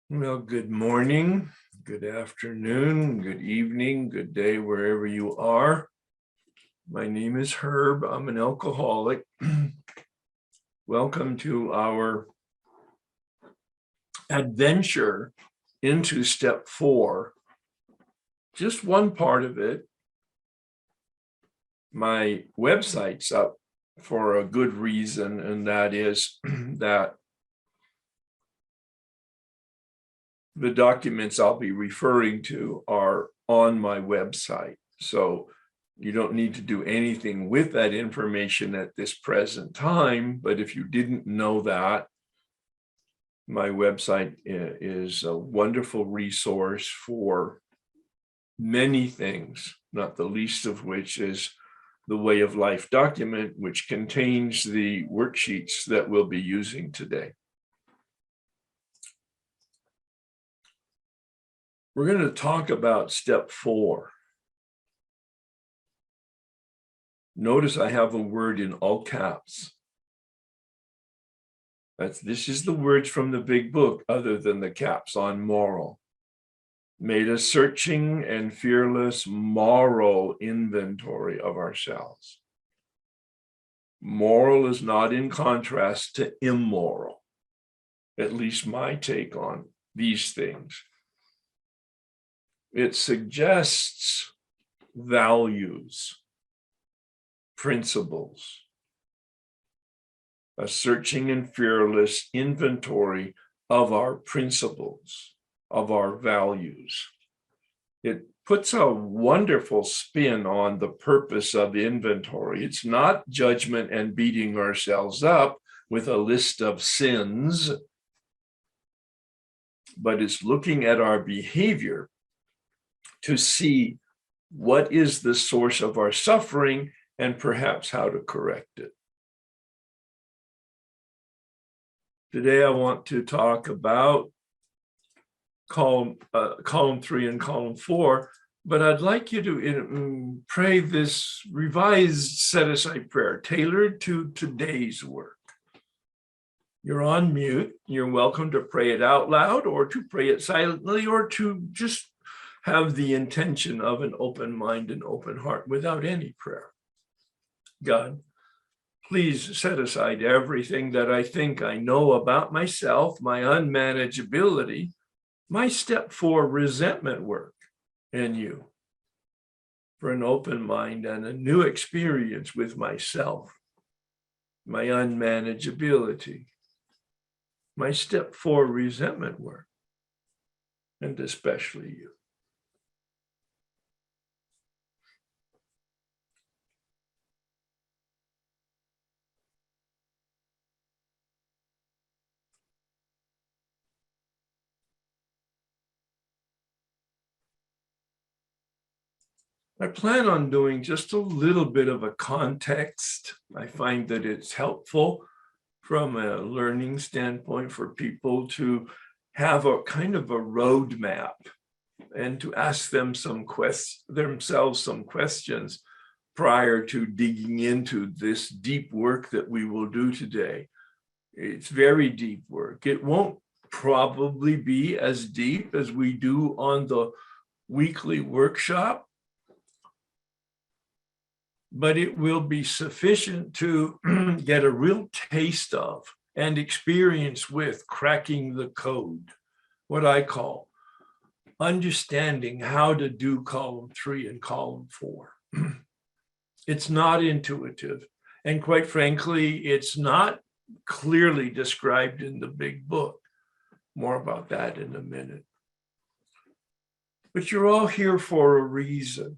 Well, good morning, good afternoon, good evening, good day, wherever you are. My name is Herb. I'm an alcoholic. Welcome to our adventure into step 4. Just one part of it. My website's up for a good reason, and that is that the documents I'll be referring to are on my website. So you don't need to do anything with that information at this present time. But if you didn't know that, my website is a wonderful resource for many things, not the least of which is the Way of Life document, which contains the worksheets that we'll be using today. We're going to talk about step 4. Notice I have a word in all caps. This is the words from the big book, other than the caps on moral. Made a searching and fearless moral inventory of ourselves. Moral is not in contrast to immoral, at least my take on these things. It suggests values, principles, a searching and fearless inventory of our principles, of our values. It puts a wonderful spin on the purpose of inventory. It's not judgment and beating ourselves up with a list of sins, but it's looking at our behavior to see what is the source of our suffering and perhaps how to correct it. Today, I want to talk about column 3 and column 4, but I'd like you to pray this revised set-aside prayer tailored to today's work. You're on mute. You're welcome to pray it out loud or to pray it silently or to just have the intention of an open mind and open heart without any prayer. God, please set aside everything that I think I know about myself, my unmanageability, my step 4 resentment work, and you, for an open mind and a new experience with myself, my unmanageability, my step 4 resentment work, and especially you. I plan on doing just a little bit of a context. I find that it's helpful from a learning standpoint for people to have a kind of a roadmap and to ask themselves some questions prior to digging into this deep work that we will do today. It's very deep work. It won't probably be as deep as we do on the weekly workshop, but it will be sufficient to get a real taste of and experience with cracking the code, what I call understanding how to do column 3 and column 4. It's not intuitive. And quite frankly, it's not clearly described in the big book. More about that in a minute. But you're all here for a reason.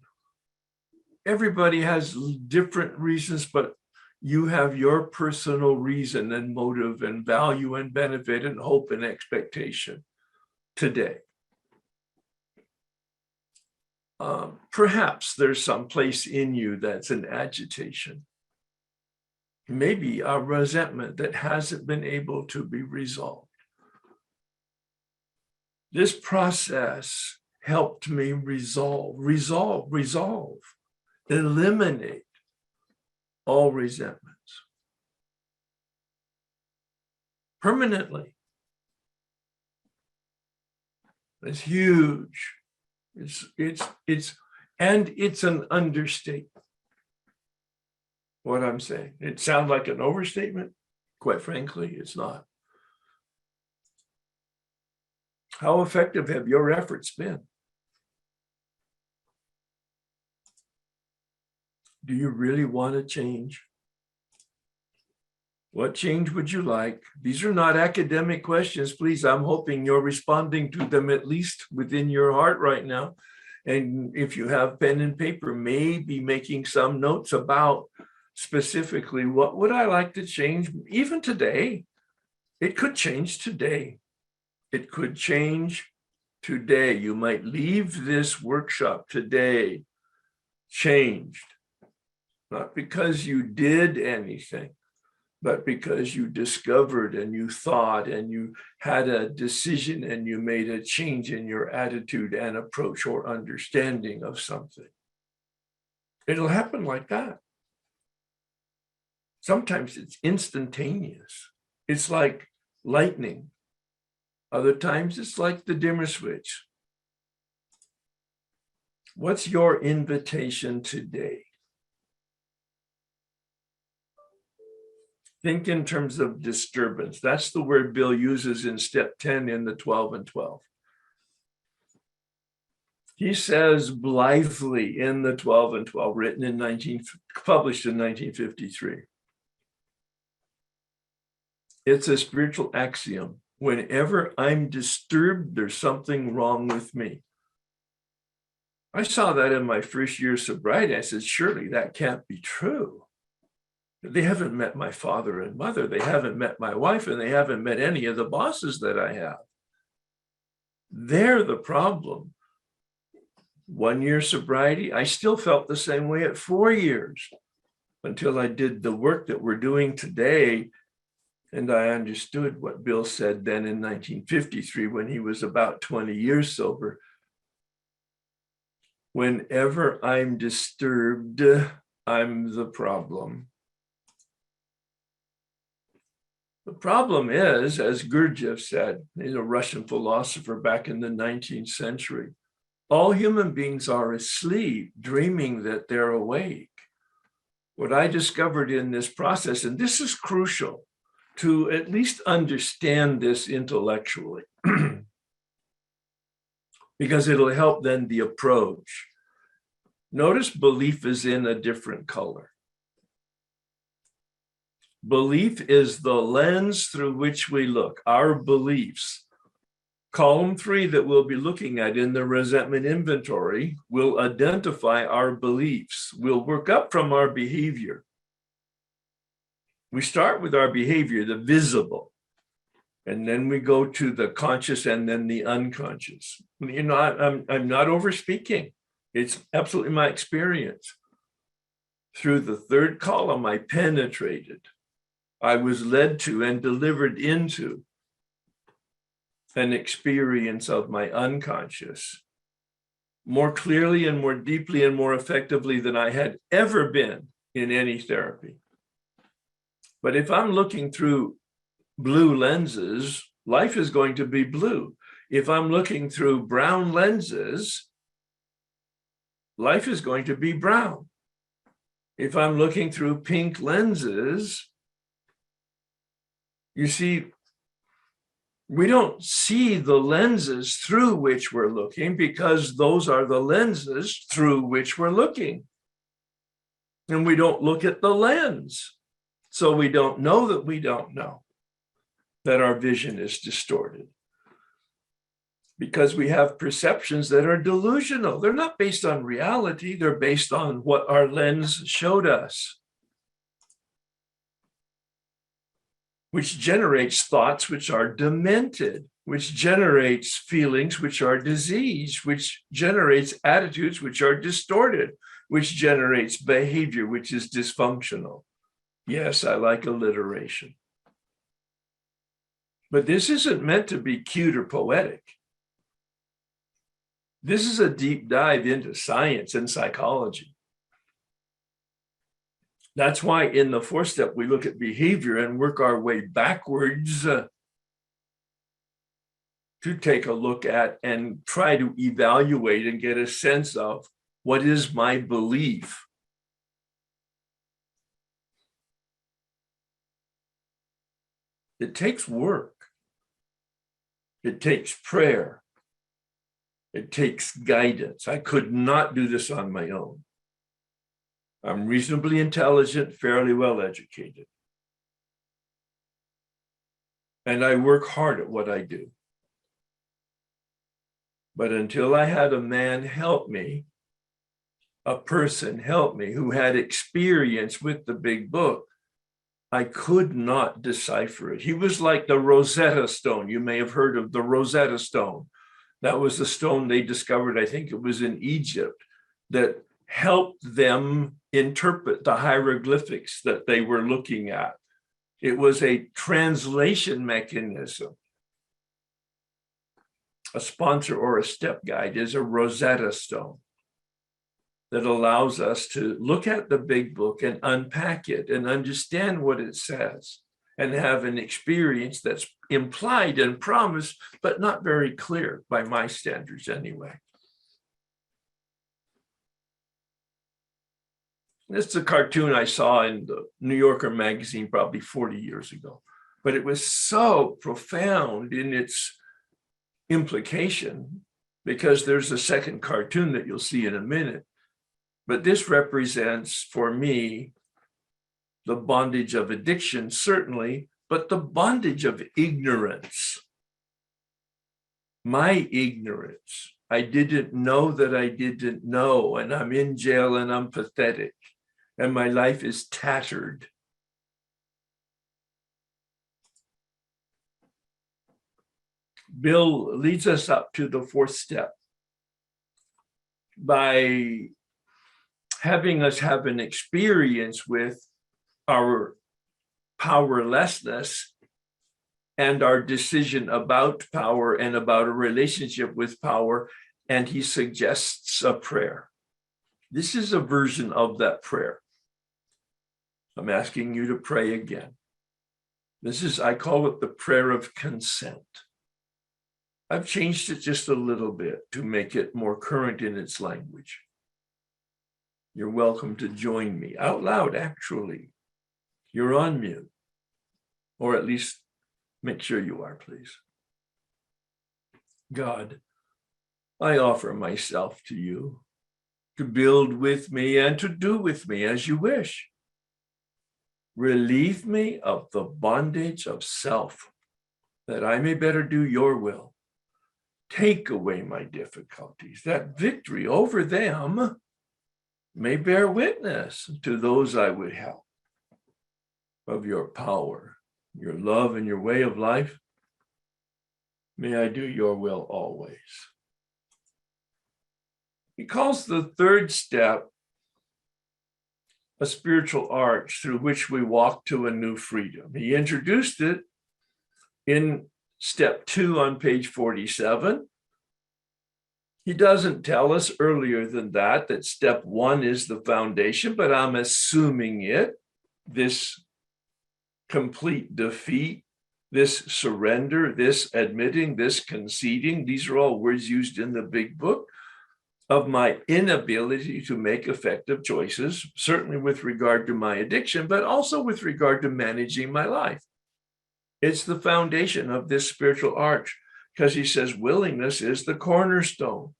Everybody has different reasons, but you have your personal reason and motive and value and benefit and hope and expectation today. Perhaps there's some place in you that's an agitation, maybe a resentment that hasn't been able to be resolved. This process helped me resolve, eliminate all resentments permanently. It's huge. And it's an understatement. What I'm saying. It sounds like an overstatement. Quite frankly, it's not. How effective have your efforts been? Do you really want to change? What change would you like? These are not academic questions, please. I'm hoping you're responding to them at least within your heart right now. And if you have pen and paper, maybe making some notes about specifically what would I like to change even today? It could change today. It could change today. You might leave this workshop today changed, not because you did anything, but because you discovered and you thought and you had a decision and you made a change in your attitude and approach or understanding of something. It'll happen like that. Sometimes it's instantaneous. It's like lightning. Other times it's like the dimmer switch. What's your invitation today? Think in terms of disturbance. That's the word Bill uses in step 10 in the 12 and 12. He says blithely in the 12 and 12, published in 1953. It's a spiritual axiom. Whenever I'm disturbed, there's something wrong with me. I saw that in my first year of sobriety. I said, surely that can't be true. They haven't met my father and mother. They haven't met my wife, and they haven't met any of the bosses that I have. They're the problem. 1 year sobriety, I still felt the same way at 4 years until I did the work that we're doing today. And I understood what Bill said then in 1953 when he was about 20 years sober. Whenever I'm disturbed, I'm the problem. The problem is, as Gurdjieff said, he's a Russian philosopher back in the 19th century, all human beings are asleep, dreaming that they're awake. What I discovered in this process, and this is crucial to at least understand this intellectually, because it'll help then the approach. Notice belief is in a different color. Belief is the lens through which we look, our beliefs. Column 3 that we'll be looking at in the resentment inventory will identify our beliefs. We'll work up from our behavior. We start with our behavior, the visible, and then we go to the conscious and then the unconscious. You know, I'm not over speaking. It's absolutely my experience. Through the third column, I penetrated. I was led to and delivered into an experience of my unconscious more clearly and more deeply and more effectively than I had ever been in any therapy. But if I'm looking through blue lenses, life is going to be blue. If I'm looking through brown lenses, life is going to be brown. If I'm looking through pink lenses, you see, we don't see the lenses through which we're looking because those are the lenses through which we're looking. And we don't look at the lens. So we don't know that we don't know that our vision is distorted. Because we have perceptions that are delusional. They're not based on reality. They're based on what our lens showed us, which generates thoughts which are demented, which generates feelings which are diseased, which generates attitudes which are distorted, which generates behavior which is dysfunctional. Yes, I like alliteration. But this isn't meant to be cute or poetic. This is a deep dive into science and psychology. That's why in the 4th step, we look at behavior and work our way backwards to take a look at and try to evaluate and get a sense of what is my belief. It takes work. It takes prayer. It takes guidance. I could not do this on my own. I'm reasonably intelligent, fairly well educated. And I work hard at what I do. But until I had a man help me, a person help me who had experience with the big book, I could not decipher it. He was like the Rosetta Stone. You may have heard of the Rosetta Stone. That was the stone they discovered, I think it was in Egypt, that helped them interpret the hieroglyphics that they were looking at. It was a translation mechanism. A sponsor or a step guide is a Rosetta Stone that allows us to look at the big book and unpack it and understand what it says and have an experience that's implied and promised, but not very clear by my standards anyway. This is a cartoon I saw in the New Yorker magazine probably 40 years ago, but it was so profound in its implication because there's a second cartoon that you'll see in a minute. But this represents for me the bondage of addiction, certainly, but the bondage of ignorance. My ignorance. I didn't know that I didn't know, and I'm in jail and I'm pathetic, and my life is tattered. Bill leads us up to the fourth step by having us have an experience with our powerlessness and our decision about power and about a relationship with power, and he suggests a prayer. This is a version of that prayer. I'm asking you to pray again. This is, I call it the prayer of consent. I've changed it just a little bit to make it more current in its language. You're welcome to join me out loud, actually. You're on mute, or at least make sure you are, please. God, I offer myself to you to build with me and to do with me as you wish. Relieve me of the bondage of self, that I may better do your will. Take away my difficulties, that victory over them may bear witness to those I would help of your power, your love, and your way of life. May I do your will always. He calls the third step a spiritual arch through which we walk to a new freedom. He introduced it in step 2 on page 47. He doesn't tell us earlier than that step 1 is the foundation, but I'm assuming it, this complete defeat, this surrender, this admitting, this conceding. These are all words used in the big book of my inability to make effective choices, certainly with regard to my addiction, but also with regard to managing my life. It's the foundation of this spiritual arch, because he says willingness is the cornerstone.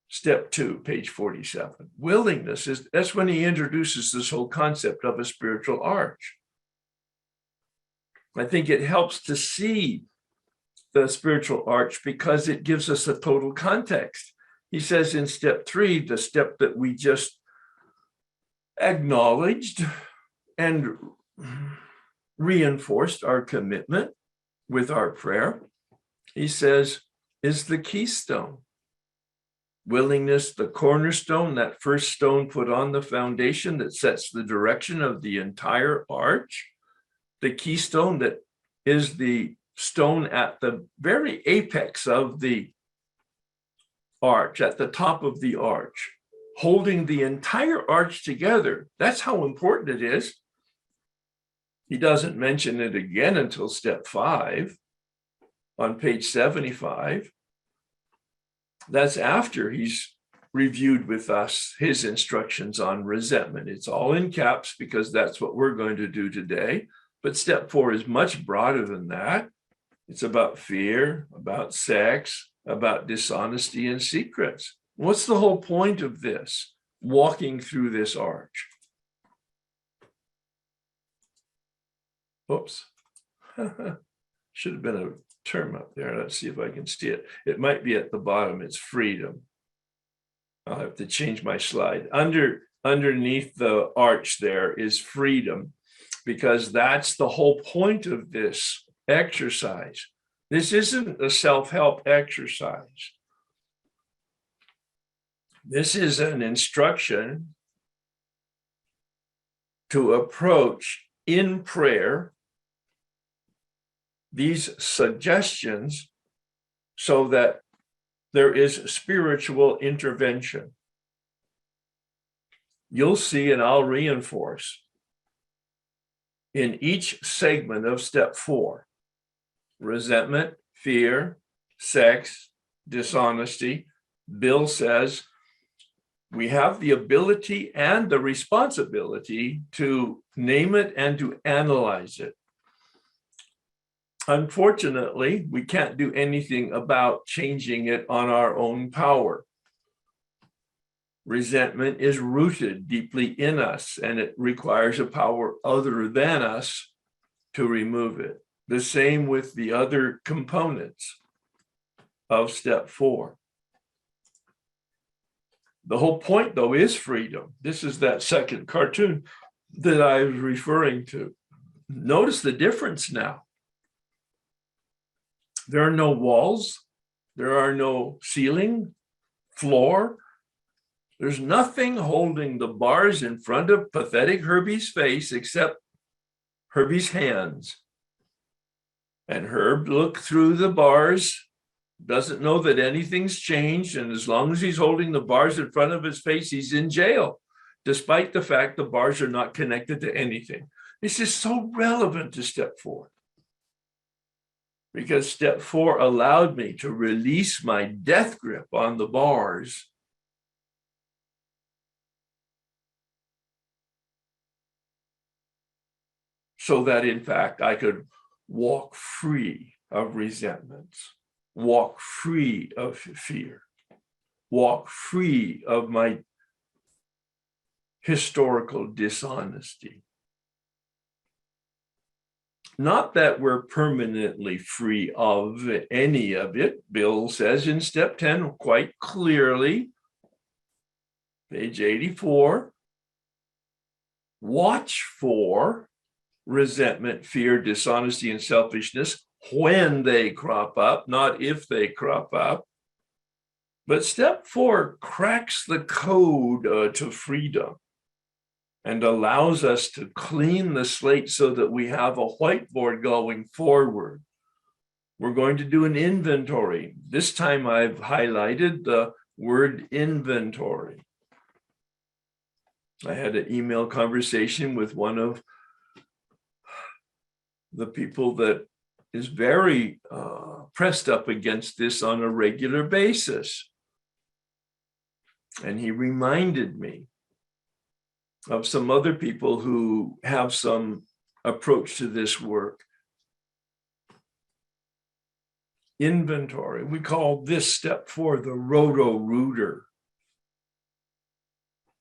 Step 2, page 47. Willingness is, that's when he introduces this whole concept of a spiritual arch. I think it helps to see the spiritual arch because it gives us a total context. He says in step 3, the step that we just acknowledged and reinforced our commitment with our prayer, he says, is the keystone. Willingness, the cornerstone, that first stone put on the foundation that sets the direction of the entire arch. The keystone that is the stone at the very apex of the arch, at the top of the arch, holding the entire arch together. That's how important it is. He doesn't mention it again until step 5. on page 75. That's after he's reviewed with us his instructions on resentment. It's all in caps because that's what we're going to do today. But step 4 is much broader than that. It's about fear, about sex, about dishonesty and secrets. What's the whole point of this? Walking through this arch. Oops. Should have been a term up there. Let's see if I can see it. It might be at the bottom. It's freedom. I'll have to change my slide. Underneath the arch there is freedom, because that's the whole point of this exercise. This isn't a self-help exercise. This is an instruction to approach in prayer these suggestions so that there is spiritual intervention. You'll see, and I'll reinforce, in each segment of step 4, resentment, fear, sex, dishonesty, Bill says we have the ability and the responsibility to name it and to analyze it. Unfortunately, we can't do anything about changing it on our own power. Resentment is rooted deeply in us, and it requires a power other than us to remove it. The same with the other components of step 4. The whole point, though, is freedom. This is that second cartoon that I was referring to. Notice the difference now. There are no walls. There are no ceiling, floor. There's nothing holding the bars in front of pathetic Herbie's face except Herbie's hands. And Herb looked through the bars, doesn't know that anything's changed. And as long as he's holding the bars in front of his face, he's in jail, despite the fact the bars are not connected to anything. This is so relevant to step 4. Because step 4 allowed me to release my death grip on the bars so that, in fact, I could walk free of resentments, walk free of fear, walk free of my historical dishonesty. Not that we're permanently free of any of it. Bill says in step 10 quite clearly, page 84, watch for resentment, fear, dishonesty, and selfishness when they crop up, not if they crop up. But step 4 cracks the code to freedom and allows us to clean the slate so that we have a whiteboard going forward. We're going to do an inventory. This time I've highlighted the word inventory. I had an email conversation with one of the people that is very pressed up against this on a regular basis. And he reminded me of some other people who have some approach to this work. Inventory. We call this step 4 the roto-rooter.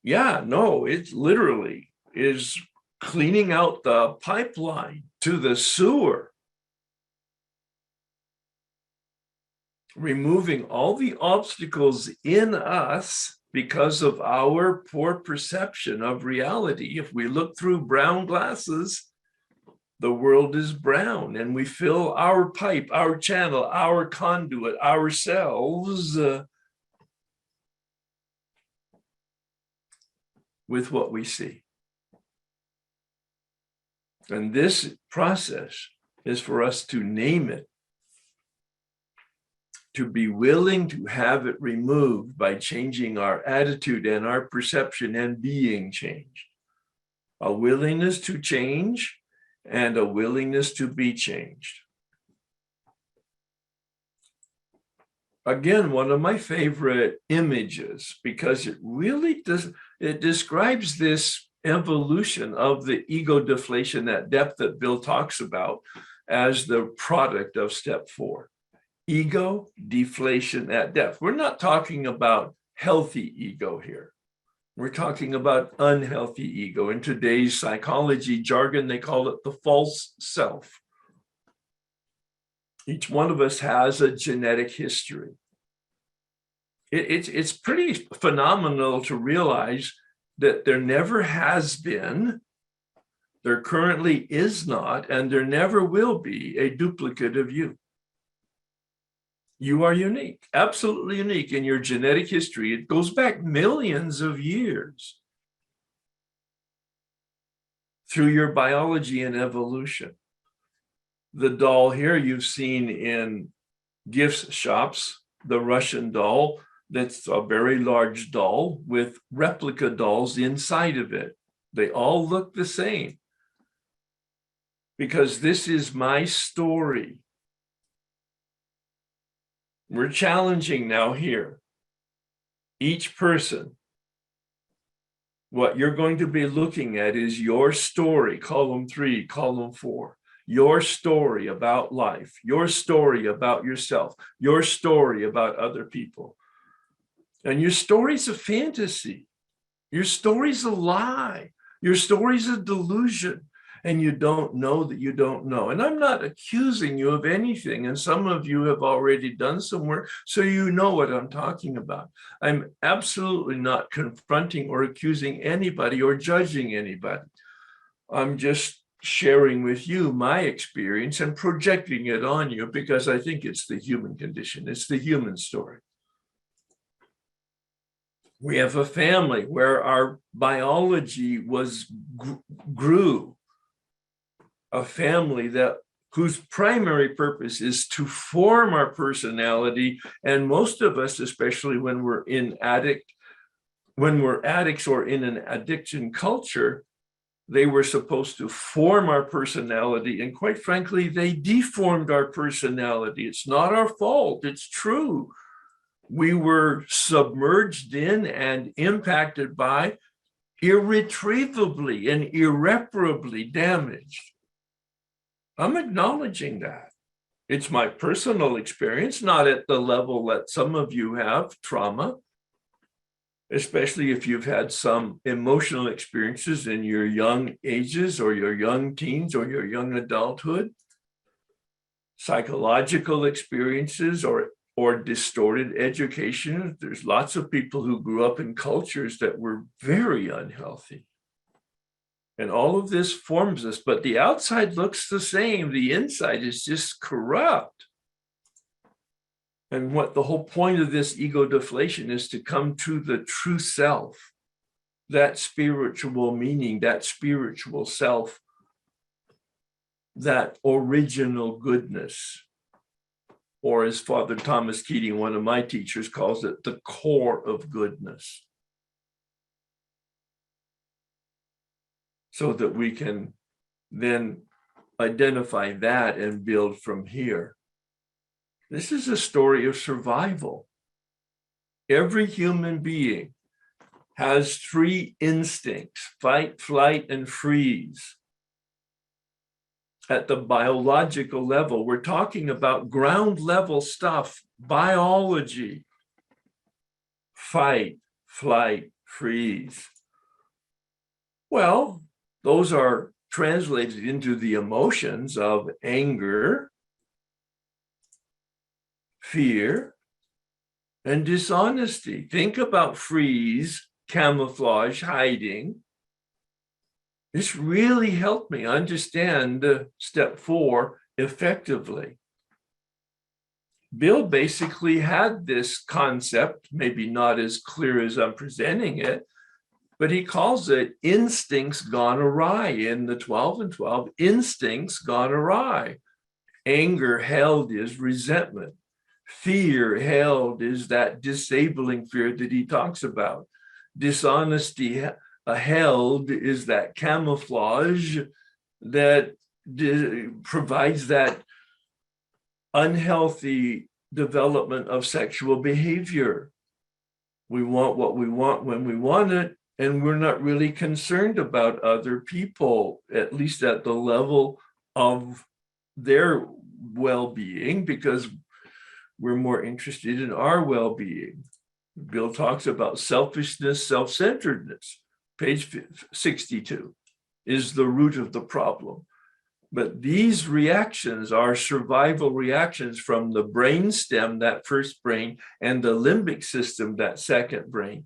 Yeah, no, it literally is cleaning out the pipeline to the sewer, removing all the obstacles in us because of our poor perception of reality. If we look through brown glasses, the world is brown, and we fill our pipe, our channel, our conduit, ourselves with what we see. And this process is for us to name it, to be willing to have it removed by changing our attitude and our perception and being changed. A willingness to change and a willingness to be changed. again, one of my favorite images, because it really does, it describes this evolution of the ego deflation, that depth that Bill talks about, as the product of step 4. Ego deflation at depth. We're not talking about healthy ego here. We're talking about unhealthy ego. In today's psychology jargon, they call it the false self. Each one of us has a genetic history. It's pretty phenomenal to realize that there never has been, there currently is not, and there never will be a duplicate of you. You are unique, absolutely unique in your genetic history. It goes back millions of years through your biology and evolution. The doll here you've seen in gift shops, the Russian doll, that's a very large doll with replica dolls inside of it. They all look the same because this is my story. We're challenging now here. Each person, what you're going to be looking at is your story, column 3, column 4. Your story about life, your story about yourself, your story about other people. And your story's a fantasy. Your story's a lie. Your story's a delusion. And you don't know that you don't know. And I'm not accusing you of anything. And some of you have already done some work, so you know what I'm talking about. I'm absolutely not confronting or accusing anybody or judging anybody. I'm just sharing with you my experience and projecting it on you because I think it's the human condition. It's the human story. We have a family where our biology grew. A family whose primary purpose is to form our personality. And most of us, especially when we're addicts or in an addiction culture, they were supposed to form our personality. And quite frankly, they deformed our personality. It's not our fault. It's true. We were submerged in and impacted by, irretrievably and irreparably damaged. I'm acknowledging that. It's my personal experience, not at the level that some of you have trauma, especially if you've had some emotional experiences in your young ages or your young teens or your young adulthood, psychological experiences or distorted education. There's lots of people who grew up in cultures that were very unhealthy. And all of this forms us, but the outside looks the same. The inside is just corrupt. And what the whole point of this ego deflation is to come to the true self, that spiritual meaning, that spiritual self, that original goodness, or as Father Thomas Keating, one of my teachers, calls it, the core of goodness. So that we can then identify that and build from here. This is a story of survival. Every human being has 3 instincts: fight, flight, and freeze. At the biological level, we're talking about ground level stuff, biology. Fight, flight, freeze. Well, those are translated into the emotions of anger, fear, and dishonesty. Think about freeze, camouflage, hiding. This really helped me understand step 4 effectively. Bill basically had this concept, maybe not as clear as I'm presenting it, but he calls it instincts gone awry. In the 12 and 12, instincts gone awry. Anger held is resentment. Fear held is that disabling fear that he talks about. Dishonesty held is that camouflage that provides that unhealthy development of sexual behavior. We want what we want when we want it, and we're not really concerned about other people, at least at the level of their well-being, because we're more interested in our well-being. Bill talks about selfishness, self-centeredness. Page 62 is the root of the problem. But these reactions are survival reactions from the brainstem, that first brain, and the limbic system, that second brain,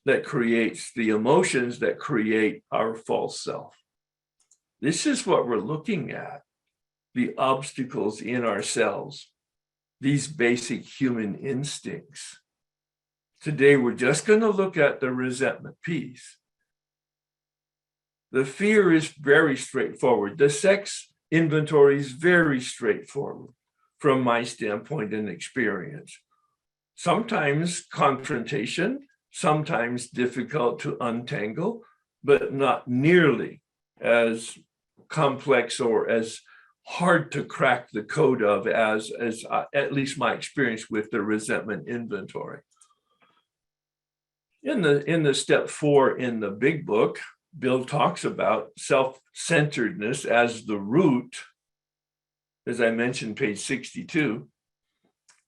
that creates the emotions that create our false self. This is what we're looking at, the obstacles in ourselves, these basic human instincts. Today, we're just going to look at the resentment piece. The fear is very straightforward. The sex inventory is very straightforward from my standpoint and experience. Sometimes confrontation, sometimes difficult to untangle, but not nearly as complex or as hard to crack the code of as at least my experience with the resentment inventory. In the step 4 in the big book, Bill talks about self-centeredness as the root, as I mentioned, page 62,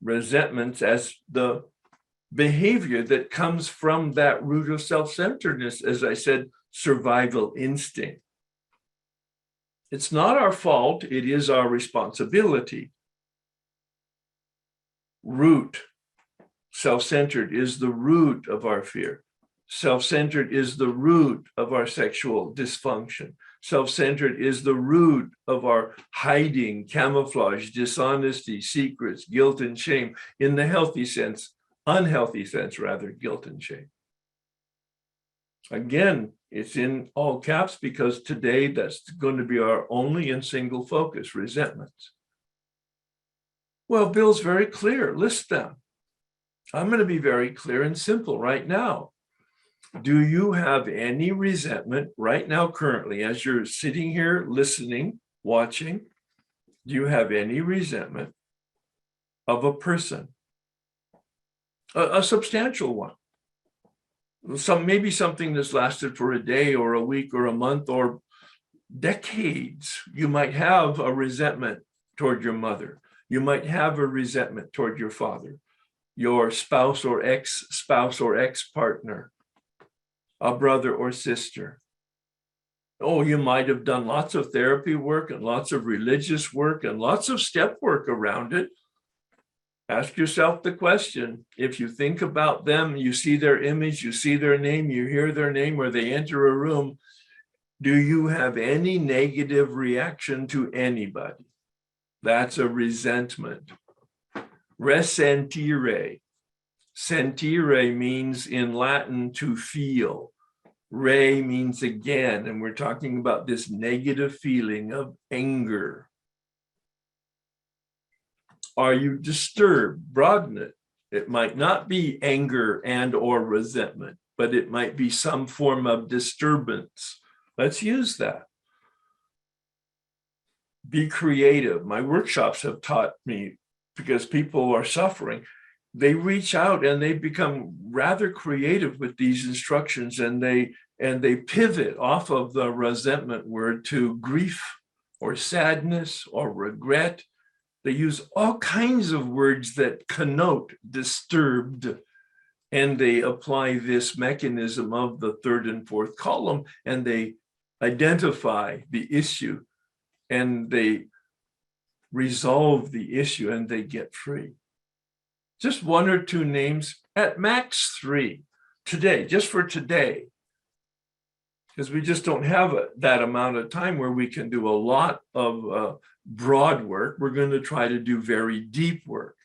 resentments as the behavior that comes from that root of self-centeredness, as I said, survival instinct. It's not our fault, it is our responsibility. Root, self-centered, is the root of our fear. Self-centered is the root of our sexual dysfunction. Self-centered is the root of our hiding, camouflage, dishonesty, secrets, guilt and shame, in the healthy sense, unhealthy sense rather, guilt and shame. Again, it's in all caps because today that's going to be our only and single focus, resentments. Well, Bill's very clear, list them. I'm going to be very clear and simple right now. Do you have any resentment right now, currently, as you're sitting here listening, watching? Do you have any resentment of a person? A substantial one. Maybe something that's lasted for a day or a week or a month or decades. You might have a resentment toward your mother. You might have a resentment toward your father, your spouse or ex-partner, a brother or sister. Oh, you might have done lots of therapy work and lots of religious work and lots of step work around it. Ask yourself the question, if you think about them, you see their image, you see their name, you hear their name, or they enter a room, do you have any negative reaction to anybody? That's a resentment. Resentire. Sentire means in Latin to feel. Re means again, and we're talking about this negative feeling of anger. Are you disturbed? Broaden it. It might not be anger and or resentment, but it might be some form of disturbance. Let's use that. Be creative. My workshops have taught me, because people are suffering, they reach out and they become rather creative with these instructions, and they pivot off of the resentment word to grief or sadness or regret. They use all kinds of words that connote disturbed, and they apply this mechanism of the third and fourth column, and they identify the issue and they resolve the issue and they get free. Just 1 or 2 names, at max 3 today, just for today, because we just don't have that amount of time where we can do a lot of broad work. We're going to try to do very deep work.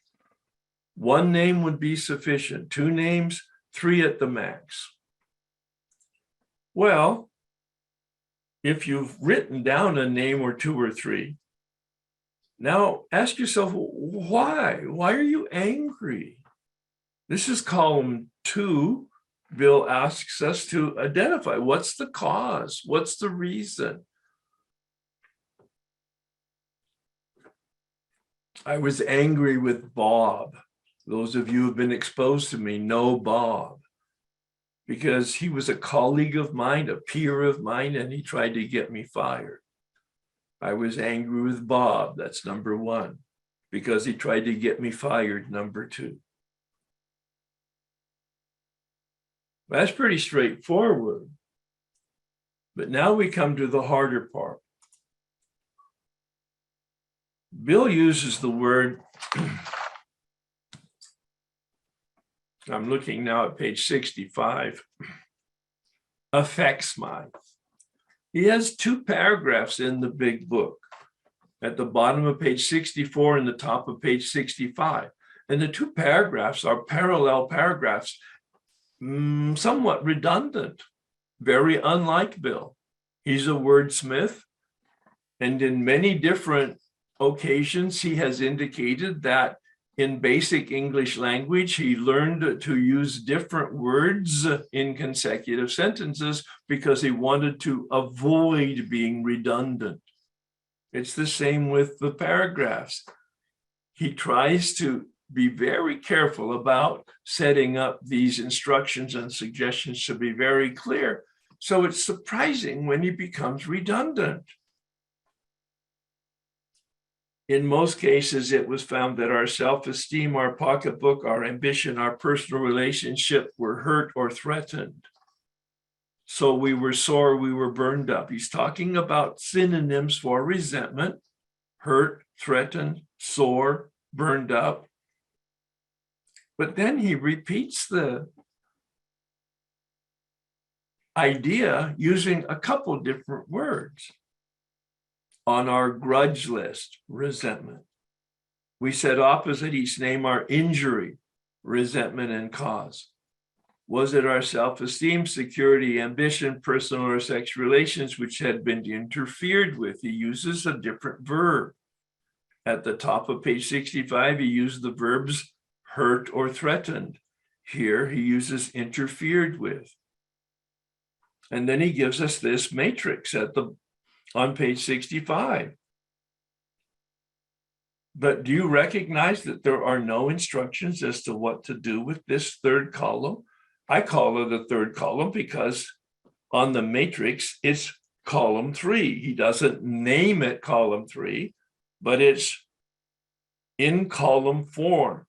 1 name would be sufficient, 2 names, 3 at the max. Well, if you've written down a name or 2 or 3, now ask yourself, why? Why are you angry? This is column 2. Bill asks us to identify what's the cause, what's the reason. I was angry with Bob. Those of you who have been exposed to me know Bob, because he was a colleague of mine, a peer of mine, and he tried to get me fired. I was angry with Bob, that's number one, because he tried to get me fired, number two. That's pretty straightforward. But now we come to the harder part. Bill uses the word, I'm looking now at page 65, affects my. He has two paragraphs in the big book, at the bottom of page 64 and the top of page 65. And the two paragraphs are parallel paragraphs, somewhat redundant, very unlike Bill. He's a wordsmith, and in many different occasions, he has indicated that in basic English language, he learned to use different words in consecutive sentences because he wanted to avoid being redundant. It's the same with the paragraphs. He tries to be very careful about setting up these instructions and suggestions to be very clear. So it's surprising when he becomes redundant. In most cases, it was found that our self-esteem, our pocketbook, our ambition, our personal relationship were hurt or threatened. So we were sore, we were burned up. He's talking about synonyms for resentment: hurt, threatened, sore, burned up. But then he repeats the idea using a couple different words. On our grudge list, resentment. We said opposite each name our injury, resentment, and cause. Was it our self-esteem, security, ambition, personal or sex relations which had been interfered with? He uses a different verb. At the top of page 65, he used the verbs hurt or threatened. Here he uses interfered with. And then he gives us this matrix on page 65. But do you recognize that there are no instructions as to what to do with this third column? I call it a third column because on the matrix, it's column 3. He doesn't name it column 3, but it's in column form.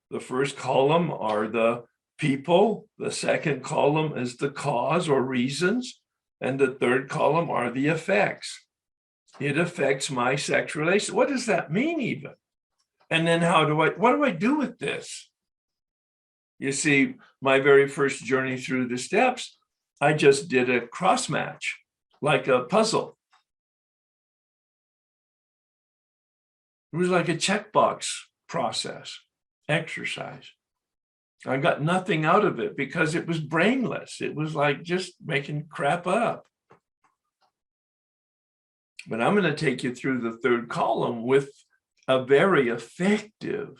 The first column are the people. The second column is the cause or reasons. And the third column are the effects. It affects my sex relation. What does that mean even? And then what do I do with this? You see, my very first journey through the steps, I just did a cross match, like a puzzle. It was like a checkbox process, exercise. I got nothing out of it because it was brainless. It was like just making crap up. But I'm going to take you through the third column with a very effective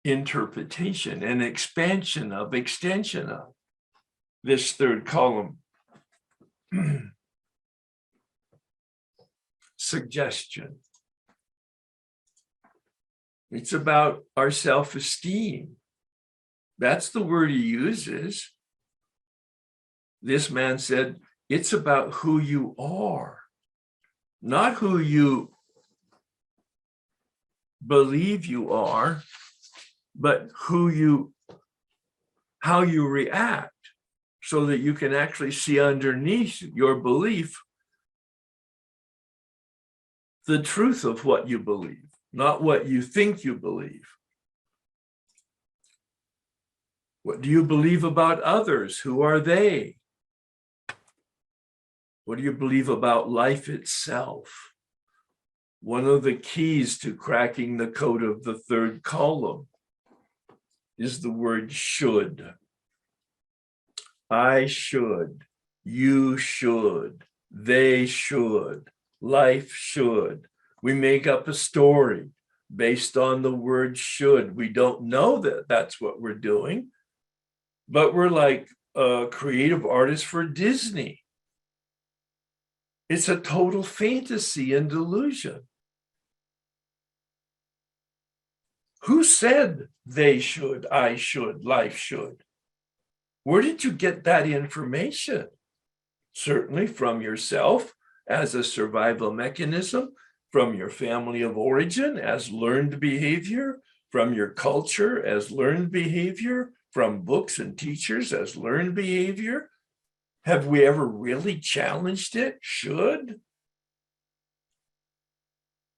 interpretation and extension of this third column. Suggestion. It's about our self-esteem. That's the word he uses. This man said, it's about who you are, not who you believe you are, but how you react, so that you can actually see underneath your belief the truth of what you believe, not what you think you believe. What do you believe about others? Who are they? What do you believe about life itself? One of the keys to cracking the code of the third column is the word should. I should, you should, they should, life should. We make up a story based on the word should. We don't know that that's what we're doing, but we're like creative artists for Disney. It's a total fantasy and delusion. Who said they should, I should, life should? Where did you get that information? Certainly from yourself as a survival mechanism, from your family of origin as learned behavior, from your culture as learned behavior, from books and teachers as learned behavior. Have we ever really challenged it? Should?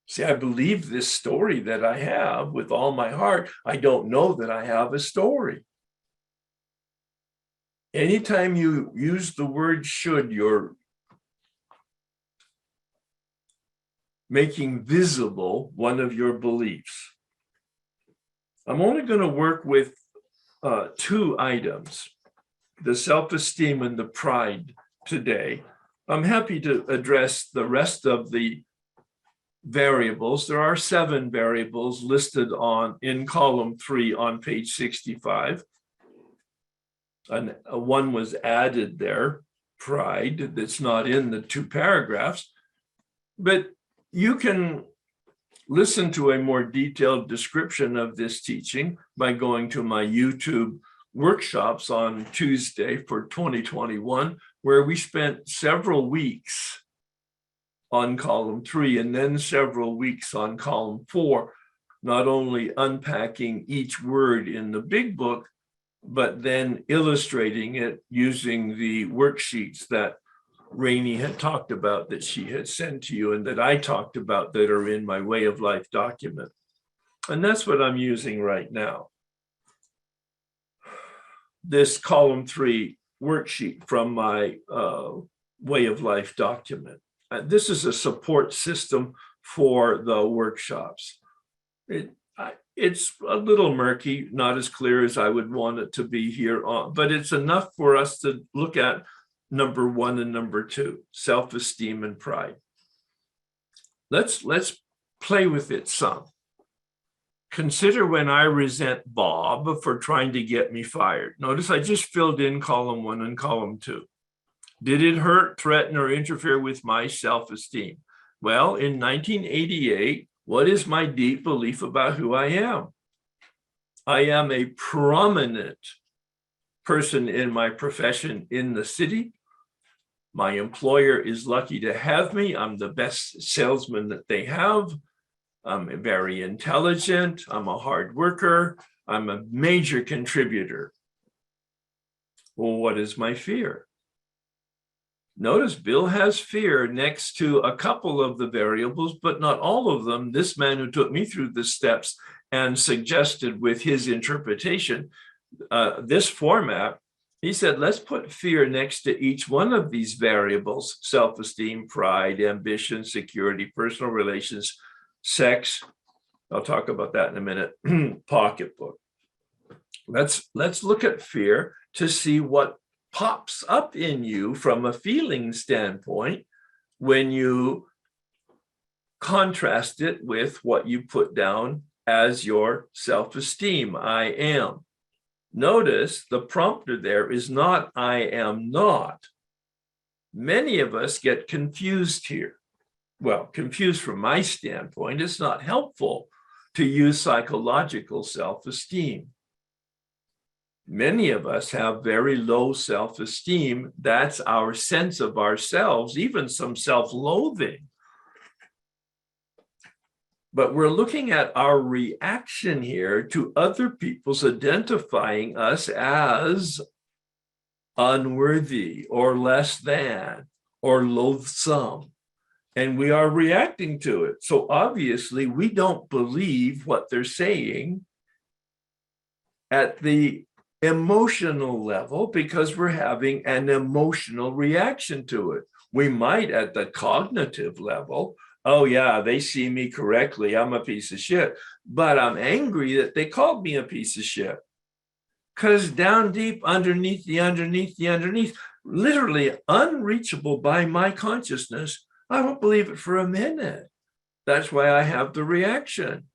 See, I believe this story that I have with all my heart. I don't know that I have a story. Anytime you use the word should, you're making visible one of your beliefs. I'm only going to work with two items, the self-esteem and the pride today. I'm happy to address the rest of the variables. There are 7 variables listed in column 3 on page 65. And one was added there, pride, that's not in the 2 paragraphs. But you can listen to a more detailed description of this teaching by going to my YouTube workshops on Tuesday for 2021, where we spent several weeks on column 3 and then several weeks on column 4, not only unpacking each word in the big book, but then illustrating it using the worksheets that Rainey had talked about, that she had sent to you, and that I talked about, that are in my Way of Life document. And that's what I'm using right now. This column 3 worksheet from my Way of Life document. This is a support system for the workshops. It's a little murky, not as clear as I would want it to be here on, but it's enough for us to look at number 1 and number 2, self-esteem and pride. Let's play with it some. Consider when I resent Bob for trying to get me fired. Notice I just filled in column 1 and column 2. Did it hurt, threaten, or interfere with my self-esteem? Well, in 1988, what is my deep belief about who I am? I am a prominent person in my profession in the city. My employer is lucky to have me. I'm the best salesman that they have. I'm very intelligent. I'm a hard worker. I'm a major contributor. Well, what is my fear? Notice Bill has fear next to a couple of the variables, but not all of them. This man who took me through the steps and suggested with his interpretation, this format, he said, let's put fear next to each one of these variables: self-esteem, pride, ambition, security, personal relations, sex. I'll talk about that in a minute. Pocketbook. Let's look at fear to see what pops up in you from a feeling standpoint when you contrast it with what you put down as your self-esteem. I am. Notice the prompter there is not I am not. Many of us get confused here. Well, confused from my standpoint. It's not helpful to use psychological self-esteem. Many of us have very low self-esteem. That's our sense of ourselves, even some self-loathing. But we're looking at our reaction here to other people's identifying us as unworthy or less than or loathsome. And we are reacting to it. So obviously we don't believe what they're saying at the emotional level because we're having an emotional reaction to it. We might at the cognitive level, oh yeah, they see me correctly, I'm a piece of shit, but I'm angry that they called me a piece of shit. Because down deep underneath, literally unreachable by my consciousness, I don't believe it for a minute. That's why I have the reaction.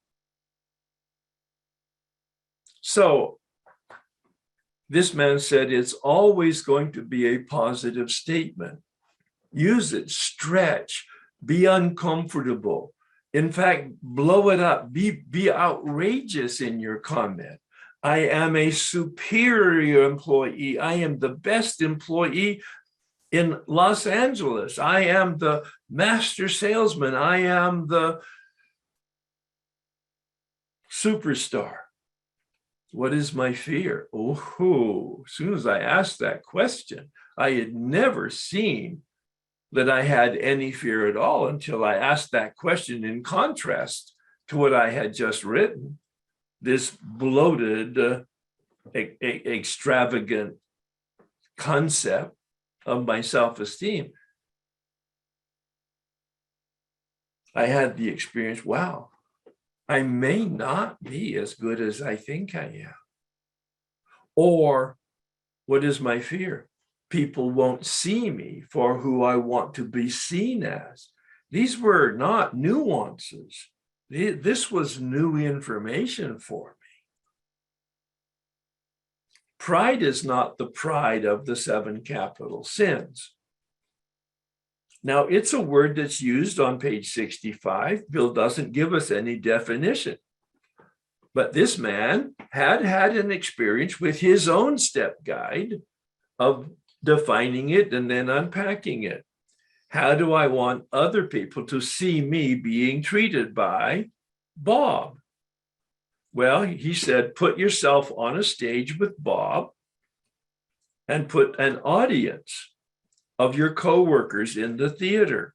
So this man said it's always going to be a positive statement. Use it, stretch, be uncomfortable. In fact, blow it up. Be outrageous in your comment. I am a superior employee. I am the best employee in Los Angeles. I am the master salesman. I am the superstar. What is my fear? Oh, as soon as I asked that question, I had never seen that I had any fear at all until I asked that question in contrast to what I had just written, this bloated, extravagant concept of my self-esteem. I had the experience, wow, I may not be as good as I think I am. Or what is my fear? People won't see me for who I want to be seen as. These were not nuances. This was new information for me. Pride is not the pride of the 7 capital sins. Now, it's a word that's used on page 65. Bill doesn't give us any definition. But this man had an experience with his own step guide of defining it and then unpacking it. How do I want other people to see me being treated by Bob? Well, he said, put yourself on a stage with Bob and put an audience of your coworkers in the theater.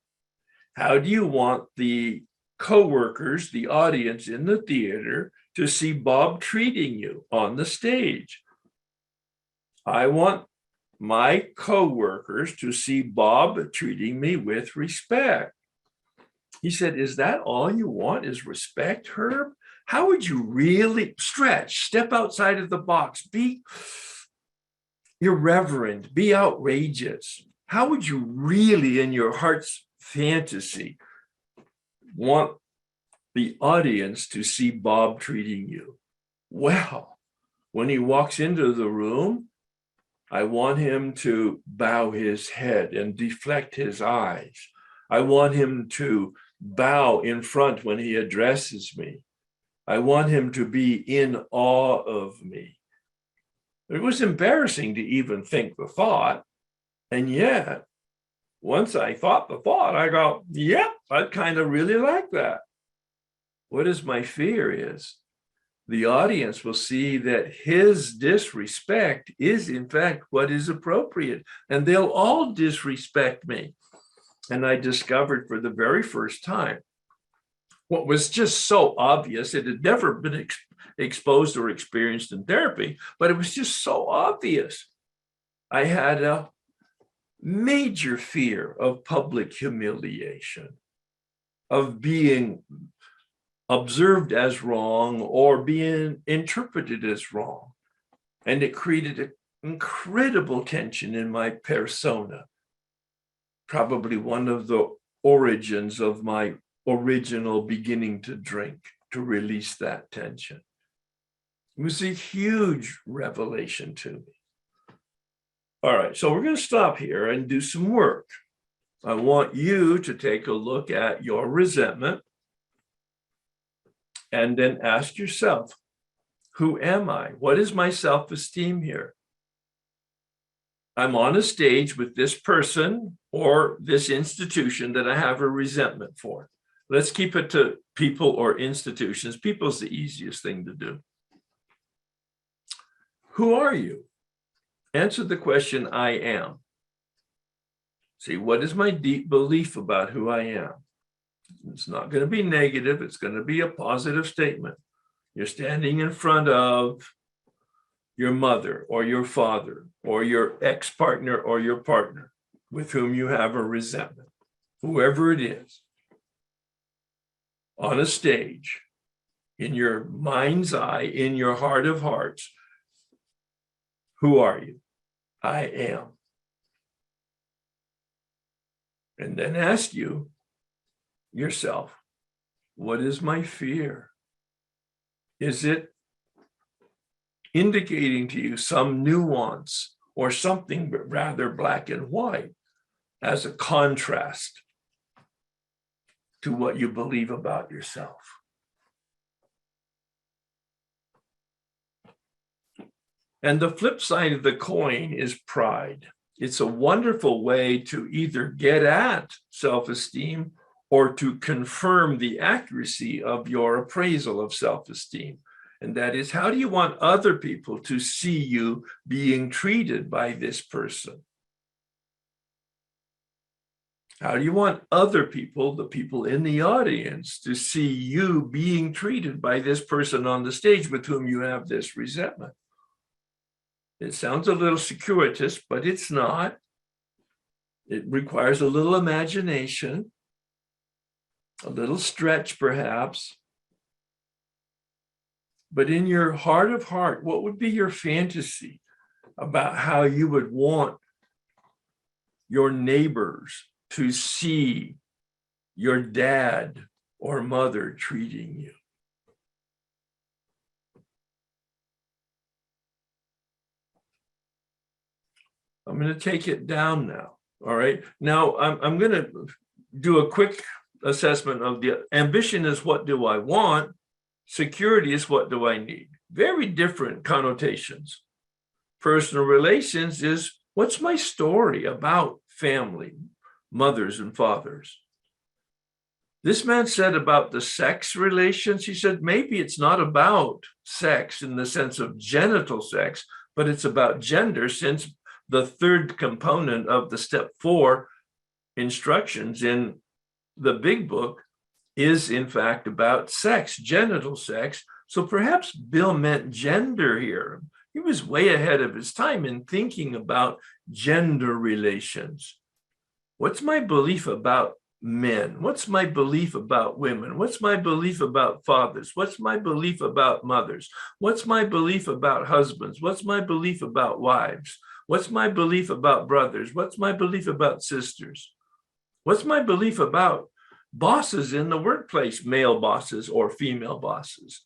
How do you want the coworkers, the audience in the theater, to see Bob treating you on the stage? I want my coworkers to see Bob treating me with respect. He said, is that all you want is respect, Herb? How would you really stretch, step outside of the box, be irreverent, be outrageous? How would you really, in your heart's fantasy, want the audience to see Bob treating you? Well, when he walks into the room, I want him to bow his head and deflect his eyes. I want him to bow in front when he addresses me. I want him to be in awe of me. It was embarrassing to even think the thought. And yet, once I thought the thought, I go, yep, I kind of really like that. What is my fear is the audience will see that his disrespect is in fact what is appropriate, and they'll all disrespect me. And I discovered for the very first time what was just so obvious. It had never been exposed or experienced in therapy, but it was just so obvious. I had a major fear of public humiliation, of being observed as wrong or being interpreted as wrong. And it created an incredible tension in my persona, probably one of the origins of my original beginning to drink, to release that tension. It was a huge revelation to me. All right, so we're going to stop here and do some work. I want you to take a look at your resentment and then ask yourself, who am I? What is my self-esteem here? I'm on a stage with this person or this institution that I have a resentment for. Let's keep it to people or institutions. People's the easiest thing to do. Who are you? Answer the question, I am. See, what is my deep belief about who I am? It's not going to be negative. It's going to be a positive statement. You're standing in front of your mother or your father or your ex-partner or your partner with whom you have a resentment, whoever it is, on a stage, in your mind's eye, in your heart of hearts. Who are you? I am. And then ask yourself, what is my fear? Is it indicating to you some nuance or something but rather black and white as a contrast? to what you believe about yourself. And the flip side of the coin is pride. It's a wonderful way to either get at self-esteem or to confirm the accuracy of your appraisal of self-esteem. And that is, how do you want other people to see you being treated by this person? How do you want other people, the people in the audience, to see you being treated by this person on the stage with whom you have this resentment? It sounds a little circuitous, but it's not. It requires a little imagination, a little stretch perhaps. But in your heart of heart, what would be your fantasy about how you would want your neighbors to see your dad or mother treating you? I'm going to take it down now. All right. Now I'm going to do a quick assessment of the ambition is what do I want? Security is what do I need? Very different connotations. Personal relations is what's my story about family, mothers and fathers. This man said about the sex relations, he said, maybe it's not about sex in the sense of genital sex, but it's about gender, since the third component of the step 4 instructions in the big book is in fact about sex, genital sex. So perhaps Bill meant gender here. He was way ahead of his time in thinking about gender relations. What's my belief about men? What's my belief about women? What's my belief about fathers? What's my belief about mothers? What's my belief about husbands? What's my belief about wives? What's my belief about brothers? What's my belief about sisters? What's my belief about bosses in the workplace, male bosses or female bosses?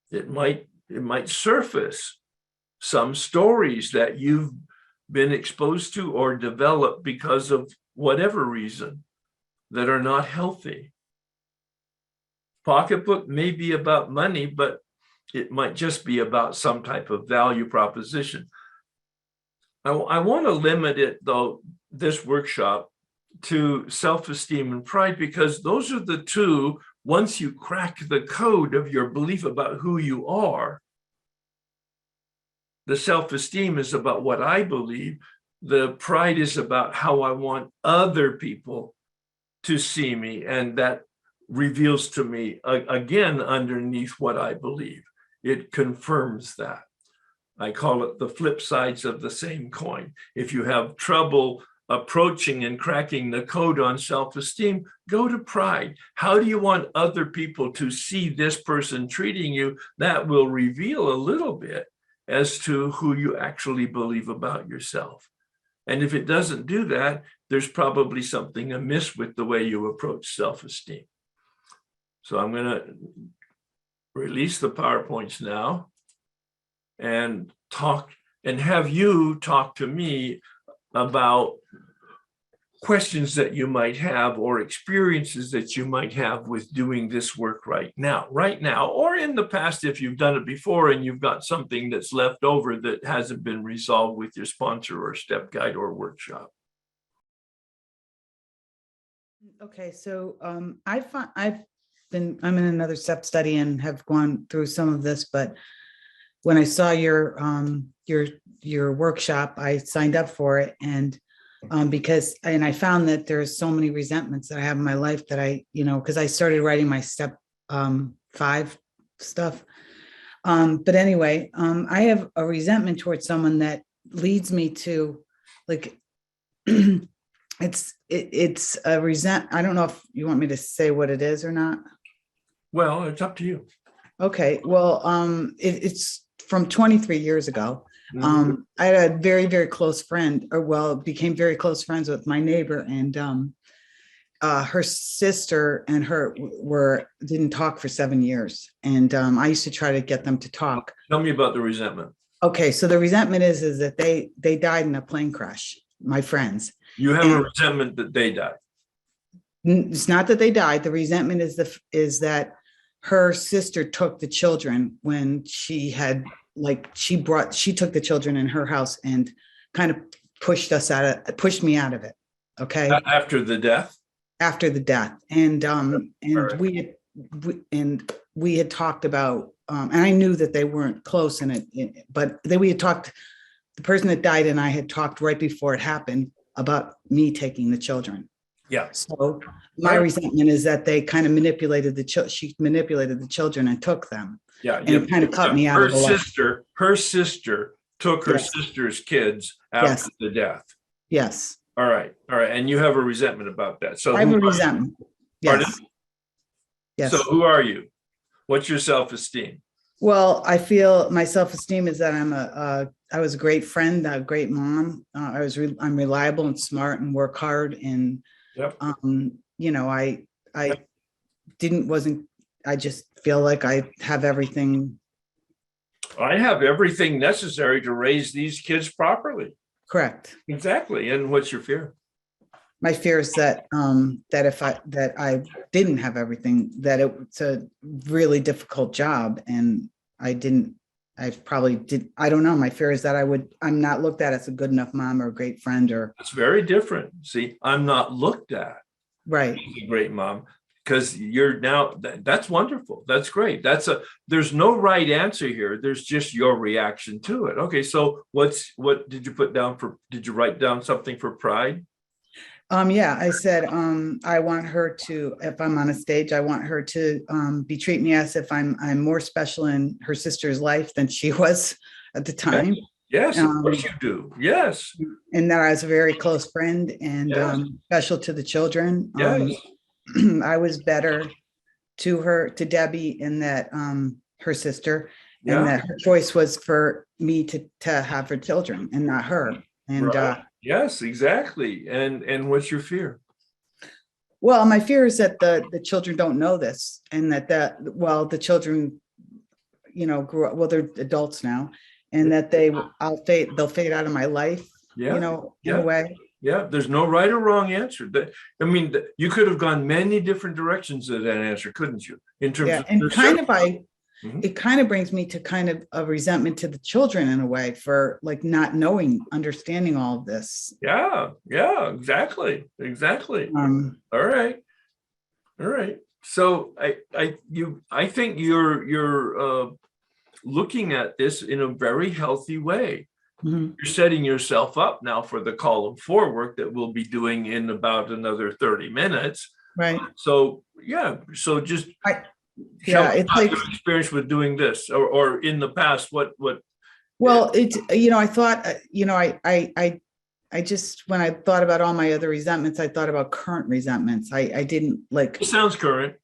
It might surface some stories that you've been exposed to or developed because of whatever reason that are not healthy. Pocketbook may be about money, but it might just be about some type of value proposition. I want to limit it, though, this workshop to self-esteem and pride, because those are the two, once you crack the code of your belief about who you are. The self-esteem is about what I believe. The pride is about how I want other people to see me. And that reveals to me, again, underneath what I believe. It confirms that. I call it the flip sides of the same coin. If you have trouble approaching and cracking the code on self-esteem, go to pride. How do you want other people to see this person treating you? That will reveal a little bit as to who you actually believe about yourself. And if it doesn't do that, there's probably something amiss with the way you approach self-esteem. So I'm going to release the PowerPoints now and talk and have you talk to me about questions that you might have or experiences that you might have with doing this work right now, or in the past, if you've done it before and you've got something that's left over that hasn't been resolved with your sponsor or step guide or workshop. Okay, so I'm in another step study and have gone through some of this, but when I saw your workshop, I signed up for it, and I found that there's so many resentments that I have in my life that because I started writing my step 5 stuff. But anyway, I have a resentment towards someone that leads me to, like, it's a I don't know if you want me to say what it is or not. Well, it's up to you. Okay, well, it's from 23 years ago. I had a very, very close friend, became very close friends with my neighbor, and her sister and her didn't talk for 7 years. And I used to try to get them to talk. Tell me about the resentment. Okay, so the resentment is that they died in a plane crash, my friends. You have a resentment that they died. It's not that they died. The resentment is that her sister took the children when she had, like, she took the children in her house and kind of pushed me out of it. Okay. After the death? After the death. And Right. we had talked about, and I knew that they weren't close in it, but then we had talked, the person that died and I had talked right before it happened about me taking the children. Yeah. So my Right. resentment is that they kind of she manipulated the children and took them. Yeah. And it kind of cut me out of the life. Her sister took her Yes. sister's kids after Yes. the death. Yes. All right. All right. And you have a resentment about that. So I have who a are you? resentment. Pardon? Yes. Yes. So who are you? What's your self-esteem? Well, I feel my self-esteem is that I was a great friend, a great mom. I'm reliable and smart and work hard. And, Yep. you know, I just feel like I have everything I have everything necessary to raise these kids properly. correct. Exactly. And what's your fear? My fear is that that I didn't have everything, that it's a really difficult job, and I probably did. I don't know. My fear is that I'm not looked at as a good enough mom or a great friend or. It's very different. See, I'm not looked at Right. as a great mom because you're now, that's wonderful. That's great. There's no right answer here. There's just your reaction to it. Okay. So what did you put down did you write down something for pride? Yeah, I said, I want her to, if I'm on a stage, I want her to treat me as if I'm more special in her sister's life than she was at the time. Yes, of course you do. Yes. And that I was a very close friend and Yes. special to the children. Yes. I was better to Debbie in that her sister, Yeah. and that her choice was for me to have her children and not her. And Right. Yes, exactly. And what's your fear? well, my fear is that the children don't know this, and that the children, grew up, well, they're adults now, and that they'll fade out of my life, Yeah. in Yeah. a way. Yeah, there's no right or wrong answer. You could have gone many different directions to that answer, couldn't you? In terms Yeah, of and Mhm. it kind of brings me to kind of a resentment to the children in a way for like not understanding all of this. Yeah, exactly. Exactly. All right. All right. So I think you're looking at this in a very healthy way. Mhm. You're setting yourself up now for the column 4 work that we'll be doing in about another 30 minutes. Right. So yeah, so just Yeah, it's like, your experience with doing this or in the past, what well, it's, I thought, I just, when I thought about all my other resentments, I thought about current resentments. I didn't like, it sounds current.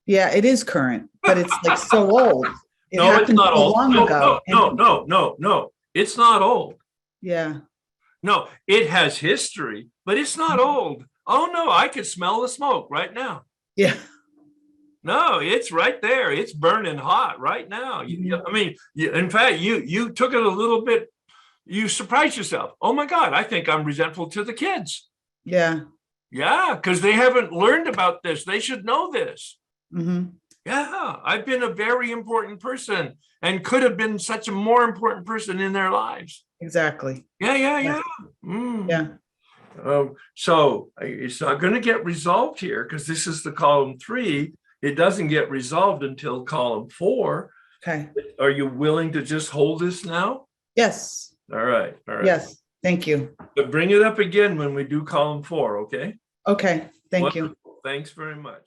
yeah, it is current, but it's like so old. It No, it's happened not so old. long ago. No. It's not old. Yeah. No, it has history, but it's not old. Oh no, I could smell the smoke right now. Yeah. No, it's right there. It's burning hot right now. In fact, you took it a little bit. You surprised yourself. Oh my God, I think I'm resentful to the kids. Yeah. Yeah, because they haven't learned about this. They should know this. Mm-hmm. Yeah, I've been a very important person and could have been such a more important person in their lives. Exactly. Yeah. Mm. Yeah. So it's not going to get resolved here because this is the column 3. It doesn't get resolved until column 4. Okay. Are you willing to just hold this now? Yes. All right. Yes. Thank you. But bring it up again when we do column 4, okay? Okay. Thank you. Thanks very much.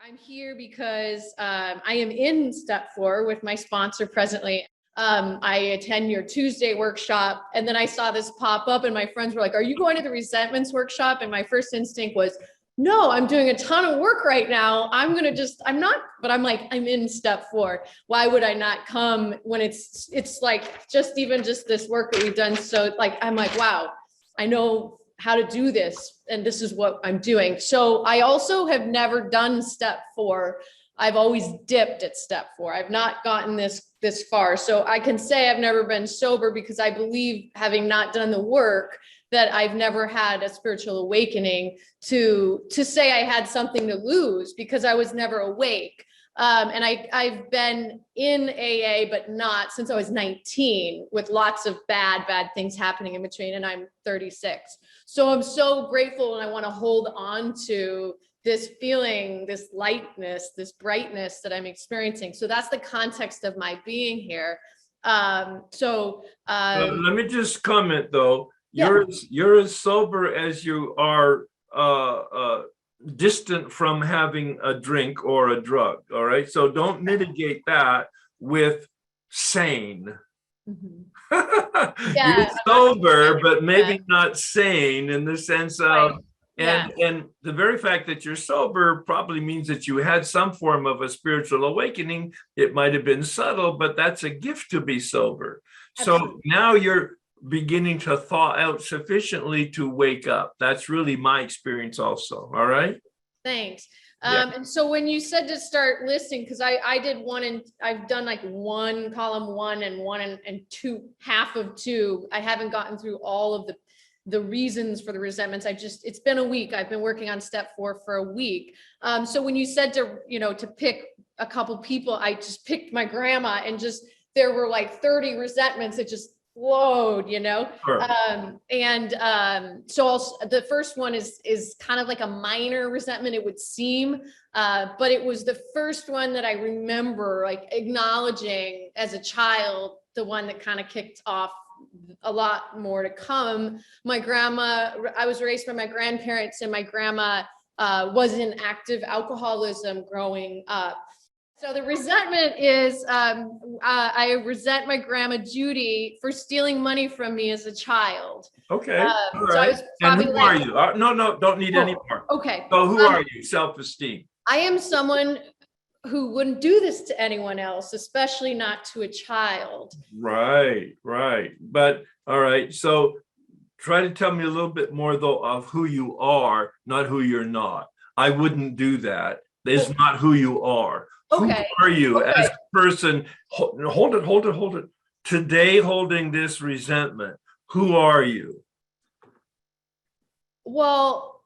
I'm here because I am in step 4 with my sponsor presently. I attend your Tuesday workshop, and then I saw this pop up and my friends were like, are you going to the resentments workshop? And my first instinct was, no, I'm doing a ton of work right now. I'm not, but I'm like, I'm in step 4. Why would I not come when it's like just this work that we've done. So like, I'm like, wow, I know how to do this. And this is what I'm doing. So I also have never done step 4. I've always dipped at step 4. I've not gotten this far. So I can say I've never been sober because I believe, having not done the work, that I've never had a spiritual awakening to say I had something to lose because I was never awake. And I've been in AA, but not since I was 19, with lots of bad things happening in between, and I'm 36. So I'm so grateful, and I want to hold on to this feeling, this lightness, this brightness that I'm experiencing. So that's the context of my being here. Let me just comment though. Yeah. You're as sober as you are distant from having a drink or a drug. All right. So don't mitigate that with sane. Mhm. You're sober, but maybe not sane in the sense of, Right. Yeah. and the very fact that you're sober probably means that you had some form of a spiritual awakening. It might have been subtle, but that's a gift to be sober. So Absolutely. now you're beginning to thaw out sufficiently to wake up. That's really my experience also. All right. Thanks. Yeah. And so when you said to start listing, because I did one, and I've done like one, column one and two, half of two. I haven't gotten through all of the reasons for the resentments. It's been a week. I've been working on step 4 for a week. So when you said to pick a couple people, I just picked my grandma, and there were like 30 resentments that just flowed, Sure. So the first one is kind of like a minor resentment, it would seem, but it was the first one that I remember like acknowledging as a child, the one that kind of kicked off a lot more to come. My grandma, I was raised by my grandparents, and my grandma was in active alcoholism growing up. So the resentment is, I resent my grandma Judy for stealing money from me as a child. Okay. All So I right. was And probably who like, are you? No, don't need any more. okay. So who are you? Self-esteem. I am someone who wouldn't do this to anyone else, especially not to a child. Right. But all right. So try to tell me a little bit more though of who you are, not who you're not. I wouldn't do that. It's not who you are. Okay. Who are you Okay. as a person? Hold it. Today, holding this resentment, who are you? Well,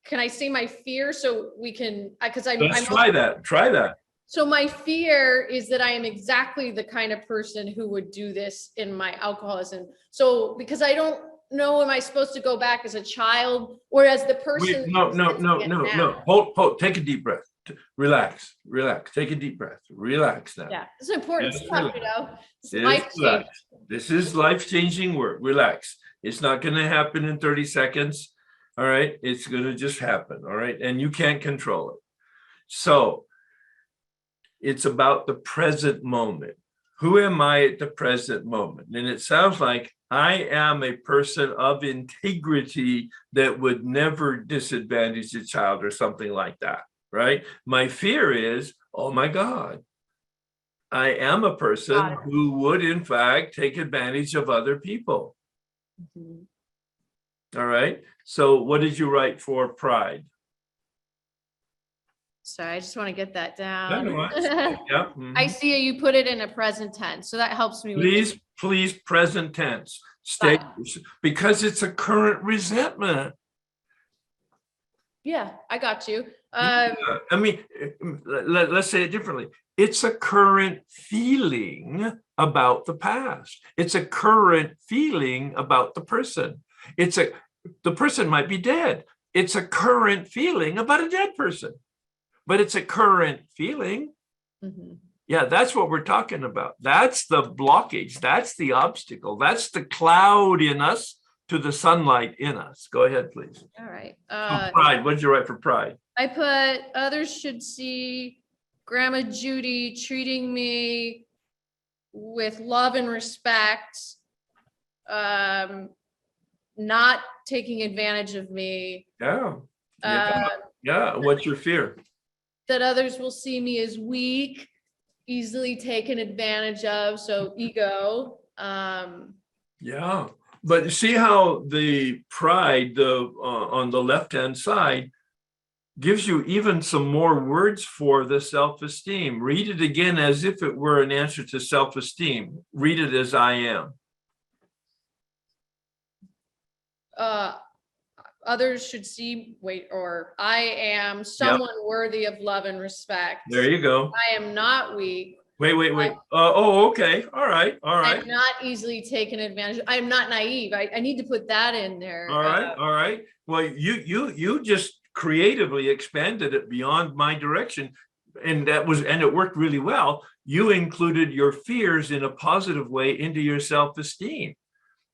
can I say my fear so we can, because Let's try that. So my fear is that I am exactly the kind of person who would do this in my alcoholism. So because I don't know, am I supposed to go back as a child or as the person? No. Hold. Take a deep breath. Relax. Take a deep breath. Relax now. Yeah, it's important stuff, It's life-changing. This is life-changing work. Relax. It's not going to happen in 30 seconds. All right. It's going to just happen. All right. And you can't control it. So it's about the present moment. Who am I at the present moment? And it sounds like I am a person of integrity that would never disadvantage a child or something like that, right? My fear is, oh my God, I am a person who would in fact take advantage of other people. Mm-hmm. All right. So what did you write for pride? Sorry, I just want to get that down. Yeah. Mm-hmm. I see you put it in a present tense, so that helps me. Please, present tense. Stay, because it's a current resentment. Yeah, I got you. I mean, let's say it differently. It's a current feeling about the past. It's a current feeling about the person. The person might be dead. It's a current feeling about a dead person. But it's a current feeling. Mm-hmm. Yeah, that's what we're talking about. That's the blockage. That's the obstacle. That's the cloud in us to the sunlight in us. Go ahead, please. All right. Pride. What did you write for pride? I put others should see Grandma Judy treating me with love and respect, not taking advantage of me. Yeah. What's your fear? That others will see me as weak, easily taken advantage of. So ego. Yeah. But see how the pride, on the left-hand side, gives you even some more words for the self-esteem. Read it again as if it were an answer to self-esteem. Read it as I am. others should see, or I am someone worthy of love and respect. There you go. I am not weak. Wait. Oh, okay. All right. I'm not easily taken advantage of. I'm not naive. I need to put that in there. All right. Well, you just creatively expanded it beyond my direction, and it worked really well. You included your fears in a positive way into your self-esteem.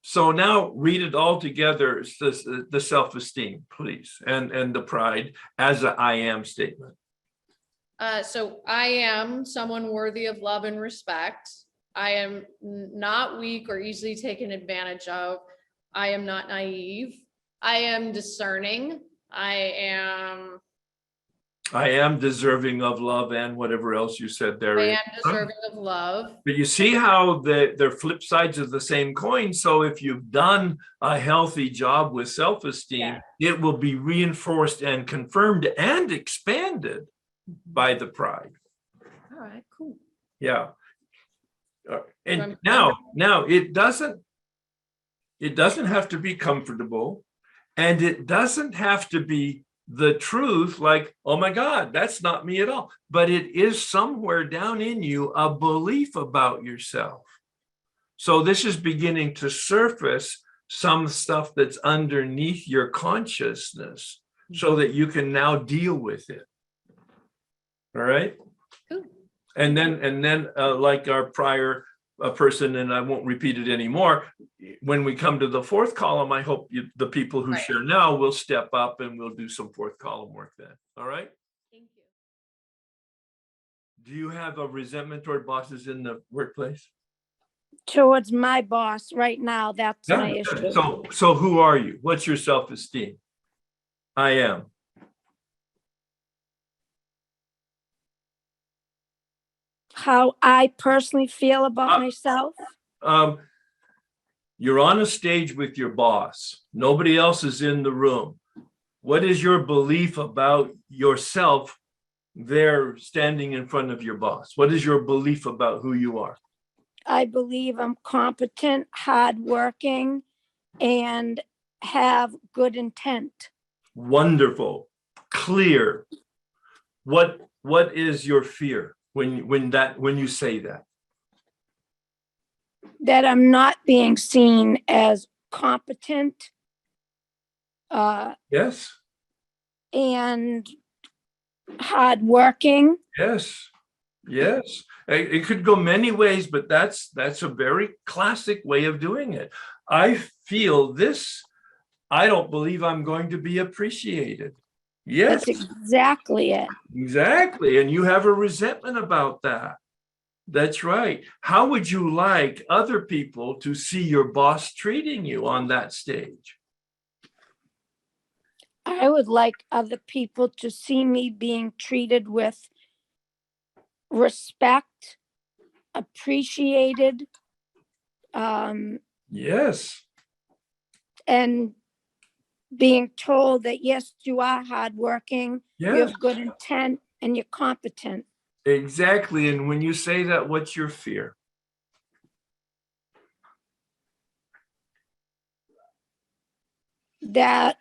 So now read it all together, the self-esteem, please, and the pride as a I am statement. So I am someone worthy of love and respect. I am not weak or easily taken advantage of. I am not naive. I am discerning. I am deserving of love and whatever else you said there. I am deserving of love. But you see how they're flip sides of the same coin. So if you've done a healthy job with self-esteem, it will be reinforced and confirmed and expanded by the pride. All right, cool. Yeah. And now it doesn't have to be comfortable, and it doesn't have to be the truth, like, oh my God, that's not me at all. But it is somewhere down in you a belief about yourself. So this is beginning to surface some stuff that's underneath your consciousness so that you can now deal with it. All right. Cool. And then like our prior person, and I won't repeat it anymore, when we come to the fourth column, I hope the people who share now will step up and we'll do some fourth column work then. All right. Thank you. Do you have a resentment toward bosses in the workplace? Towards my boss right now, that's my issue. So who are you? What's your self-esteem? I am. How I personally feel about myself. You're on a stage with your boss. Nobody else is in the room. What is your belief about yourself there standing in front of your boss? What is your belief about who you are? I believe I'm competent, hardworking, and have good intent. Wonderful. Clear. What is your fear when you say that? That I'm not being seen as competent. Yes. And hardworking. Yes. It could go many ways, but that's a very classic way of doing it. I feel this. I don't believe I'm going to be appreciated. Yes. That's exactly it. Exactly. And you have a resentment about that. That's right. How would you like other people to see your boss treating you on that stage? I would like other people to see me being treated with respect, appreciated, Yes. and being told that, yes, you are hardworking, you Yes. have good intent, and you're competent. Exactly. And when you say that, what's your fear? That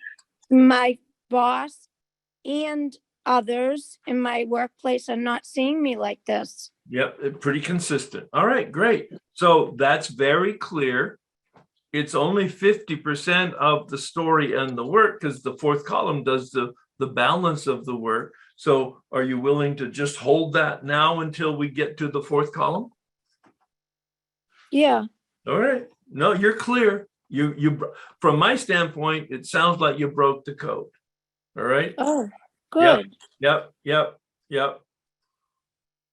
my boss and others in my workplace are not seeing me like this. Yep, pretty consistent. All right, great. So that's very clear. It's only 50% of the story and the work, because the fourth column does the balance of the work. So are you willing to just hold that now until we get to the fourth column? Yeah. All right. No, you're clear. You from my standpoint, it sounds like you broke the code. All right. Oh, good. Yep.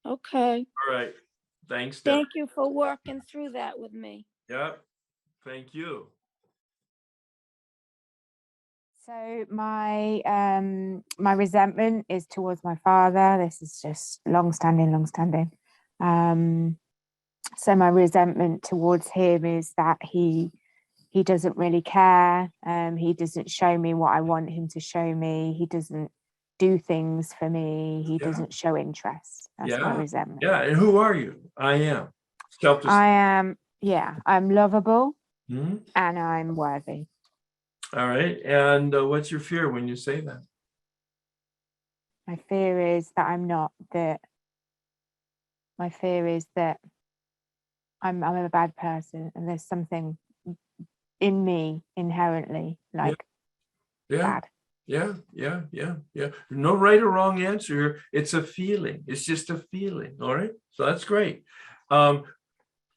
Okay. All right. Thanks, Deb. Thank you for working through that with me. Yep. Thank you. So my resentment is towards my father. This is just long-standing. So my resentment towards him is that he doesn't really care. He doesn't show me what I want him to show me. He doesn't do things for me. He doesn't show interest. That's my resentment. Yeah. And who are you? I am. I am. Yeah, I'm lovable Mm-hmm. and I'm worthy. All right. And what's your fear when you say that? My fear is that I'm not that. My fear is that I'm a bad person, and there's something in me inherently like Yeah. bad. Yeah. No right or wrong answer here. It's a feeling. It's just a feeling. All right. So that's great. On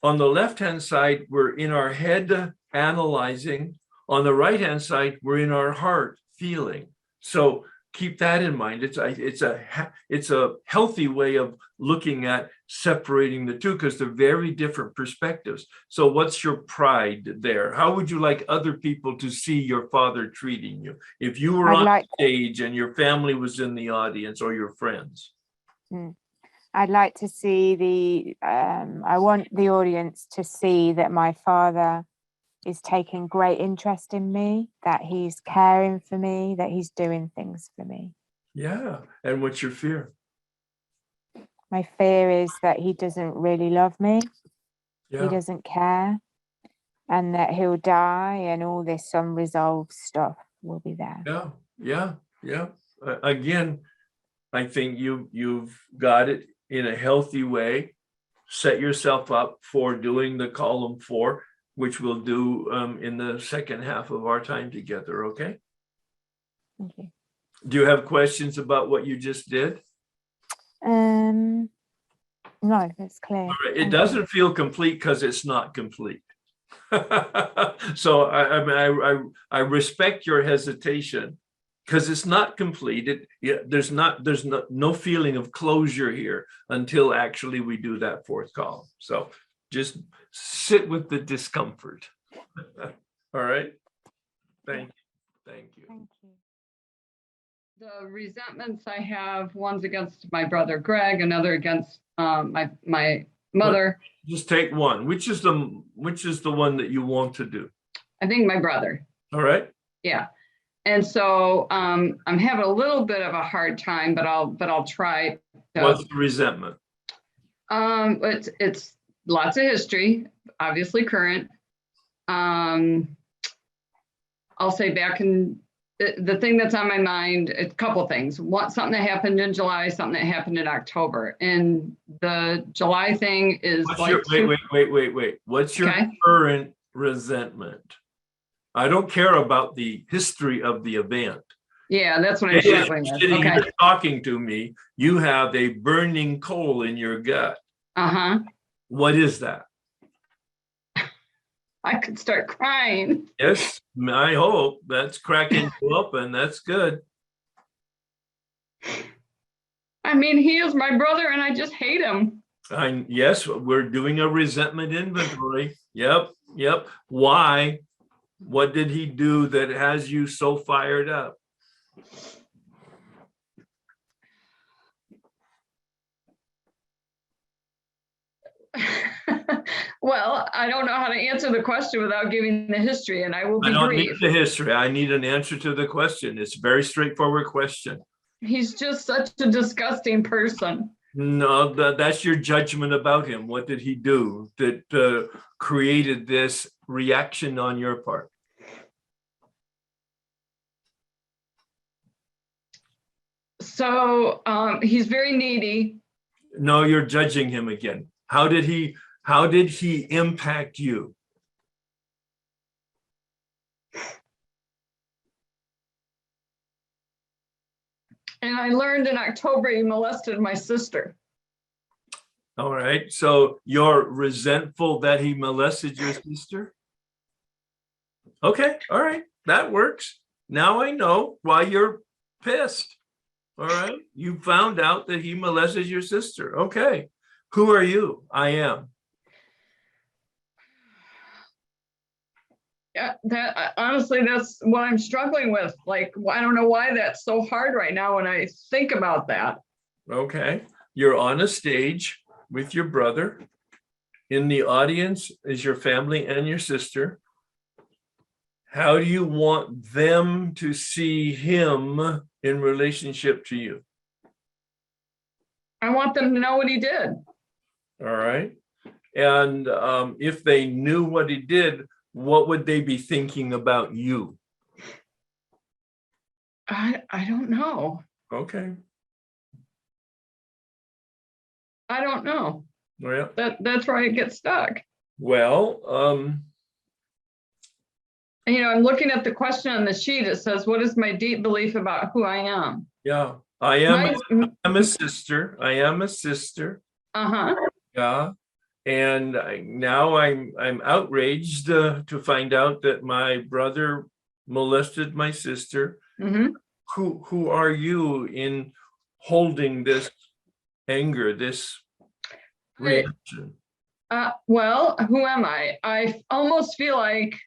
the left-hand side, we're in our head analyzing. On the right-hand side, we're in our heart feeling. So keep that in mind. It's a healthy way of looking at separating the two, because they're very different perspectives. So what's your pride there? How would you like other people to see your father treating you if you were on stage and your family was in the audience, or your friends? I'd like to see I want the audience to see that my father is taking great interest in me, that he's caring for me, that he's doing things for me. Yeah. And what's your fear? My fear is that he doesn't really love me. Yeah. He doesn't care, and that he'll die, and all this unresolved stuff will be there. Yeah. Again, I think you've got it in a healthy way. Set yourself up for doing the column 4, which we'll do in the second half of our time together. Okay. Thank you. Do you have questions about what you just did? No, that's clear. It doesn't feel complete because it's not complete. So I respect your hesitation, because it's not complete. There's no feeling of closure here until actually we do that 4th column. So just sit with the discomfort. All right. Thank you. Thank you. The resentments I have, one's against my brother Greg, another against my mother. Just take one. Which is the one that you want to do? I think my brother. All right. Yeah. And so I'm having a little bit of a hard time, but I'll try. What's the resentment? It's lots of history, obviously current. I'll say back in the thing that's on my mind, a couple things. Something that happened in July, something that happened in October. And the July thing is wait. What's your current resentment? I don't care about the history of the event. Yeah, that's what I'm struggling with. Okay. You're talking to me. You have a burning coal in your gut. Uh-huh. What is that? I could start crying. Yes, I hope. That's cracking you open. That's good. I mean, he is my brother and I just hate him. Yes, we're doing a resentment inventory. Yep. Why? What did he do that has you so fired up? Well, I don't know how to answer the question without giving the history, and I will be brief. I don't need the history. I need an answer to the question. It's a very straightforward question. He's just such a disgusting person. No, that's your judgment about him. What did he do that created this reaction on your part? So he's very needy. No, you're judging him again. How did he impact you? And I learned in October he molested my sister. All right. So you're resentful that he molested your sister? Okay. All right. That works. Now I know why you're pissed. All right. You found out that he molested your sister. Okay. Who are you? I am. Yeah, honestly, that's what I'm struggling with. Like, I don't know why that's so hard right now when I think about that. Okay. You're on a stage with your brother. In the audience is your family and your sister. How do you want them to see him in relationship to you? I want them to know what he did. All right. And if they knew what he did, what would they be thinking about you? I don't know. Okay. I don't know. Well, That's where I get stuck. well, And, I'm looking at the question on the sheet. It says, what is my deep belief about who I am? yeah, I am a sister. I am a sister. Uh-huh. Yeah. And now I'm outraged to find out that my brother molested my sister. Mm-hmm. Who are you in holding this anger, this reaction? Well, who am I? I almost feel like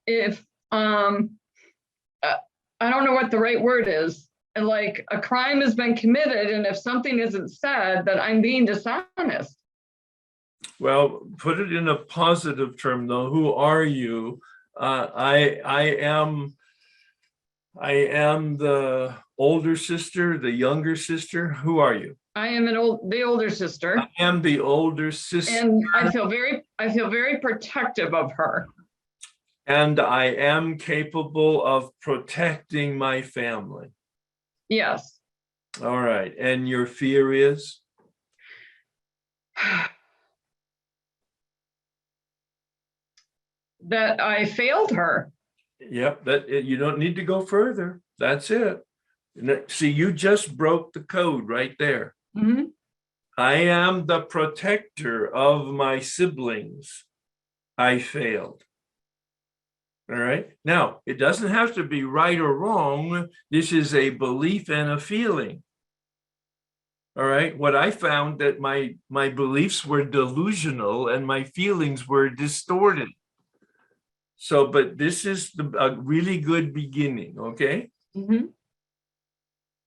if I don't know what the right word is, like a crime has been committed, and if something isn't said, that I'm being dishonest. Well, put it in a positive term, though. Who are you? I am the older sister, the younger sister. Who are you? I am the older sister. I am the older sister. And I feel very protective of her. And I am capable of protecting my family. Yes. All right. And your fear is? That I failed her. Yep. You don't need to go further. That's it. See, you just broke the code right there. Mm-hmm. I am the protector of my siblings. I failed. All right. Now, it doesn't have to be right or wrong. This is a belief and a feeling. All right. What I found that my beliefs were delusional and my feelings were distorted. So, but this is a really good beginning. Okay. Mm-hmm.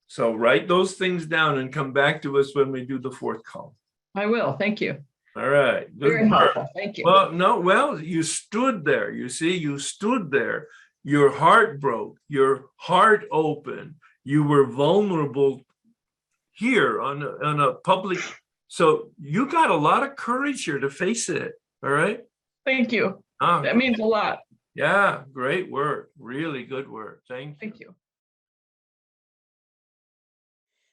So write those things down and come back to us when we do the fourth column. I will. Thank you. All right. Very helpful. Thank you. Well, you stood there. You see, you stood there. Your heart broke, your heart opened. You were vulnerable here on a public. So you got a lot of courage here to face it. All right. Thank you. That means a lot. Yeah. Great work. Really good work. Thank you. Thank you.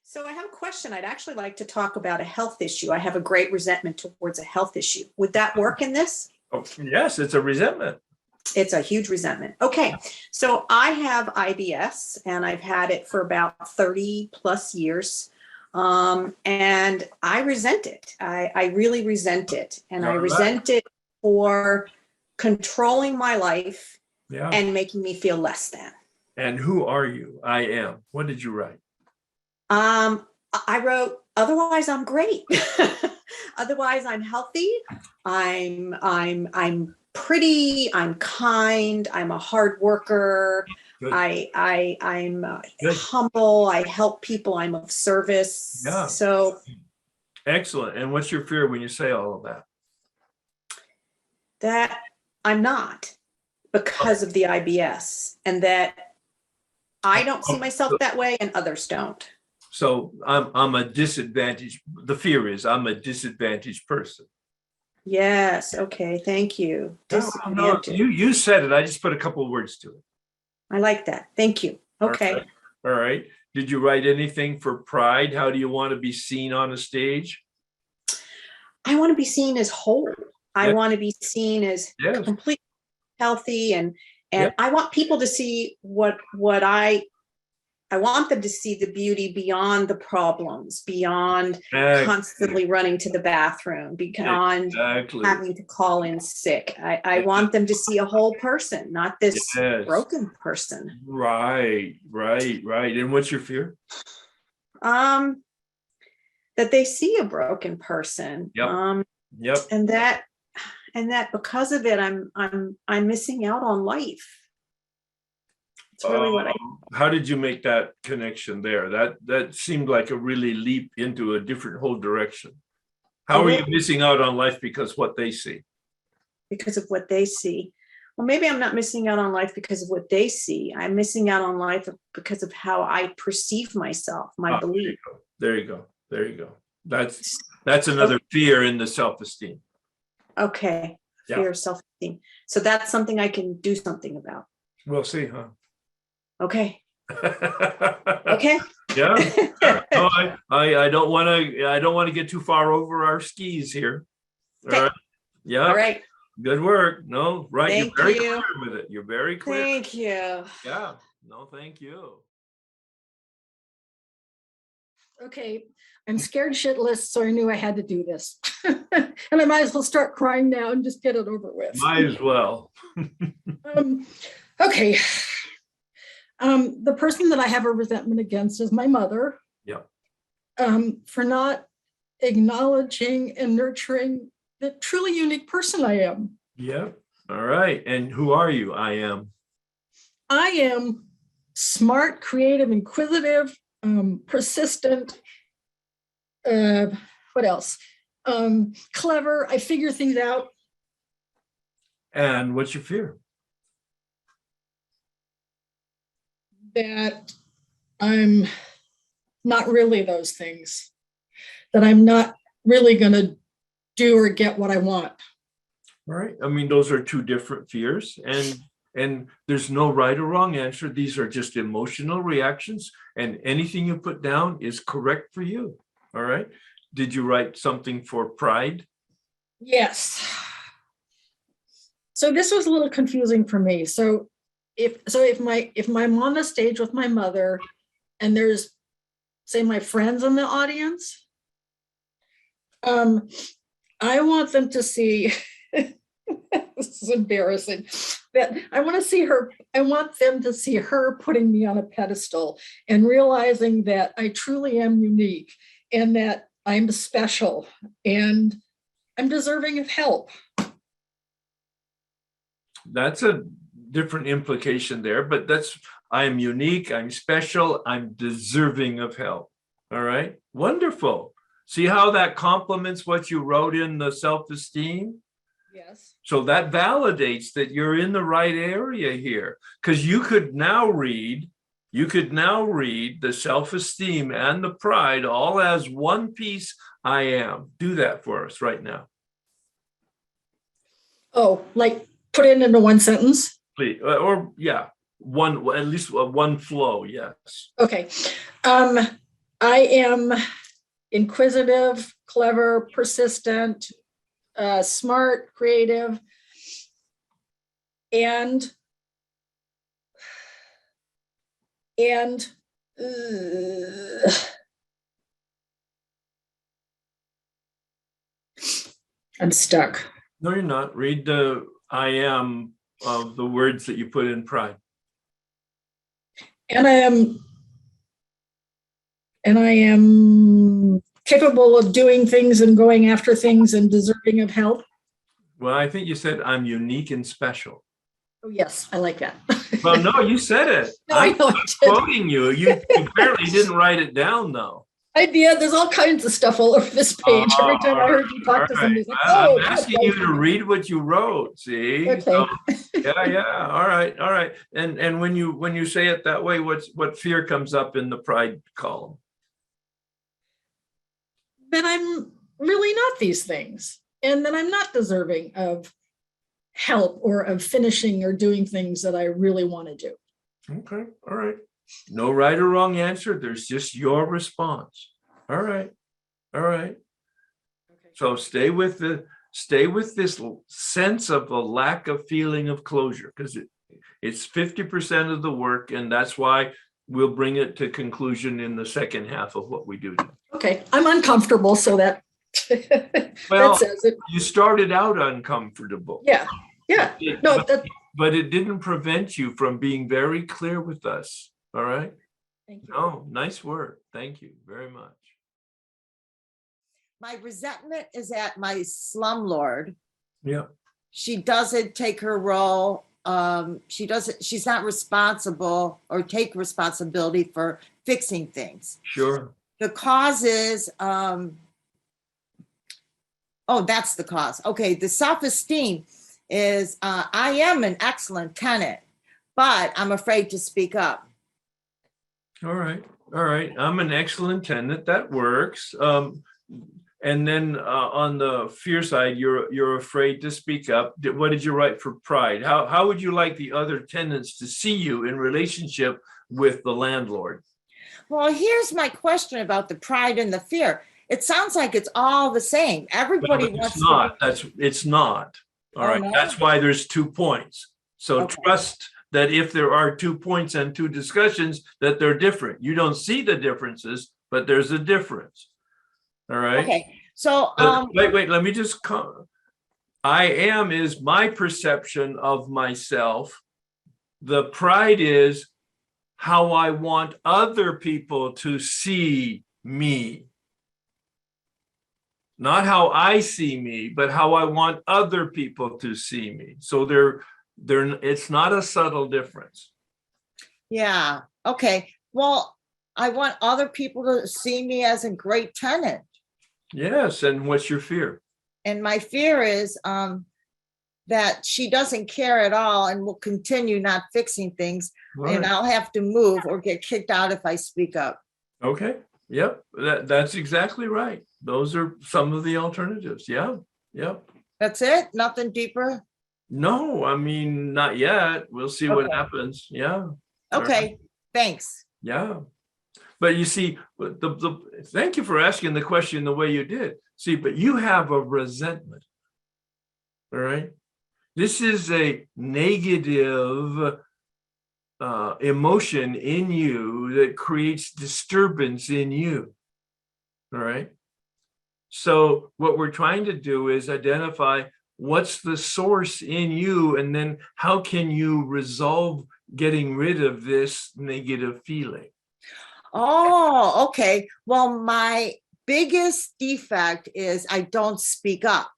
So I have a question. I'd actually like to talk about a health issue. I have a great resentment towards a health issue. Would that work in this? Oh, yes, it's a resentment. It's a huge resentment. Okay. So I have IBS and I've had it for about 30 plus years. And I resent it. I really resent it. And I resent it for controlling my life and making me feel less than. And who are you? I am. What did you write? I wrote, otherwise I'm great. Otherwise I'm healthy. I'm pretty, I'm kind, I'm a hard worker. Good. I'm humble. I help people. I'm of service. Yeah. So excellent. And what's your fear when you say all of that? That I'm not, because of the IBS, and that I don't see myself that way and others don't. So I'm a disadvantaged. The fear is I'm a disadvantaged person. Yes. Okay. Thank you. No, you said it. I just put a couple of words to it. I like that. Thank you. Okay. All right. Did you write anything for pride? How do you want to be seen on a stage? I want to be seen as whole. I want to be seen as completely healthy, and I want people to see what I want them to see the beauty beyond the problems, beyond constantly running to the bathroom, beyond having to call in sick. I want them to see a whole person, not this broken person. Right. And what's your fear? That they see a broken person. And that because of it, I'm missing out on life. It's really what how did you make that connection there? That seemed like a really leap into a different whole direction. How are you missing out on life because what they see? Because of what they see. Well, maybe I'm not missing out on life because of what they see. I'm missing out on life because of how I perceive myself, my belief. There you go. That's another fear in the self-esteem. Okay. Fear of self-esteem. So that's something I can do something about. We'll see, huh? Okay. Okay. Yeah. No, I don't want to get too far over our skis here. Okay. All right. Yeah. All right. Good work. No, right. Thank You're very you. clear with it. You're very clear. Thank you. Yeah. No, thank you. Okay, I'm scared shitless, so I knew I had to do this. And I might as well start crying now and just get it over with. Might as well. Okay. The person that I have a resentment against is my mother. Yeah. For not acknowledging and nurturing the truly unique person I am. Yeah. All right. And who are you? I am. I am smart, creative, inquisitive, persistent. What else? Clever. I figure things out. And what's your fear? That I'm not really those things. That I'm not really going to do or get what I want. All right. I mean, those are two different fears, and there's no right or wrong answer. These are just emotional reactions, and anything you put down is correct for you. All right. Did you write something for pride? Yes. So this was a little confusing for me. So if I'm on the stage with my mother and there's, say, my friends in the audience, I want them to see, this is embarrassing, that I want them to see her putting me on a pedestal and realizing that I truly am unique and that I'm special and I'm deserving of help. That's a different implication there, but I am unique, I'm special, I'm deserving of help. All right, wonderful. See how that complements what you wrote in the self-esteem? Yes. So that validates that you're in the right area here, because you could now read the self-esteem and the pride all as one piece. I am. Do that for us right now. Oh, like put it into one sentence? Please. Or yeah, at least one flow. Yes. Okay. I am inquisitive, clever, persistent, smart, creative, and I'm stuck. No, you're not. Read the I am of the words that you put in pride. And I am capable of doing things and going after things and deserving of help. Well, I think you said I'm unique and special. Oh, yes, I like that. Well, no, you said it. No, I know I I'm did. quoting you. You apparently didn't write it down, though. I did. There's all kinds of stuff all over this page. Every time I heard you talk to somebody, it's like, oh, I'm asking you to read what you wrote. See? Okay. So, yeah. All right. And when you say it that way, what fear comes up in the pride column? That I'm really not these things, and that I'm not deserving of help or of finishing or doing things that I really want to do. Okay. All right. No right or wrong answer. There's just your response. All right. Okay. So stay with this sense of a lack of feeling of closure, because it's 50% of the work, and that's why we'll bring it to conclusion in the second half of what we do. Okay. I'm uncomfortable, so that Well, that says it. You started out uncomfortable. Yeah. No, but it didn't prevent you from being very clear with us. All right. thank you. Oh, nice work. Thank you very much. My resentment is at my slumlord. Yeah. She doesn't take her role. She's not responsible or take responsibility for fixing things. Sure. The cause is, that's the cause. Okay, the self-esteem is, I am an excellent tenant, but I'm afraid to speak up. All right. I'm an excellent tenant. That works. And then on the fear side, you're afraid to speak up. What did you write for pride? How would you like the other tenants to see you in relationship with the landlord. Well, here's my question about the pride and the fear. It sounds like it's all the same. Everybody Well, wants it's not. It's not. All Oh, right. no? That's why there's 2 points. So Okay. trust that if there are 2 points and 2 discussions, that they're different. You don't see the differences, but there's a difference. All right. Okay. So wait, let me just I am is my perception of myself. The pride is how I want other people to see me. Not how I see me, but how I want other people to see me. So it's not a subtle difference. yeah. Okay. Well, I want other people to see me as a great tenant. Yes. And what's your fear? And my fear is that she doesn't care at all and will continue not fixing things. Right. And I'll have to move or get kicked out if I speak up. Okay. Yep. That's exactly right. Those are some of the alternatives. Yeah. Yep. That's it? Nothing deeper? No, I mean, not yet. We'll see what happens. Yeah. Okay. Right. Thanks. Yeah. But you see, thank you for asking the question the way you did. See, but you have a resentment. All right. This is a negative emotion in you that creates disturbance in you. All right. So what we're trying to do is identify what's the source in you, and then how can you resolve getting rid of this negative feeling? Oh, okay. Well, my biggest defect is I don't speak up.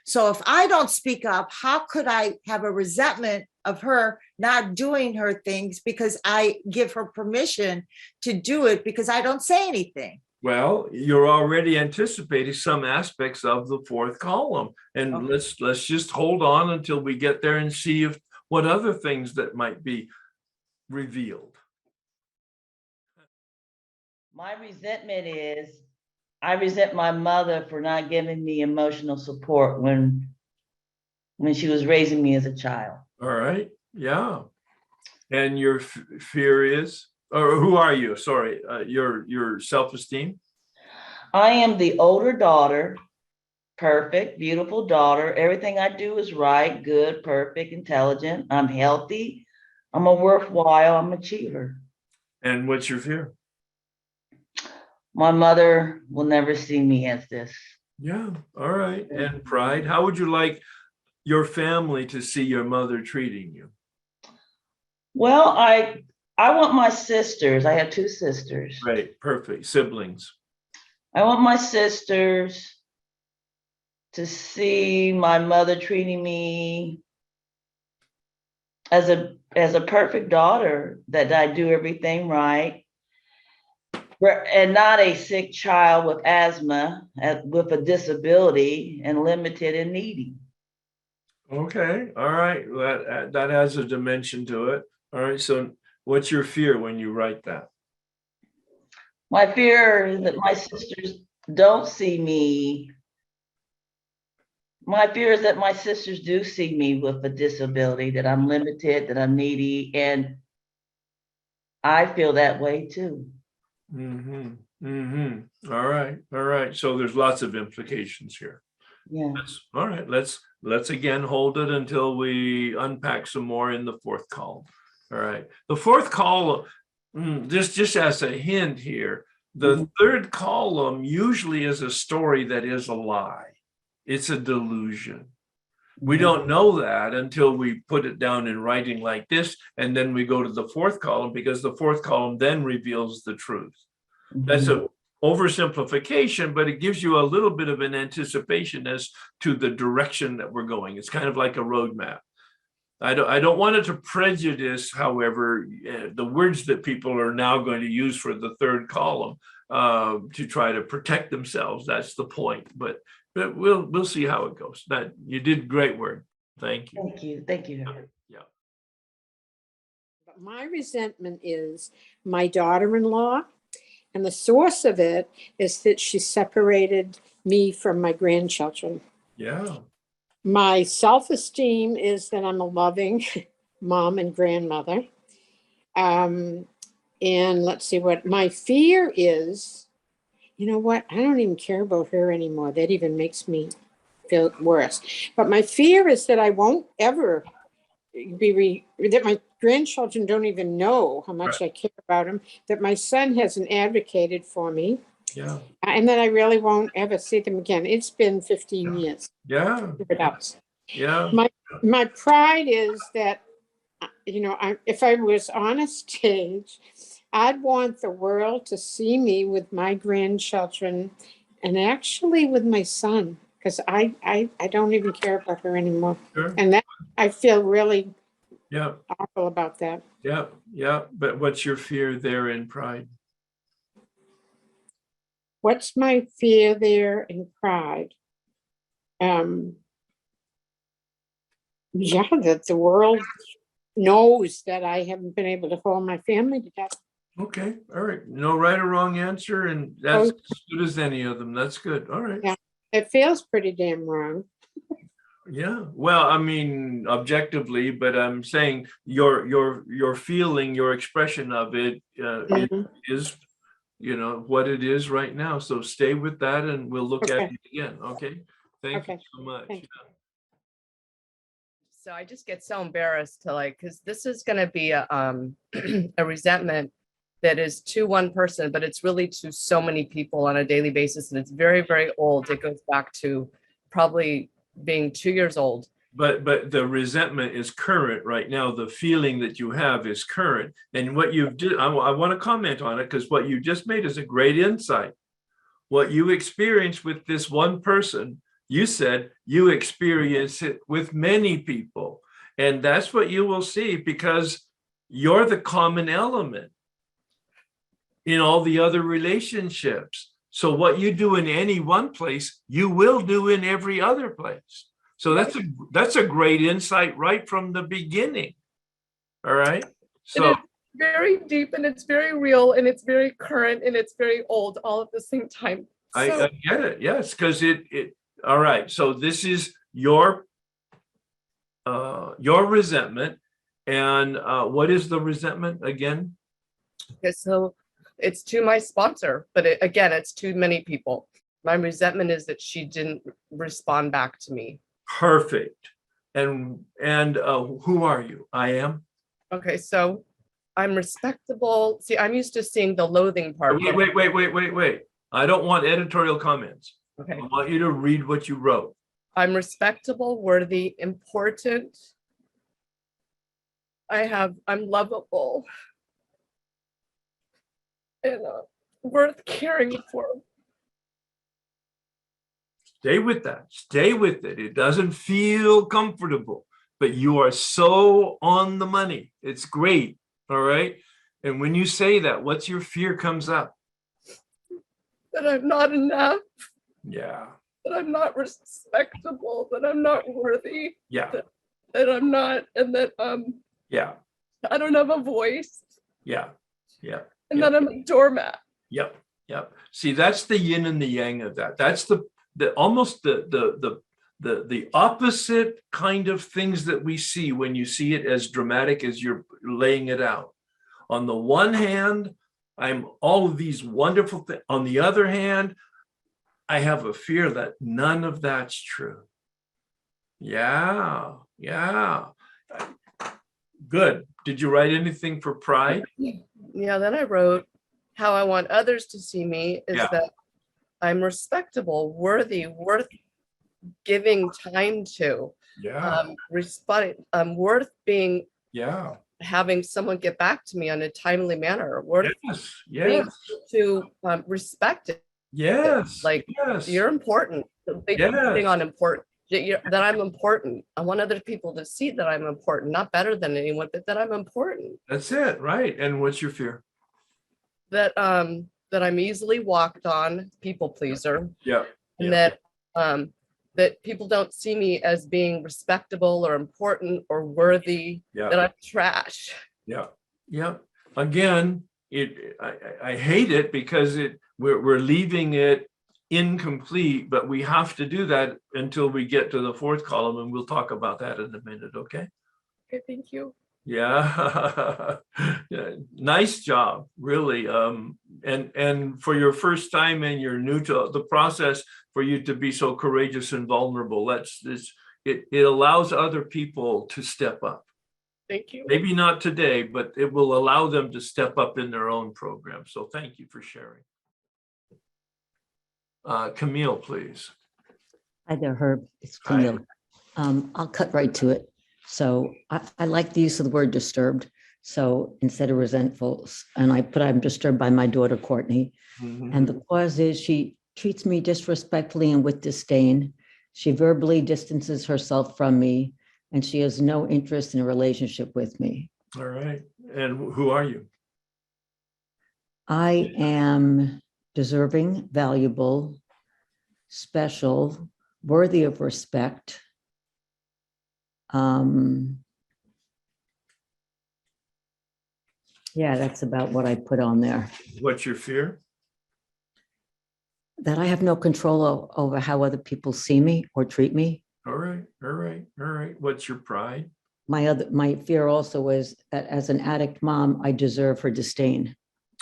So if I don't speak up, how could I have a resentment of her not doing her things because I give her permission to do it because I don't say anything? Well, you're already anticipating some aspects of the 4th column, and Okay. let's just hold on until we get there and see what other things that might be revealed. My resentment is I resent my mother for not giving me emotional support when she was raising me as a child. All right. Yeah. And your fear is, or who are you? Sorry, your self-esteem? I am the older daughter, perfect, beautiful daughter. Everything I do is right, good, perfect, intelligent. I'm healthy. I'm a worthwhile. I'm an achiever. And what's your fear? My mother will never see me as this. Yeah. All right. And pride. How would you like your family to see your mother treating you? Well, I want my sisters. I have 2 sisters. Right. Perfect. Siblings. I want my sisters to see my mother treating me as a perfect daughter, that I do everything right, and not a sick child with asthma, with a disability, and limited and needy. Okay. All right. That has a dimension to it. All right. So what's your fear when you write that? My fear is that my sisters don't see me. My fear is that my sisters do see me with a disability, that I'm limited, that I'm needy, and I feel that way too. Mm-hmm. Mm-hmm. All right. All right. So there's lots of implications here. Yeah. All right. Let's again hold it until we unpack some more in the 4th column. All right. The 4th column, just as a hint here, the 3rd column usually is a story that is a lie. It's a delusion. We don't know that until we put it down in writing like this, and then we go to the 4th column, because the 4th column then reveals the truth. That's a oversimplification, but it gives you a little bit of an anticipation as to the direction that we're going. It's kind of like a roadmap. I don't want it to prejudice, however, the words that people are now going to use for the 3rd column to try to protect themselves. That's the point. But we'll see how it goes. That you did great work. Thank you. Thank you. Thank you. Yeah. But my resentment is my daughter-in-law, and the source of it is that she separated me from my grandchildren. Yeah. My self-esteem is that I'm a loving mom and grandmother. And let's see what my fear is. You know what? I don't even care about her anymore. That even makes me feel worse. But my fear is that I won't ever that my grandchildren don't even know how much I care about them, that my son hasn't advocated for me. Yeah. And then I really won't ever see them again. It's been 15 years. Yeah. Yeah. My pride is that, you know, if I was on a stage, I'd want the world to see me with my grandchildren and actually with my son, because I don't even care about her anymore. Sure. And that I feel really Yeah. awful about that. Yeah. Yeah. But what's your fear there in pride? What's my fear there in pride? Yeah, that the world knows that I haven't been able to hold my family together. Okay. All right. No right or wrong answer. And that's as good as any of them. That's good. All right. Yeah. It feels pretty damn wrong. Yeah. Well, I mean, objectively, but I'm saying your feeling, your expression of it is, you know, what it is right now. So stay with that and we'll look at it again. Okay. Thank you so much. Yeah. So I just get so embarrassed to because this is going to be a a resentment that is to one person, but it's really to so many people on a daily basis. And it's very, very old. It goes back to probably being 2 years old. But the resentment is current right now. The feeling that you have is current. And what you've did, I want to comment on it because what you just made is a great insight. What you experienced with this one person, you said you experience it with many people. And that's what you will see because you're the common element in all the other relationships. So what you do in any one place, you will do in every other place. So that's a great insight right from the beginning. All right. So it's very deep and it's very real and it's very current and it's very old all at the same time. So, I get it. Yes, because it all right. So this is your resentment. And what is the resentment again? Okay, so it's to my sponsor, but again, it's to many people. My resentment is that she didn't respond back to me. Perfect. And who are you? I am. Okay, so I'm respectable. See, I'm used to seeing the loathing part. Wait. I don't want editorial comments. Okay. I want you to read what you wrote. I'm respectable, worthy, important. I'm lovable. And worth caring for. Stay with that. Stay with it. It doesn't feel comfortable, but you are so on the money. It's great. All right. And when you say that, what's your fear comes up? That I'm not enough. Yeah. That I'm not respectable. That I'm not worthy. Yeah. That I'm not, and that yeah. I don't have a voice. Yeah. Yeah. And that I'm a doormat. Yep. See, that's the yin and the yang of that. That's the almost the opposite kind of things that we see when you see it as dramatic as you're laying it out. On the one hand, I'm all of these wonderful things. On the other hand, I have a fear that none of that's true. Yeah. Good. Did you write anything for pride? Yeah, then I wrote how I want others to see me is that I'm respectable, worthy, worth giving time to. Worth being having someone get back to me on a timely manner. Worth being to respect it. You're important. The big thing on important. That I'm important. I want other people to see that I'm important, not better than anyone, but that I'm important. That's it, right? And what's your fear? That I'm easily walked on, people pleaser. And that people don't see me as being respectable or important or worthy. That I'm trash. Yeah. Again, I hate it because we're leaving it incomplete, but we have to do that until we get to the fourth column, and we'll talk about that in a minute. Okay. Okay. Thank you. Yeah. Yeah. Nice job, really. And for your first time and you're new to the process, for you to be so courageous and vulnerable, it allows other people to step up. Thank you. Maybe not today, but it will allow them to step up in their own program. So thank you for sharing. Camille, please. Hi there, Herb. It's Camille. I'll cut right to it. So I like the use of the word disturbed. So instead of resentful, and I'm disturbed by my daughter, Courtney. Mm-hmm. And the cause is she treats me disrespectfully and with disdain. She verbally distances herself from me, and she has no interest in a relationship with me. All right. And who are you? I am deserving, valuable, special, worthy of respect. Yeah, that's about what I put on there. What's your fear? That I have no control over how other people see me or treat me. All right, all right, all right. What's your pride? My fear also is that as an addict mom, I deserve her disdain.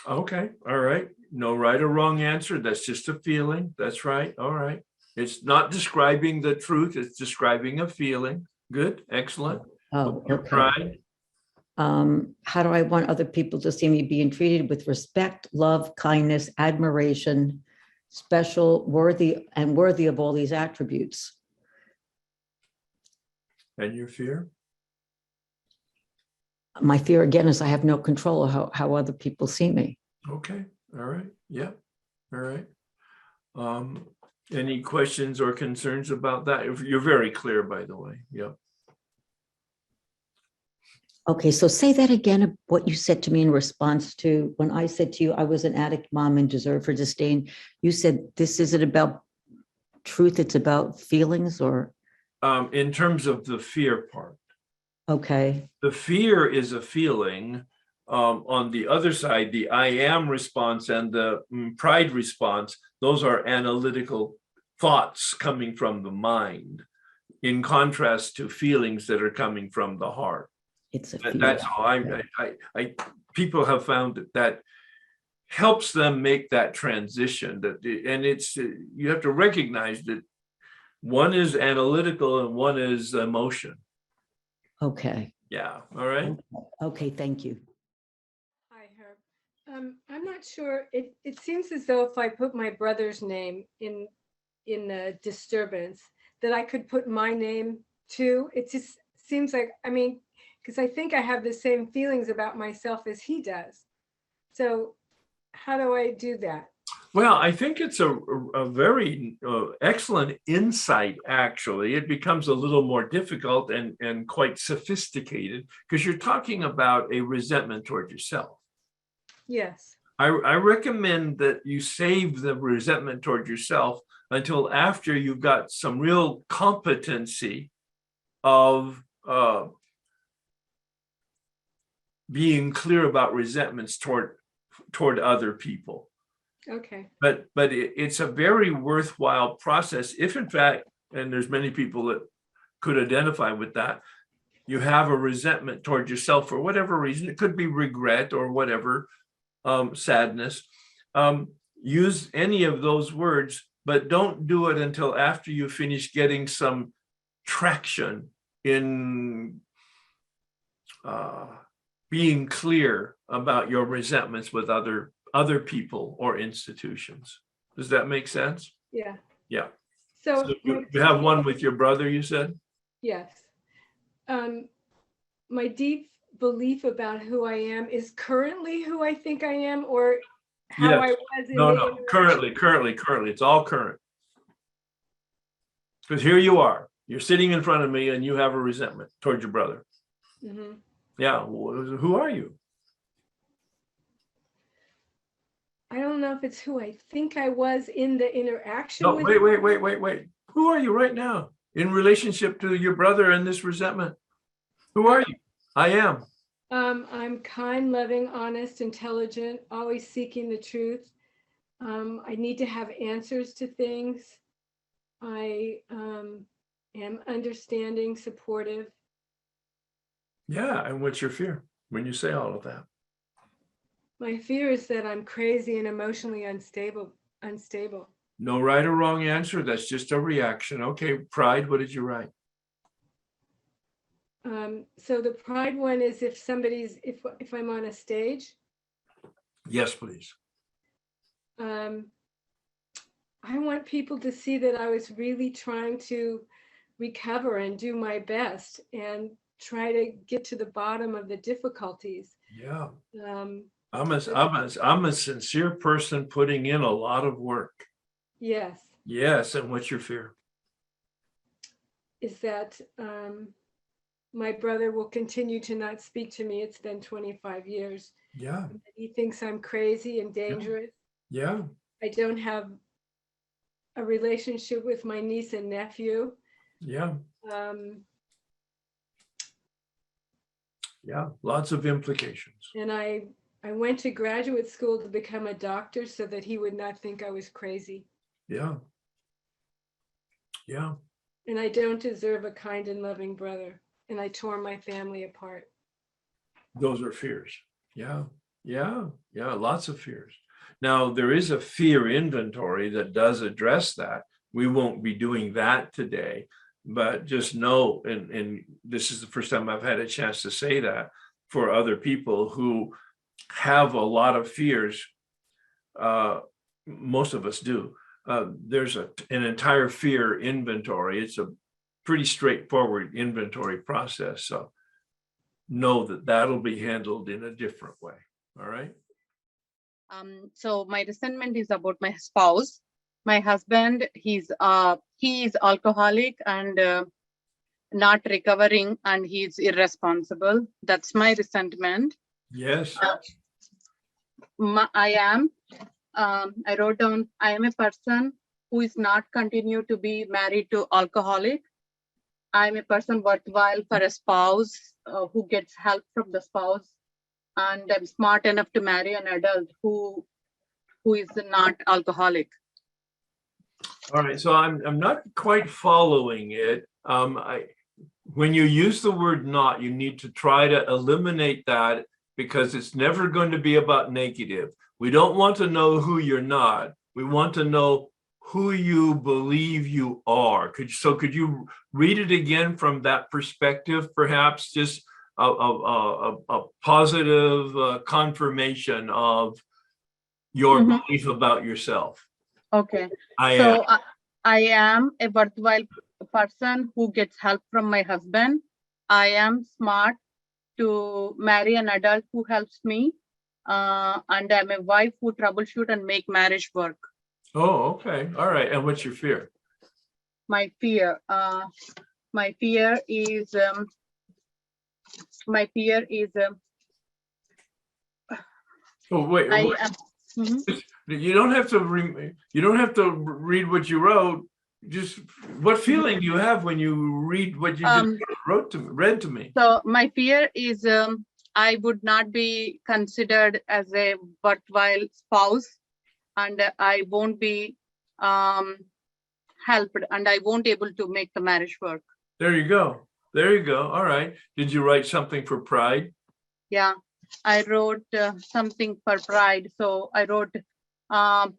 Okay, all right. No right or wrong answer. That's just a feeling. That's right. All right. It's not describing the truth. It's describing a feeling. Good, excellent. Oh, your okay. pride? How do I want other people to see me being treated with respect, love, kindness, admiration, special, worthy of all these attributes? And your fear? My fear again is I have no control of how other people see me. Okay, all right. Yeah, all right. Any questions or concerns about that? You're very clear, by the way. Yeah. Okay, so say that again, what you said to me in response to when I said to you, I was an addict mom and deserve her disdain. You said, this isn't about truth, it's about feelings, or? In terms of the fear part. Okay. The fear is a feeling. On the other side, the I am response and the pride response, those are analytical thoughts coming from the mind, in contrast to feelings that are coming from the heart. It's a feeling. That's all. People have found that helps them make that transition. And it's you have to recognize that one is analytical and one is emotion. Okay. Yeah. All right. Okay. Thank you. Hi, Herb. I'm not sure. It seems as though if I put my brother's name in the disturbance, that I could put my name too. It just seems like, I mean, because I think I have the same feelings about myself as he does. So how do I do that? Well, I think it's a very excellent insight, actually. It becomes a little more difficult and quite sophisticated because you're talking about a resentment toward yourself. Yes. I recommend that you save the resentment toward yourself until after you've got some real competency of being clear about resentments toward other people. Okay. But it's a very worthwhile process if, in fact, and there's many people that could identify with that, you have a resentment toward yourself for whatever reason. It could be regret or whatever, sadness. Use any of those words, but don't do it until after you finish getting some traction in being clear about your resentments with other people or institutions. Does that make sense? Yeah. Yeah. So you have one with your brother, you said? Yes. My deep belief about who I am is currently who I think I am, or how Yes. I was in No, currently, it's all current. Because here you are, you're sitting in front of me and you have a resentment towards your brother. Mm-hmm. Yeah, who are you? I don't know if it's who I think I was in the interaction. No, wait. Who are you right now in relationship to your brother and this resentment? Who are you? I am. I'm kind, loving, honest, intelligent, always seeking the truth. I need to have answers to things. I am understanding, supportive. Yeah. And what's your fear when you say all of that? My fear is that I'm crazy and emotionally unstable. No right or wrong answer. That's just a reaction. Okay. Pride. What did you write? So the pride one is if I'm on a stage. Yes, please. I want people to see that I was really trying to recover and do my best and try to get to the bottom of the difficulties. Yeah. I'm a sincere person putting in a lot of work. Yes. Yes. And what's your fear? Is that my brother will continue to not speak to me. It's been 25 years. Yeah. He thinks I'm crazy and dangerous. Yeah. I don't have a relationship with my niece and nephew. Yeah. Yeah. Lots of implications. And I went to graduate school to become a doctor so that he would not think I was crazy. Yeah. Yeah. And I don't deserve a kind and loving brother. And I tore my family apart. Those are fears. Yeah. Yeah. Yeah. Lots of fears. Now, there is a fear inventory that does address that. We won't be doing that today, but just know, and this is the first time I've had a chance to say that for other people who have a lot of fears, most of us do. There's an entire fear inventory. It's a pretty straightforward inventory process. So know that that'll be handled in a different way. All right. So my resentment is about my spouse. My husband, he is alcoholic and not recovering, and he's irresponsible. That's my resentment. Yes. I wrote down, I am a person who is not continue to be married to alcoholic. I'm a person worthwhile for a spouse who gets help from the spouse. And I'm smart enough to marry an adult who is not alcoholic. All right, so I'm not quite following it. When you use the word "not," you need to try to eliminate that because it's never going to be about negative. We don't want to know who you're not. We want to know who you believe you are. Could you read it again from that perspective, perhaps just a positive confirmation of your belief about yourself? Okay. I am a worthwhile person who gets help from my husband. I am smart to marry an adult who helps me. And I'm a wife who troubleshoot and make marriage work. Oh, okay. All right. And what's your fear? My fear is Oh, wait. You don't have to read what you wrote. Just what feeling do you have when you read what you just read to me? So my fear is I would not be considered as a worthwhile spouse, and I won't be helped, and I won't able to make the marriage work. There you go. There you go. All right. Did you write something for pride? Yeah, I wrote something for pride. So I wrote I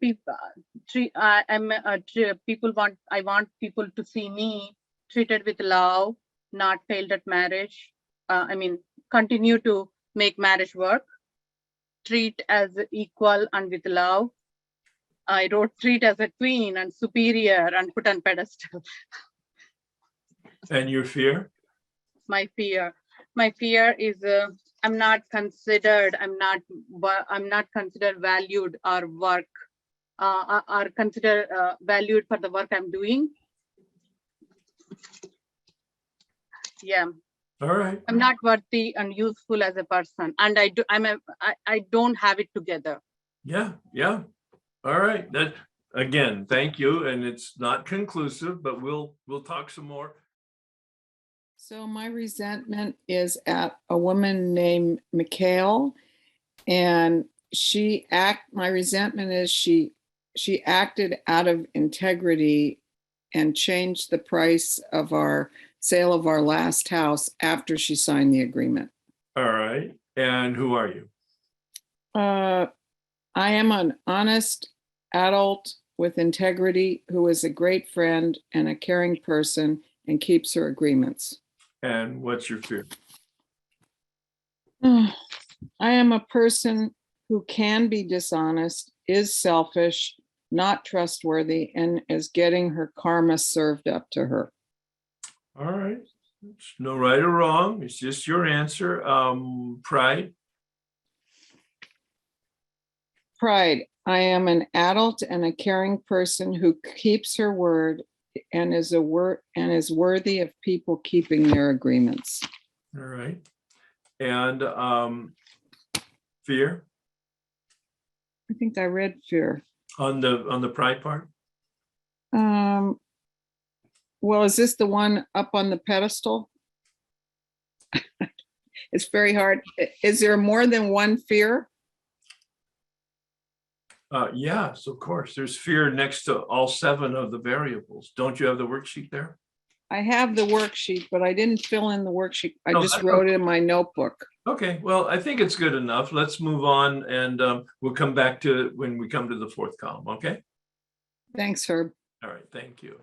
want people to see me treated with love, not failed at marriage. Continue to make marriage work, treat as equal and with love. I wrote treat as a queen and superior and put on pedestal. And your fear? My fear is I'm not considered valued or work or considered valued for the work I'm doing. Yeah. All right. I'm not worthy and useful as a person, and I don't have it together. Yeah. Yeah. All right. That again, thank you. And it's not conclusive, but we'll talk some more. So my resentment is at a woman named Mikhail, and my resentment is she acted out of integrity and changed the price of our sale of our last house after she signed the agreement. All right. And who are you? I am an honest adult with integrity who is a great friend and a caring person and keeps her agreements. And what's your fear? I am a person who can be dishonest, is selfish, not trustworthy, and is getting her karma served up to her. All right. It's no right or wrong. It's just your answer. Pride. Pride. I am an adult and a caring person who keeps her word and is worthy of people keeping their agreements. All right. And fear. I think I read fear. On the pride part? Well, is this the one up on the pedestal? It's very hard. Is there more than one fear? Yes, of course. There's fear next to all 7 of the variables. Don't you have the worksheet there? I have the worksheet, but I didn't fill in the worksheet. I just wrote it in my notebook. Okay, well, I think it's good enough. Let's move on, and we'll come back to it when we come to the 4th column, okay? Thanks, Herb. All right, thank you.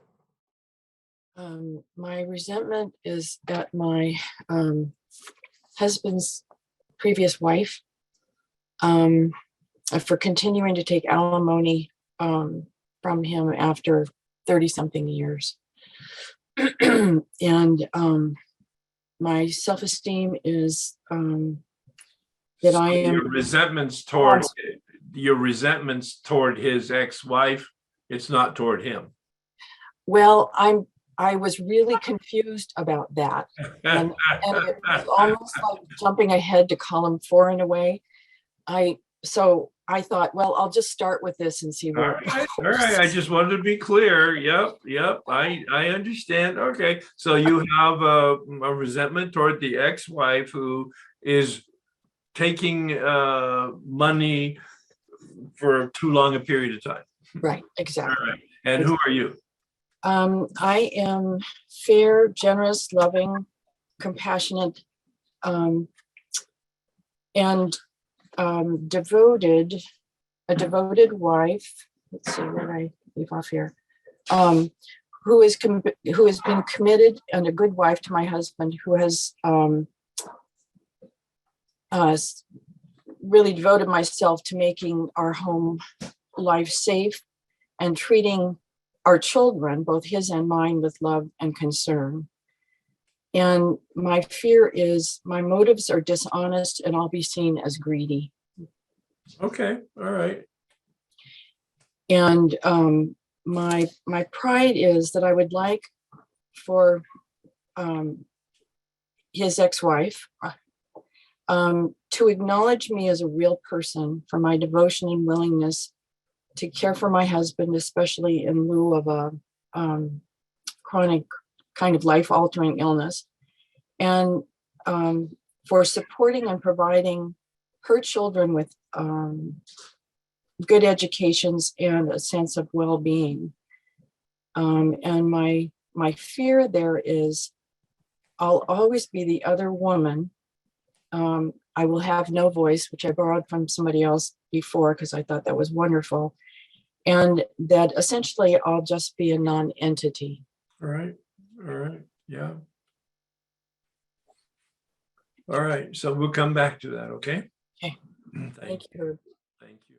My resentment is at my husband's previous wife for continuing to take alimony from him after 30-something years. And my self-esteem is that I am your resentments toward his ex-wife. It's not toward him. Well, I was really confused about that, and it was almost like jumping ahead to column 4 in a way. So I thought, well, I'll just start with this and see where it goes. All right. I just wanted to be clear. Yep. I understand. Okay. So you have a resentment toward the ex-wife who is taking money for too long a period of time. Right. Exactly. All right. And who are you? I am fair, generous, loving, compassionate, and devoted, a devoted wife. Let's see, where did I leave off here? Who has been committed and a good wife to my husband, who has really devoted myself to making our home life safe and treating our children, both his and mine, with love and concern. And my fear is my motives are dishonest and I'll be seen as greedy. Okay, all right. And my pride is that I would like for his ex-wife to acknowledge me as a real person for my devotion and willingness to care for my husband, especially in lieu of a chronic kind of life-altering illness, and for supporting and providing her children with good educations and a sense of well-being. And my fear there is I'll always be the other woman. I will have no voice, which I borrowed from somebody else before because I thought that was wonderful. And that essentially I'll just be a non-entity. All right. Yeah. All right. So we'll come back to that, okay? Okay. Thank you. Thank you.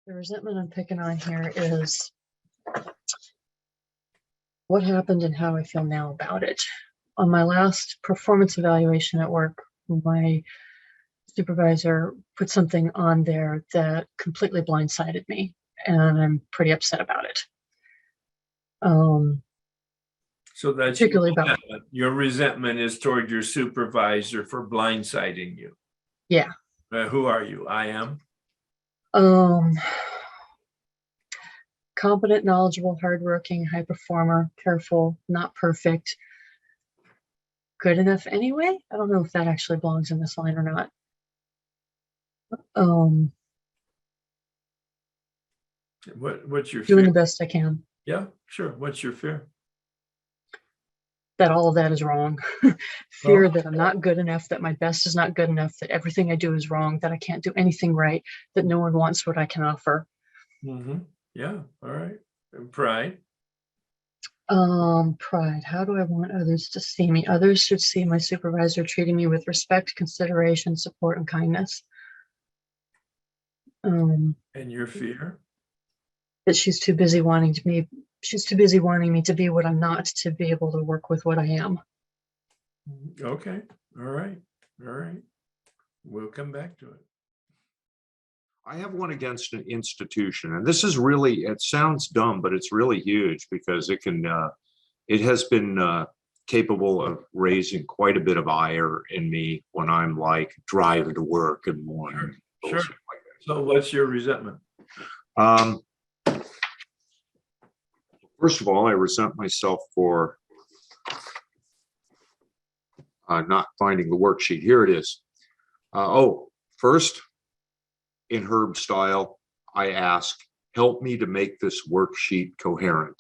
The resentment I'm picking on here is what happened and how I feel now about it. On my last performance evaluation at work, my supervisor put something on there that completely blindsided me, and I'm pretty upset about it. So that's particularly about your resentment is toward your supervisor for blindsiding you. Yeah. Who are you? I am. Competent, knowledgeable, hardworking, high performer, careful, not perfect, good enough anyway. I don't know if that actually belongs in this line or not. What's your doing fear? the best I can. Yeah, sure. What's your fear? that all of that is wrong. Fear that I'm not good enough, that my best is not good enough, that everything I do is wrong, that I can't do anything right, that no one wants what I can offer. Yeah. All right. And pride. Pride. How do I want others to see me? Others should see my supervisor treating me with respect, consideration, support, and kindness. And your fear? That she's too busy wanting me to be what I'm not, to be able to work with what I am. Okay. All right. All right. We'll come back to it. I have one against an institution, and this is really, it sounds dumb, but it's really huge because it can, it has been capable of raising quite a bit of ire in me when I'm like driving to work in the morning. Sure. So what's your resentment? First of all, I resent myself for not finding the worksheet. Here it is. First, in Herb style, I ask, help me to make this worksheet coherent.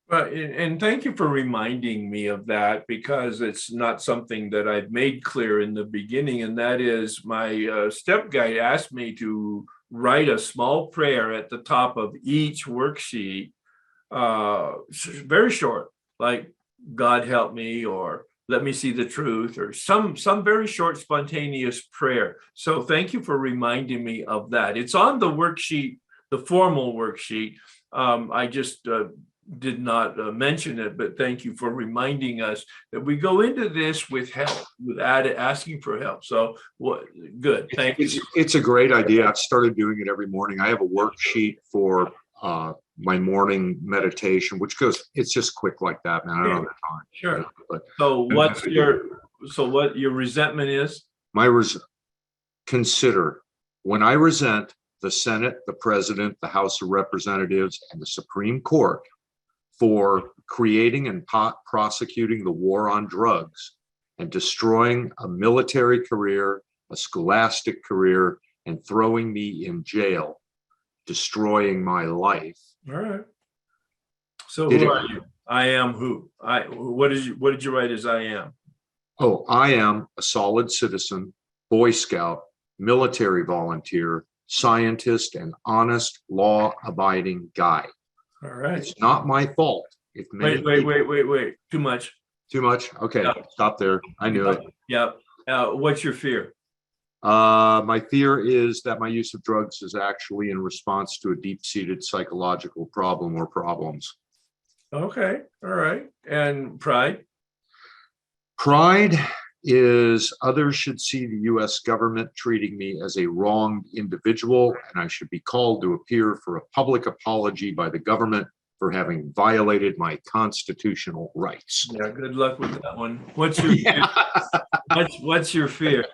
Well, and thank you for reminding me of that, because it's not something that I've made clear in the beginning. And that is, my step guide asked me to write a small prayer at the top of each worksheet, very short, like God help me, or let me see the truth, or some very short, spontaneous prayer. So thank you for reminding me of that. It's on the worksheet, the formal worksheet. I just did not mention it, but thank you for reminding us that we go into this with help, with asking for help. So good, thank you. It's a great idea. I've started doing it every morning. I have a worksheet for my morning meditation, which it's just quick like that, man. I don't have the time. Sure. But so what your resentment is? Consider, when I resent the Senate, the President, the House of Representatives, and the Supreme Court for creating and prosecuting the war on drugs and destroying a military career, a scholastic career, and throwing me in jail, destroying my life. All right. So who are you? I am who? What did you write as I am? Oh, I am a solid citizen, Boy Scout, military volunteer, scientist, and honest, law-abiding guy. All right. It's not my fault. Wait. Too much. Too much? Okay, stop there. I knew it. Yep. What's your fear? My fear is that my use of drugs is actually in response to a deep-seated psychological problem or problems. Okay. All right. And pride? Pride is others should see the U.S. government treating me as a wronged individual, and I should be called to appear for a public apology by the government for having violated my constitutional rights. Yeah, good luck with that one. What's your fear? What's your fear?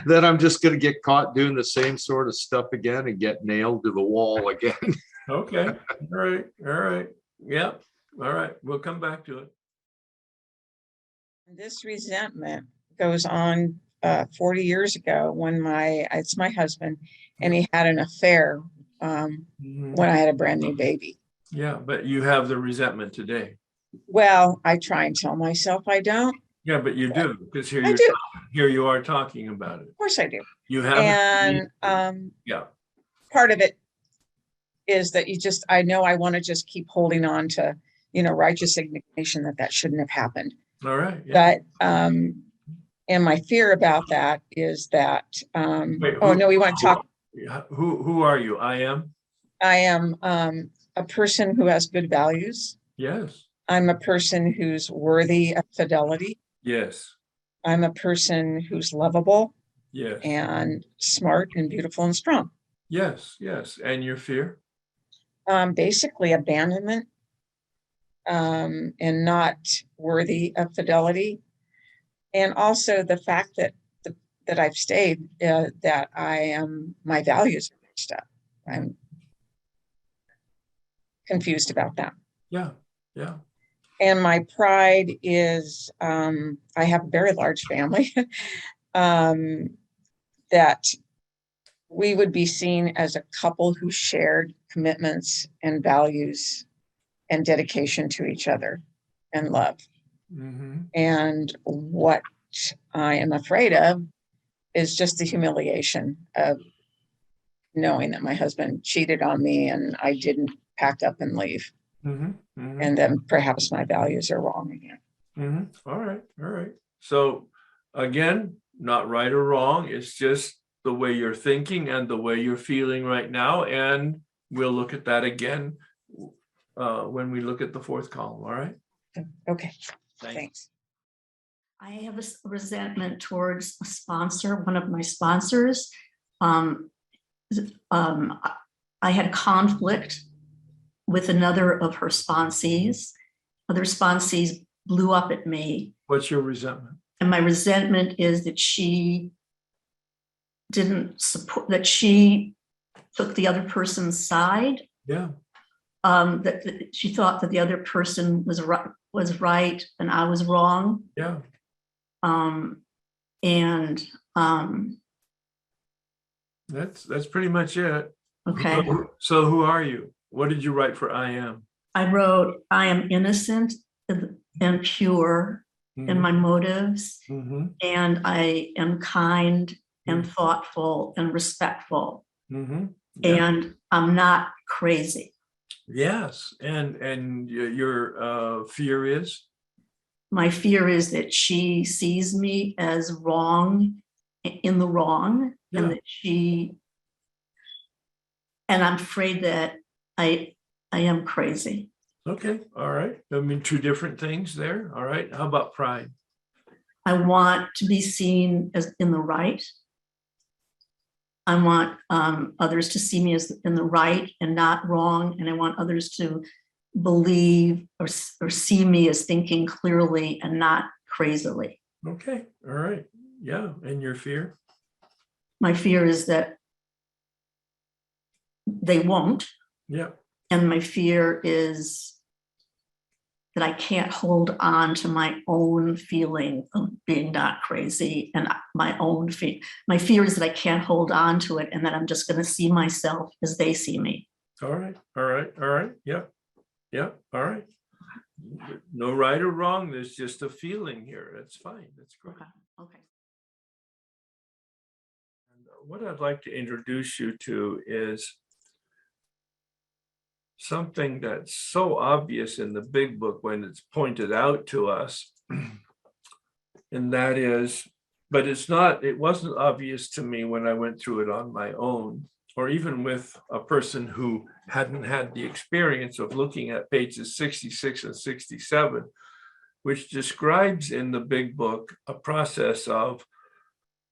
That I'm just going to get caught doing the same sort of stuff again and get nailed to the wall again. Okay. All right. Yeah. All right. We'll come back to it. This resentment goes on 40 years ago when it's my husband, and he had an affair when I had a brand new baby. Yeah, but you have the resentment today. Well, I try and tell myself I don't. Yeah, but you do, because here you are talking about it. Of course I do. You have. And part of it is that I know I want to just keep holding on to, righteous indignation that shouldn't have happened. All right. Yeah. But and my fear about that is that we want to talk. Who are you? I am a person who has good values. Yes. I'm a person who's worthy of fidelity. Yes. I'm a person who's lovable. Yes. And smart and beautiful and strong. Yes. And your fear? Basically abandonment, and not worthy of fidelity. And also the fact that I've stayed, that my values are mixed up. I'm confused about that. Yeah. And my pride is, I have a very large family, that we would be seen as a couple who shared commitments and values and dedication to each other and love. And what I am afraid of is just the humiliation of knowing that my husband cheated on me and I didn't pack up and leave. And then perhaps my values are wrong again. All right. So again, not right or wrong. It's just the way you're thinking and the way you're feeling right now. And we'll look at that again when we look at the fourth column. All right. Okay. Thanks. I have a resentment towards a sponsor, one of my sponsors. I had conflict with another of her sponsees. Other sponsees blew up at me. What's your resentment? And my resentment is that she didn't support, that she took the other person's side. Yeah. That she thought that the other person was right and I was wrong. Yeah. That's pretty much it. Okay. So who are you? What did you write for I am? I wrote, I am innocent and pure in my motives, and I am kind and thoughtful and respectful, and I'm not crazy. Yes, and your fear is? My fear is that she sees me as wrong, in the wrong, and that and I'm afraid that I am crazy. Okay, all right. I mean, two different things there. All right. How about pride? I want to be seen as in the right. I want others to see me as in the right and not wrong. And I want others to believe or see me as thinking clearly and not crazily. Okay, all right. Yeah, and your fear? My fear is that they won't. Yeah. And my fear is that I can't hold on to my own feeling of being not crazy and my own fear. My fear is that I can't hold on to it and that I'm just going to see myself as they see me. All right. Yeah. All right. No right or wrong. There's just a feeling here. That's fine. That's great. Okay. And what I'd like to introduce you to is something that's so obvious in the big book when it's pointed out to us. And that is, but it wasn't obvious to me when I went through it on my own, or even with a person who hadn't had the experience of looking at pages 66 and 67, which describes in the big book a process of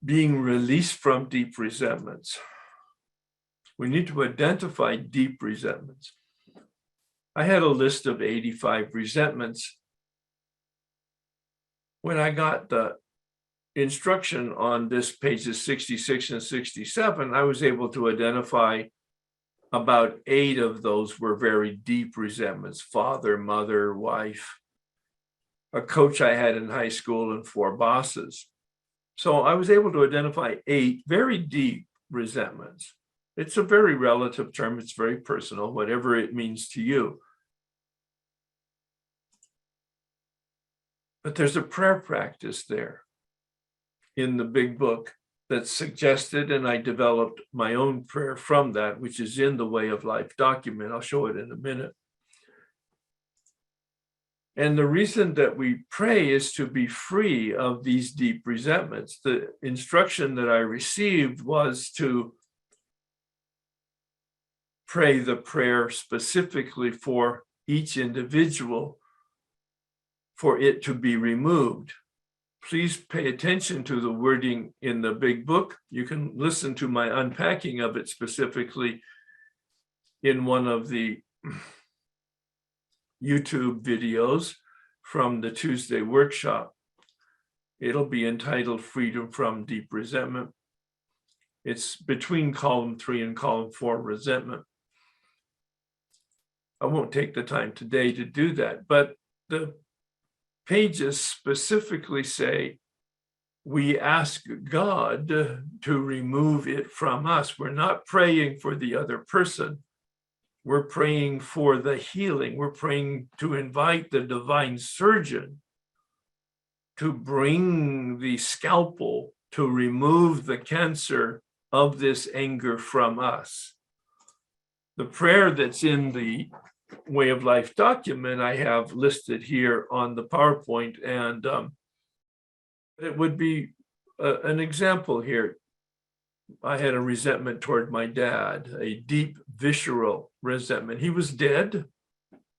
being released from deep resentments. We need to identify deep resentments. I had a list of 85 resentments. When I got the instruction on this pages 66 and 67, I was able to identify about 8 of those were very deep resentments: father, mother, wife, a coach I had in high school, and 4 bosses. So I was able to identify 8 very deep resentments. It's a very relative term. It's very personal, whatever it means to you. But there's a prayer practice there in the big book that's suggested, and I developed my own prayer from that, which is in the Way of Life document. I'll show it in a minute. And the reason that we pray is to be free of these deep resentments. The instruction that I received was to pray the prayer specifically for each individual, for it to be removed. Please pay attention to the wording in the big book. You can listen to my unpacking of it specifically in one of the YouTube videos from the Tuesday workshop. It'll be entitled Freedom from Deep Resentment. It's between column 3 and column 4, resentment. I won't take the time today to do that, but the pages specifically say we ask God to remove it from us. We're not praying for the other person. We're praying for the healing. We're praying to invite the divine surgeon to bring the scalpel to remove the cancer of this anger from us. The prayer that's in the Way of Life document I have listed here on the PowerPoint, and it would be an example here. I had a resentment toward my dad, a deep visceral resentment. He was dead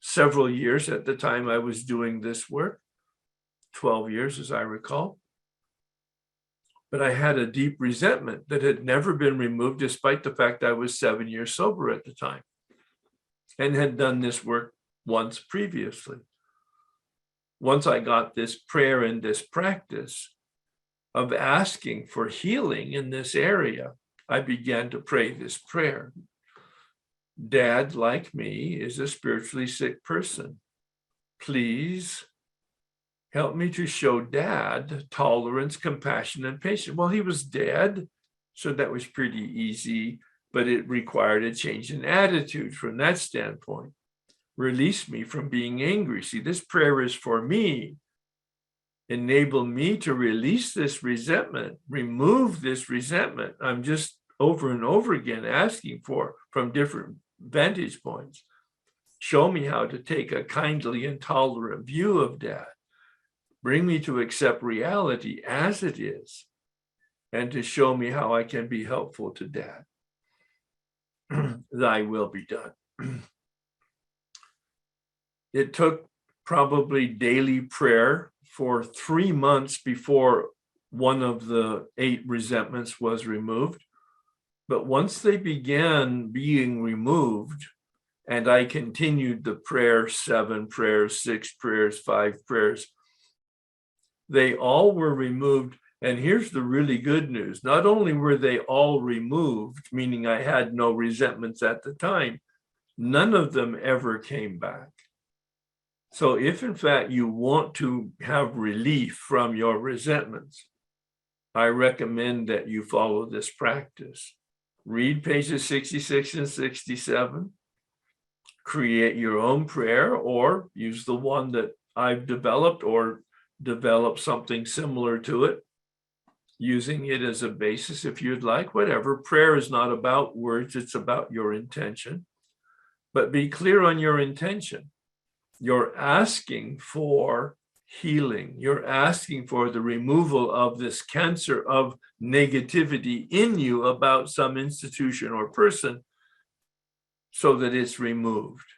several years at the time I was doing this work, 12 years as I recall. But I had a deep resentment that had never been removed, despite the fact I was 7 years sober at the time and had done this work once previously. Once I got this prayer and this practice of asking for healing in this area, I began to pray this prayer. Dad, like me, is a spiritually sick person. Please help me to show Dad tolerance, compassion, and patience. Well, he was dead, so that was pretty easy, but it required a change in attitude from that standpoint. Release me from being angry. See, this prayer is for me. Enable me to release this resentment, remove this resentment. I'm just over and over again asking for from different vantage points. Show me how to take a kindly and tolerant view of Dad. Bring me to accept reality as it is, and to show me how I can be helpful to Dad. Thy will be done. It took probably daily prayer for 3 months before one of the 8 resentments was removed. But once they began being removed, and I continued the prayer, 7 prayers, 6 prayers, 5 prayers, they all were removed. And here's the really good news. Not only were they all removed, meaning I had no resentments at the time, none of them ever came back. So if in fact you want to have relief from your resentments, I recommend that you follow this practice. Read pages 66 and 67. Create your own prayer, or use the one that I've developed, or develop something similar to it, using it as a basis if you'd like, whatever. Prayer is not about words, it's about your intention. But be clear on your intention. You're asking for healing. You're asking for the removal of this cancer of negativity in you about some institution or person, so that it's removed.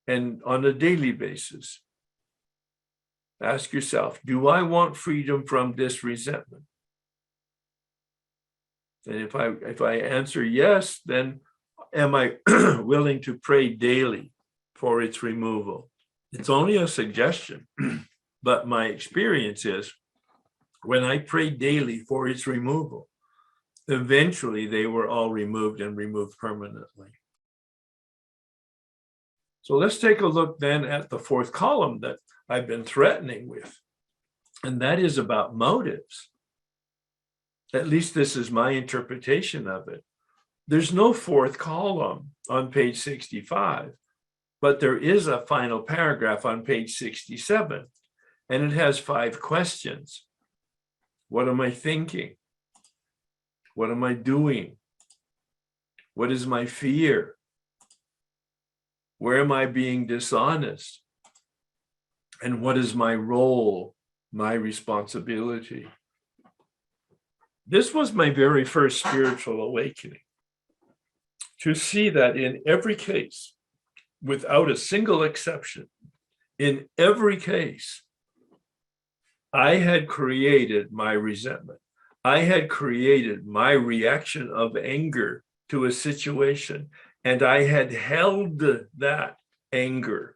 And on a daily basis, ask yourself, do I want freedom from this resentment? And if I answer yes, then am I willing to pray daily for its removal? It's only a suggestion, but my experience is when I pray daily for its removal, eventually they were all removed and removed permanently. So let's take a look then at the 4th column that I've been threatening with, and that is about motives. At least this is my interpretation of it. There's no 4th column on page 65, but there is a final paragraph on page 67, and it has 5 questions. What am I thinking? What am I doing? What is my fear? Where am I being dishonest? And what is my role, my responsibility? This was my very first spiritual awakening, to see that in every case, without a single exception, in every case, I had created my resentment. I had created my reaction of anger to a situation, and I had held that anger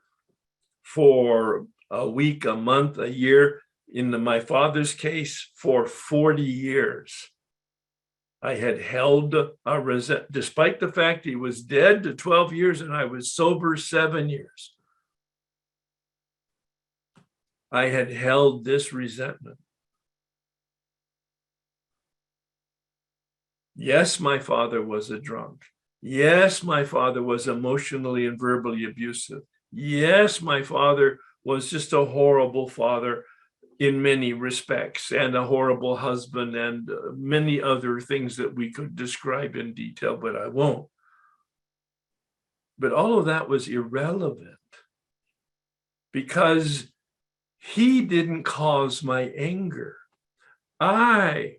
for a week, a month, a year. In my father's case, for 40 years. I had held a resentment, despite the fact he was dead to 12 years and I was sober 7 years. I had held this resentment. Yes, my father was a drunk. Yes, my father was emotionally and verbally abusive. Yes, my father was just a horrible father. in many respects, and a horrible husband, and many other things that we could describe in detail, but I won't. But all of that was irrelevant because he didn't cause my anger. I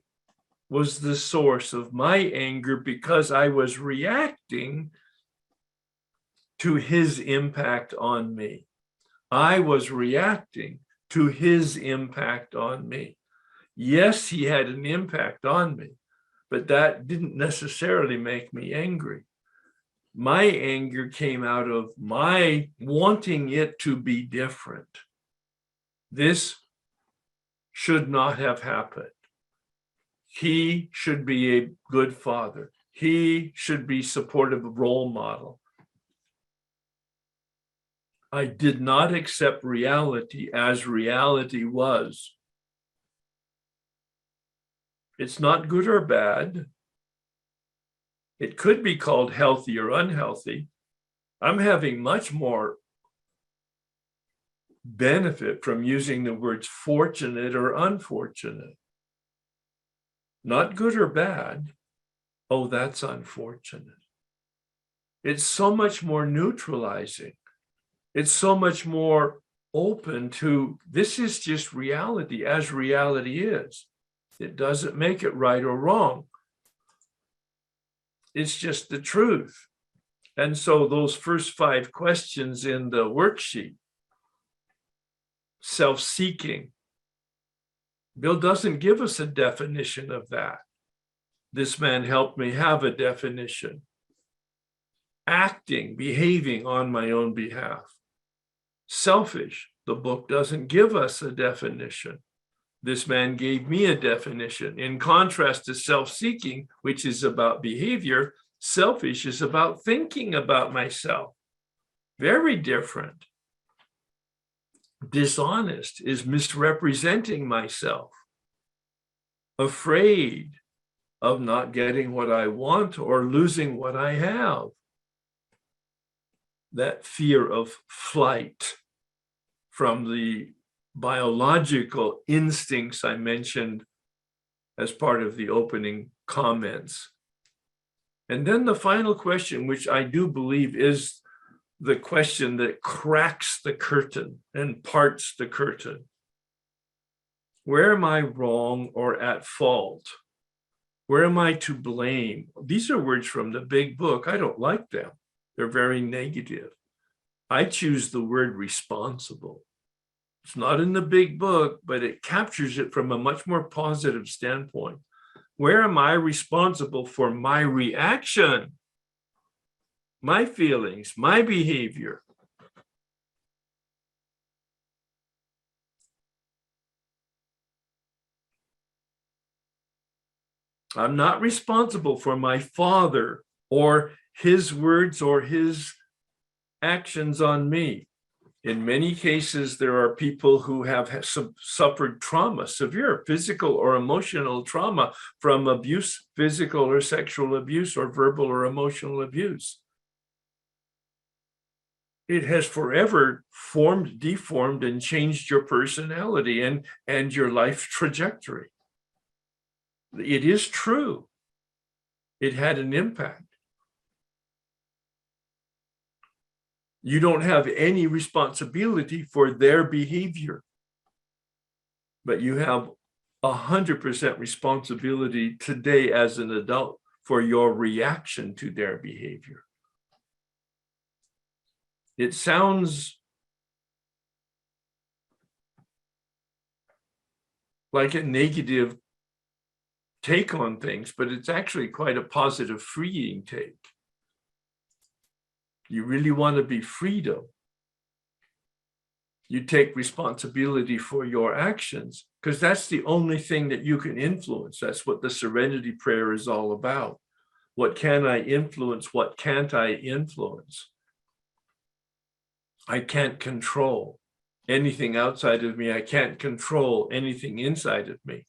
was the source of my anger because I was reacting to his impact on me. I was reacting to his impact on me. Yes, he had an impact on me, but that didn't necessarily make me angry. My anger came out of my wanting it to be different. This should not have happened. He should be a good father. He should be supportive role model. I did not accept reality as reality was. It's not good or bad. It could be called healthy or unhealthy. I'm having much more benefit from using the words fortunate or unfortunate. Not good or bad. Oh, that's unfortunate. It's so much more neutralizing. It's so much more open to, this is just reality as reality is. It doesn't make it right or wrong. It's just the truth. And so those first 5 questions in the worksheet, self-seeking, Bill doesn't give us a definition of that. This man helped me have a definition. Acting, behaving on my own behalf. Selfish, the book doesn't give us a definition. This man gave me a definition. In contrast to self-seeking, which is about behavior, selfish is about thinking about myself. Very different. Dishonest is misrepresenting myself. Afraid of not getting what I want or losing what I have. That fear of flight from the biological instincts I mentioned as part of the opening comments. And then the final question, which I do believe is the question that cracks the curtain and parts the curtain. Where am I wrong or at fault? Where am I to blame? These are words from the big book. I don't like them. They're very negative. I choose the word responsible. It's not in the big book, but it captures it from a much more positive standpoint. Where am I responsible for my reaction, my feelings, my behavior? I'm not responsible for my father or his words or his actions on me. In many cases, there are people who have suffered trauma, severe physical or emotional trauma from abuse, physical or sexual abuse, or verbal or emotional abuse. It has forever formed, deformed, and changed your personality and your life trajectory. It is true. It had an impact. You don't have any responsibility for their behavior, but you have 100% responsibility today as an adult for your reaction to their behavior. It sounds like a negative take on things, but it's actually quite a positive, freeing take. You really want to be freedom. You take responsibility for your actions, because that's the only thing that you can influence. That's what the Serenity Prayer is all about. What can I influence? What can't I influence? I can't control anything outside of me. I can't control anything inside of me.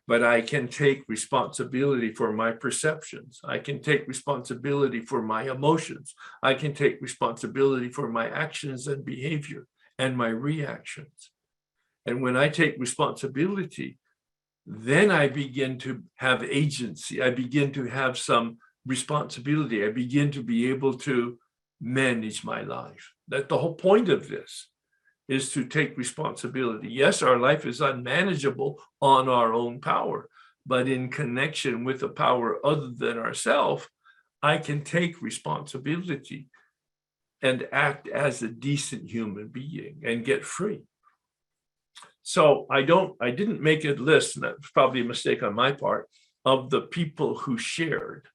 But I can take responsibility for my perceptions. I can take responsibility for my emotions. I can take responsibility for my actions and behavior and my reactions. And when I take responsibility, then I begin to have agency. I begin to have some responsibility. I begin to be able to manage my life. That's the whole point of this, is to take responsibility. Yes, our life is unmanageable on our own power, but in connection with a power other than ourselves, I can take responsibility and act as a decent human being and get free. So I didn't make a list, and that's probably a mistake on my part, of the people who shared.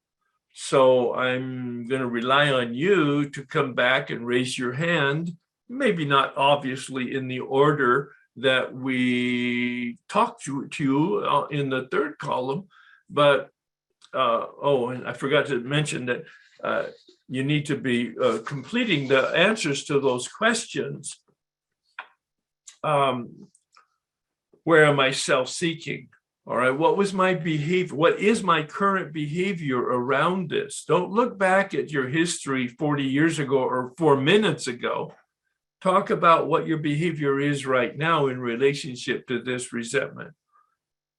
So I'm going to rely on you to come back and raise your hand, maybe not obviously in the order that we talked to you in the third column, but and I forgot to mention that you need to be completing the answers to those questions. Where am I self-seeking? All right, what was my behavior? What is my current behavior around this? Don't look back at your history 40 years ago or 4 minutes ago. Talk about what your behavior is right now in relationship to this resentment.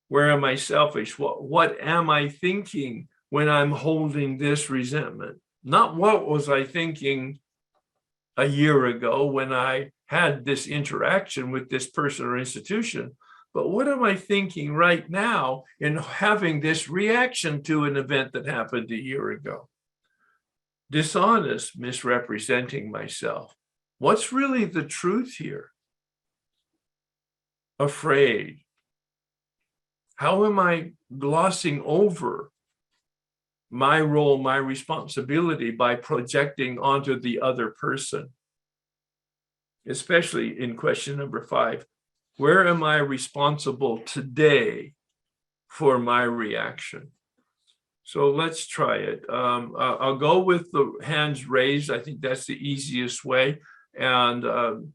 Where am I selfish? What am I thinking when I'm holding this resentment? Not what was I thinking a year ago when I had this interaction with this person or institution, but what am I thinking right now in having this reaction to an event that happened a year ago? Dishonest, misrepresenting myself. What's really the truth here? Afraid. How am I glossing over my role, my responsibility by projecting onto the other person? Especially in question number 5, where am I responsible today for my reaction? So let's try it. I'll go with the hands raised. I think that's the easiest way. And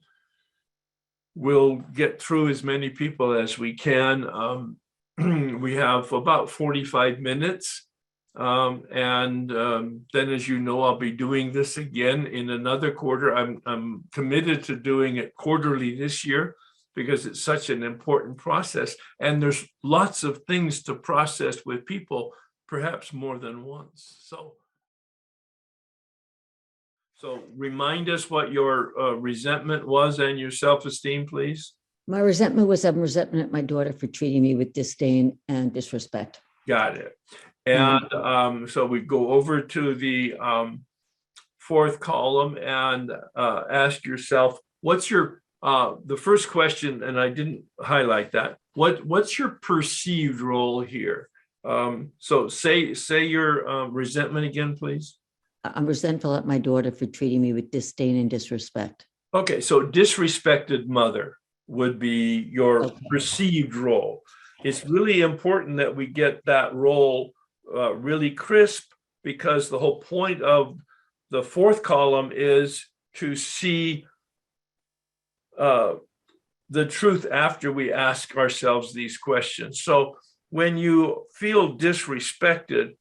we'll get through as many people as we can. We have about 45 minutes. Then, as you know, I'll be doing this again in another quarter. I'm committed to doing it quarterly this year because it's such an important process. And there's lots of things to process with people, perhaps more than once. So remind us what your resentment was and your self-esteem, please. My resentment was I'm resentment at my daughter for treating me with disdain and disrespect. Got it. And so we go over to the fourth column and ask yourself, what's your, the first question, and I didn't highlight that, what's your perceived role here? So say your resentment again, please. I'm resentful at my daughter for treating me with disdain and disrespect. Okay, so disrespected mother would be your perceived role. It's really important that we get that role really crisp, because the whole point of the fourth column is to see the truth after we ask ourselves these questions. So when you feel disrespected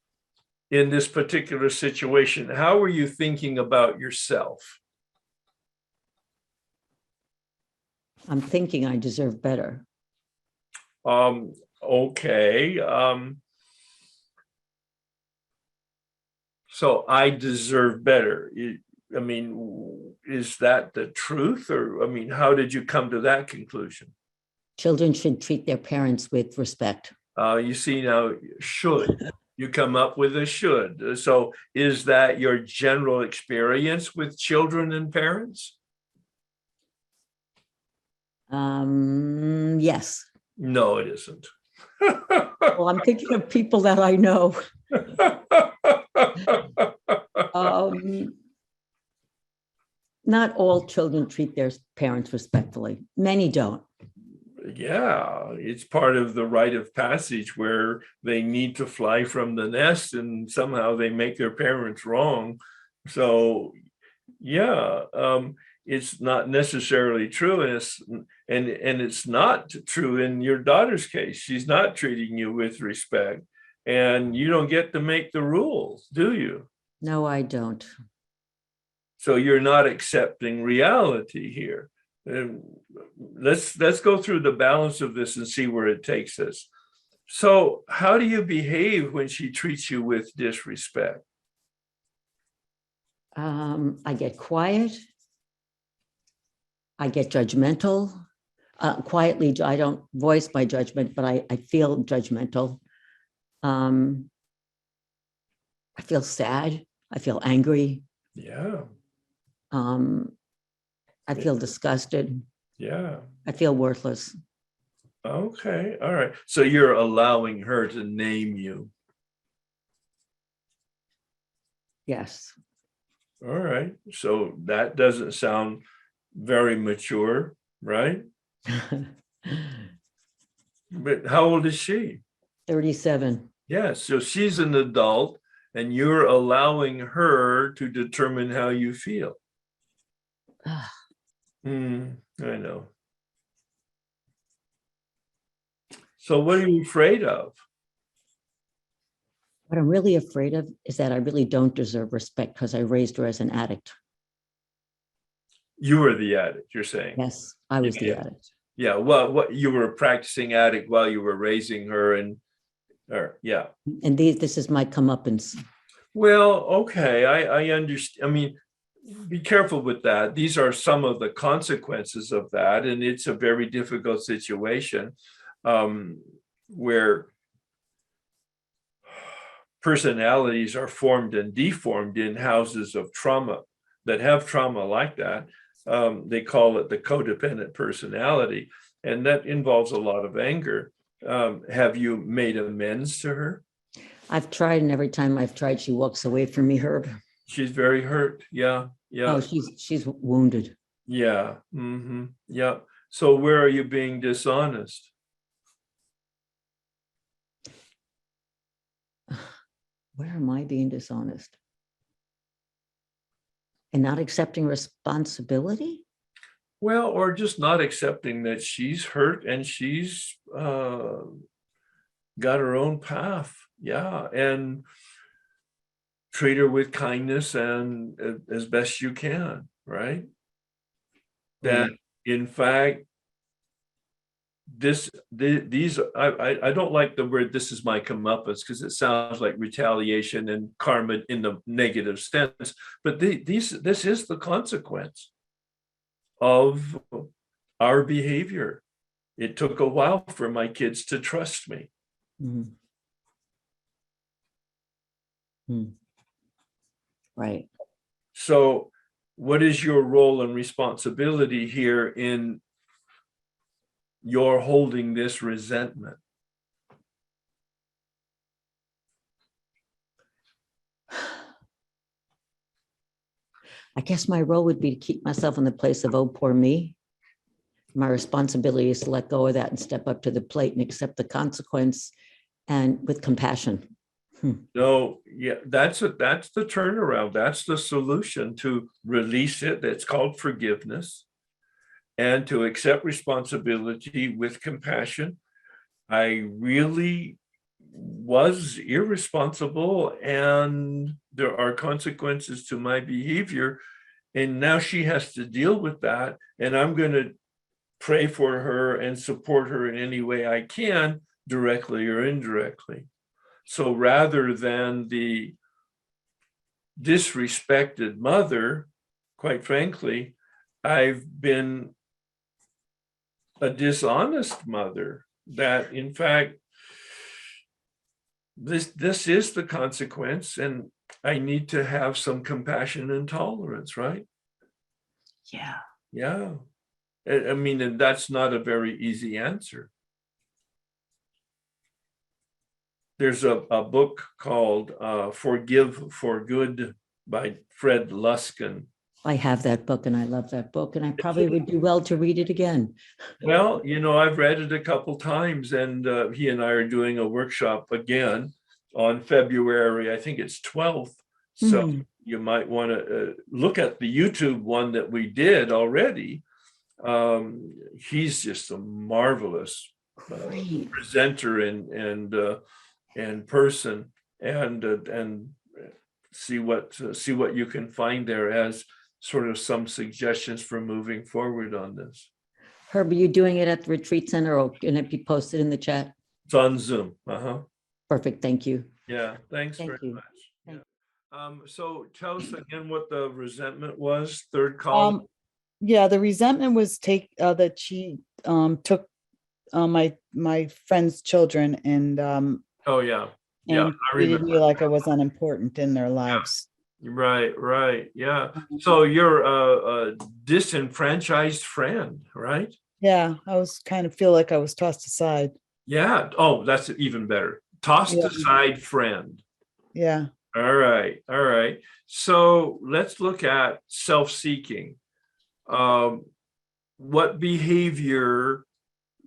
in this particular situation, how are you thinking about yourself? I'm thinking I deserve better. Okay. So I deserve better. I mean, is that the truth? Or, I mean, how did you come to that conclusion? Children should treat their parents with respect. You see now, should. You come up with a should. So is that your general experience with children and parents? Yes. No, it isn't. Well, I'm thinking of people that I know. Not all children treat their parents respectfully. Many don't. Yeah, it's part of the rite of passage where they need to fly from the nest and somehow they make their parents wrong. So yeah, it's not necessarily true, and it's not true in your daughter's case. She's not treating you with respect, and you don't get to make the rules, do you? No, I don't. So you're not accepting reality here. let's go through the balance of this and see where it takes us. So how do you behave when she treats you with disrespect? I get quiet. I get judgmental. Quietly, I don't voice my judgment, but I feel judgmental. I feel sad. I feel angry. Yeah. I feel disgusted. Yeah. I feel worthless. Okay. All right. So you're allowing her to name you. Yes. All right. So that doesn't sound very mature, right? But how old is she? 37. Yeah. So she's an adult and you're allowing her to determine how you feel. I know. So what are you afraid of? What I'm really afraid of is that I really don't deserve respect because I raised her as an addict. You were the addict, you're saying? Yes, I was the addict. Yeah, well, what you were a practicing addict while you were raising her, yeah. And this is my comeuppance. Well, okay, I understand. I mean, be careful with that. These are some of the consequences of that, and it's a very difficult situation where personalities are formed and deformed in houses of trauma that have trauma like that. They call it the codependent personality, and that involves a lot of anger. Have you made amends to her? I've tried, and every time I've tried, she walks away from me, Herb. She's very hurt. Yeah. Oh, she's wounded. Yeah. Yeah. So where are you being dishonest? Where am I being dishonest? And not accepting responsibility? Well, or just not accepting that she's hurt and she's got her own path. Yeah. And treat her with kindness and as best you can, right? That in fact, I don't like the word "this is my comeuppance" because it sounds like retaliation and karma in the negative sense. But this is the consequence of our behavior. It took a while for my kids to trust me. Right. So what is your role and responsibility here in your holding this resentment? I guess my role would be to keep myself in the place of, oh, poor me. My responsibility is to let go of that and step up to the plate and accept the consequence and with compassion. No, yeah, that's the turnaround. That's the solution, to release it. That's called forgiveness, and to accept responsibility with compassion. I really was irresponsible and there are consequences to my behavior. And now she has to deal with that. And I'm going to pray for her and support her in any way I can, directly or indirectly. So rather than the disrespected mother, quite frankly, I've been a dishonest mother that in fact, this is the consequence, and I need to have some compassion and tolerance, right? Yeah. Yeah. I mean, and that's not a very easy answer. There's a book called Forgive for Good by Fred Luskin. I have that book and I love that book, and I probably would do well to read it again. Well, I've read it a couple times, and he and I are doing a workshop again on February, I think it's 12th. So you might want to look at the YouTube one that we did already. He's just a marvelous presenter and person, and see what you can find there as sort of some suggestions for moving forward on this. Herb, are you doing it at the retreat center or can it be posted in the chat? It's on Zoom. Uh-huh. Perfect. Thank you. Yeah, thanks Thank very you. much. Yeah. So tell us again what the resentment was, third column. Yeah, the resentment was that she took my friend's children and Oh yeah. Yeah, and I treated me remember. like I was unimportant in their lives. Right. Yeah. So you're a disenfranchised friend, right? Yeah, I was kind of feel like I was tossed aside. Yeah. Oh, that's even better. Tossed Yeah. aside friend. Yeah. All right. So let's look at self-seeking. What behavior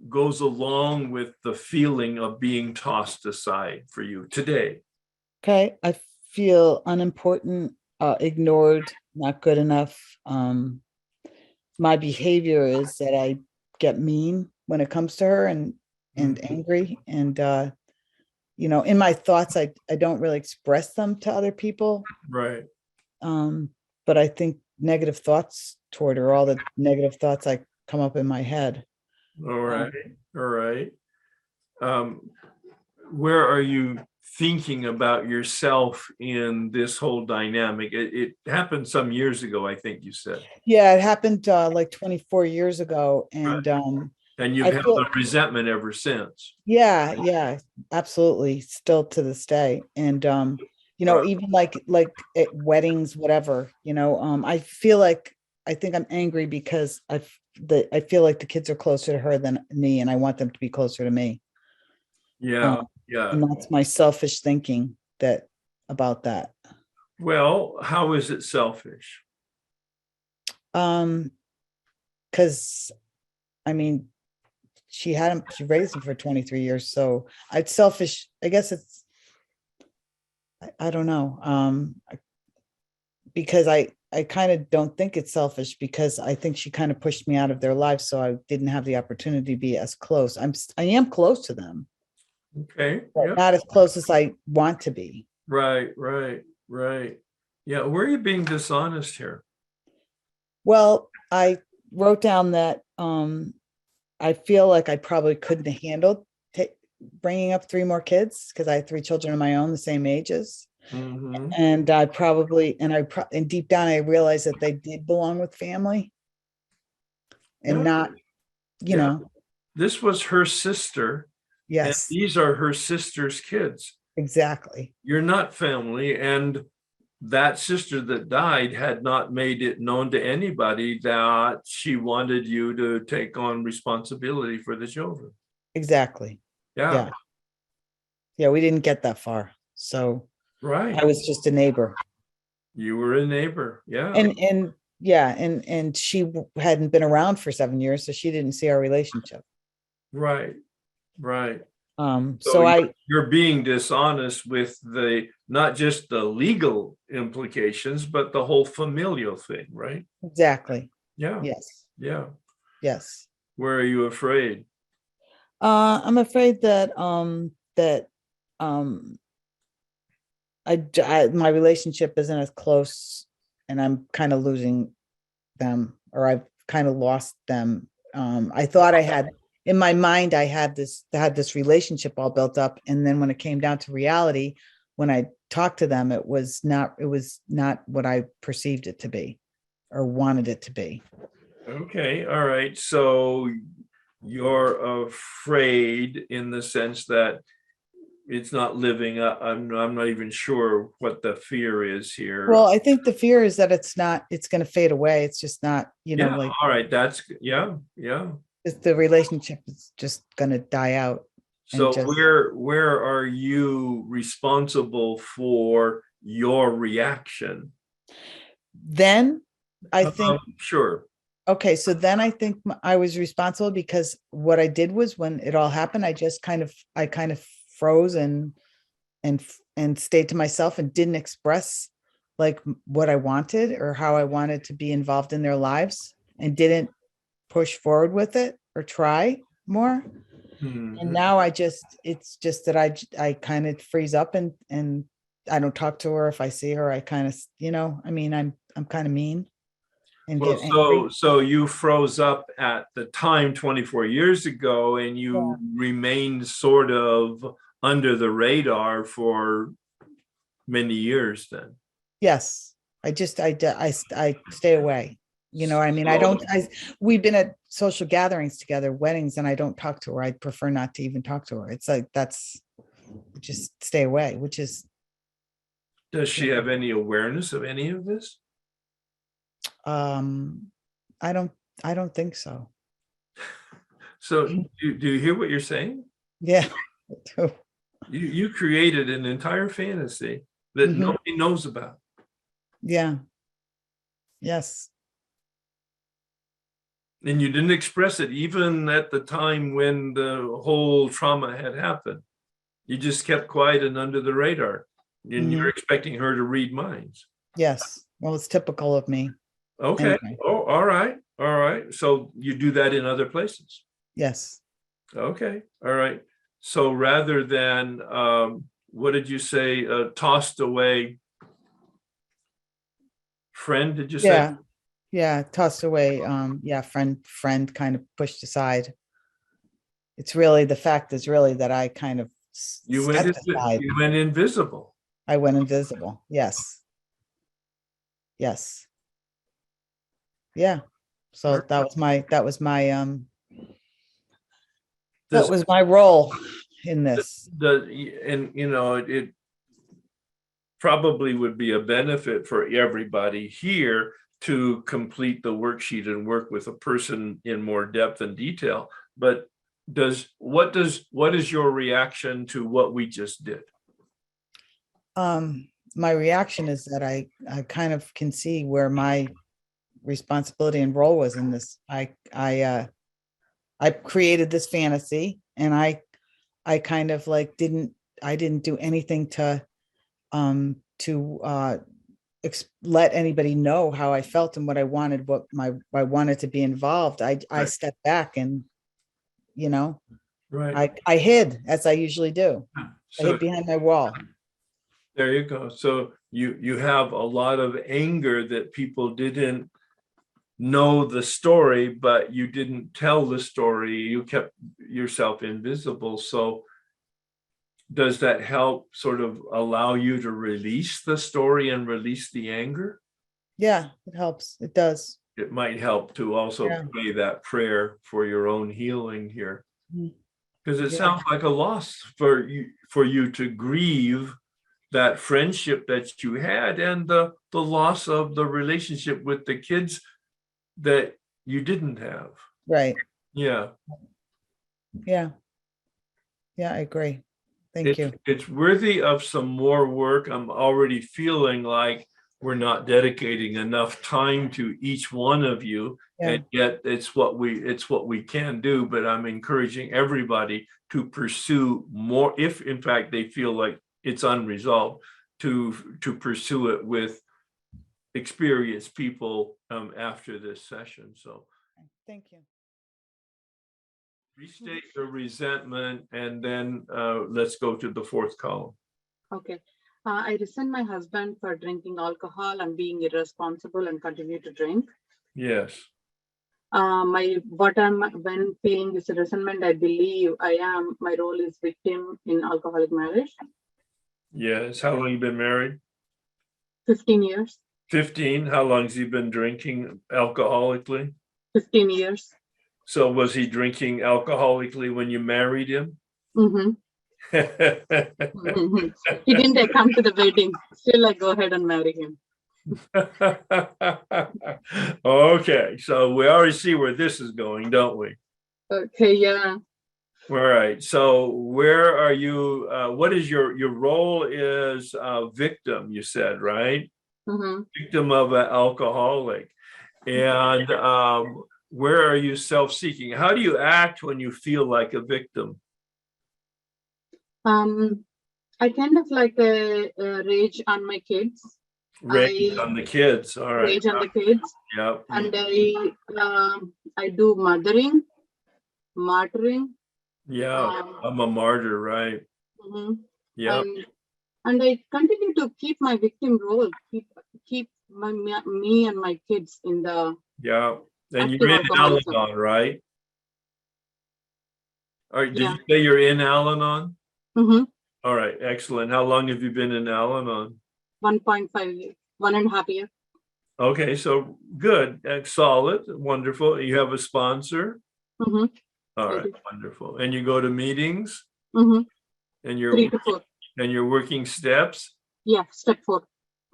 goes along with the feeling of being tossed aside for you today? Okay, I feel unimportant, ignored, not good enough. My behavior is that I get mean when it comes to her and angry. And in my thoughts, I don't really express them to other people. Right. But I think negative thoughts toward her, all the negative thoughts I come up in my head. All right. Where are you thinking about yourself in this whole dynamic? It happened some years ago, I think you said. Yeah, it happened like 24 years ago. And and you've held the resentment ever since. Yeah, absolutely. Still to this day. And even like at weddings, whatever, I feel like I think I'm angry because I feel like the kids are closer to her than me, and I want them to be closer to me. Yeah. And that's my selfish thinking about that. Well, how is it selfish? Because I mean, she raised him for 23 years. So it's selfish. I guess I don't know. Because I kind of don't think it's selfish because I think she kind of pushed me out of their lives. So I didn't have the opportunity to be as close. I am close to them. Okay. But not as close as I want to be. Right. Yeah. Where are you being dishonest here? Well, I wrote down that I feel like I probably couldn't have handled bringing up 3 more kids because I had 3 children of my own, the same ages. Mm-hmm. And I probably, and deep down, I realized that they did belong with family and not, This was her sister. Yes. And these are her sister's kids. Exactly. You're not family. And that sister that died had not made it known to anybody that she wanted you to take on responsibility for the children. Exactly. Yeah. Yeah, we didn't get that far. So right. I was just a neighbor. You were a neighbor. Yeah. And she hadn't been around for 7 years, so she didn't see our relationship. Right. So you're being dishonest with not just the legal implications, but the whole familial thing, right? Exactly. Yeah. Yes. Yeah. Yes. Where are you afraid? I'm afraid that my relationship isn't as close, and I'm kind of losing them, or I've kind of lost them. I thought I had. In my mind, I had this relationship all built up. And then when it came down to reality, when I talked to them, it was not what I perceived it to be or wanted it to be. Okay. All right. So you're afraid in the sense that it's not living up. I'm not even sure what the fear is here. Well, I think the fear is that it's going to fade away. It's just not, all right. That's yeah. The relationship is just going to die out. So where are you responsible for your reaction? Then I think sure. Okay, so then I think I was responsible because what I did was when it all happened, I kind of froze and stayed to myself and didn't express like what I wanted or how I wanted to be involved in their lives, and didn't push forward with it or try more. Mm-hmm. And now it's just that I kind of freeze up and I don't talk to her. If I see her, I kind of, I'm kind of mean. and Well, get angry. so you froze up at the time 24 years ago, and you remained sort of under the radar for many years then. Yes, I stay away. You know, I mean, we've been at social gatherings together, weddings, and I don't talk to her. I prefer not to even talk to her. It's like, just stay away, which is. Does she have any awareness of any of this? I don't think so. So do you hear what you're saying? Yeah. You created an entire fantasy that nobody knows about. Yeah. Yes. And you didn't express it even at the time when the whole trauma had happened. You just kept quiet and under the radar. And you're expecting her to read minds. Yes. Well, it's typical of me. Okay. Anyway. Oh, all right. All right. So you do that in other places. Yes. Okay. All right. So rather than, what did you say? Tossed away friend, did you say? Yeah. Yeah. Tossed away. Yeah. Friend kind of pushed aside. It's really, the fact is really that I kind of you went invisible. I went invisible. Yes. Yes. Yeah. So that was my role in this. And you know, it probably would be a benefit for everybody here to complete the worksheet and work with a person in more depth and detail. But what is your reaction to what we just did? My reaction is that I kind of can see where my responsibility and role was in this. I created this fantasy, and I kind of like didn't do anything to let anybody know how I felt and what I wanted, I wanted to be involved. I stepped back and, you know, I hid, as I usually do. I hid behind my wall. There you go. So you have a lot of anger that people didn't know the story, but you didn't tell the story. You kept yourself invisible. So does that help sort of allow you to release the story and release the anger? Yeah, it helps. It does. It might help to also pray that prayer for your own healing here. Because it sounds like a loss for you to grieve that friendship that you had and the loss of the relationship with the kids that you didn't have. Right. Yeah. Yeah. Yeah, I agree. Thank you. It's worthy of some more work. I'm already feeling like we're not dedicating enough time to each one of you, and yet it's what we can do. But I'm encouraging everybody to pursue more, if in fact they feel like it's unresolved, to pursue it with experienced people after this session. So thank you. Restate your resentment, and then let's go to the fourth column. Okay. I resent my husband for drinking alcohol and being irresponsible and continue to drink. Yes. What I'm when feeling this resentment, I believe my role is victim in alcoholic marriage. Yes. How long you been married? 15 years. 15. How long has he been drinking alcoholically? 15 years. So was he drinking alcoholically when you married him? Mm-hmm. He didn't come to the wedding. Still, I go ahead and marry him. Okay, so we already see where this is going, don't we? Okay, yeah. All right. So where are you? What is your role? Is victim? You said, right? Mm-hmm. Victim of an alcoholic, and where are you self-seeking? How do you act when you feel like a victim? I kind of like rage on my kids. Rage on the kids. All right. Rage on the kids. Yep. And I do martyring. Yeah, I'm a martyr, right? Mm-hmm. Yeah. And I continue to keep my victim role, keep me and my kids in the Yeah. And active you're in alcoholism. Al-Anon, right? All right. Did Yeah. you say you're in Al-Anon? Mm-hmm. All right. Excellent. How long have you been in Al-Anon? 1.5 years, 1.5 years. Okay. So good. Solid. Wonderful. You have a sponsor? Mm-hmm. All right. Wonderful. And you go to meetings? Mm-hmm. And you're 3 to 4. And you're working steps? Yeah, step 4.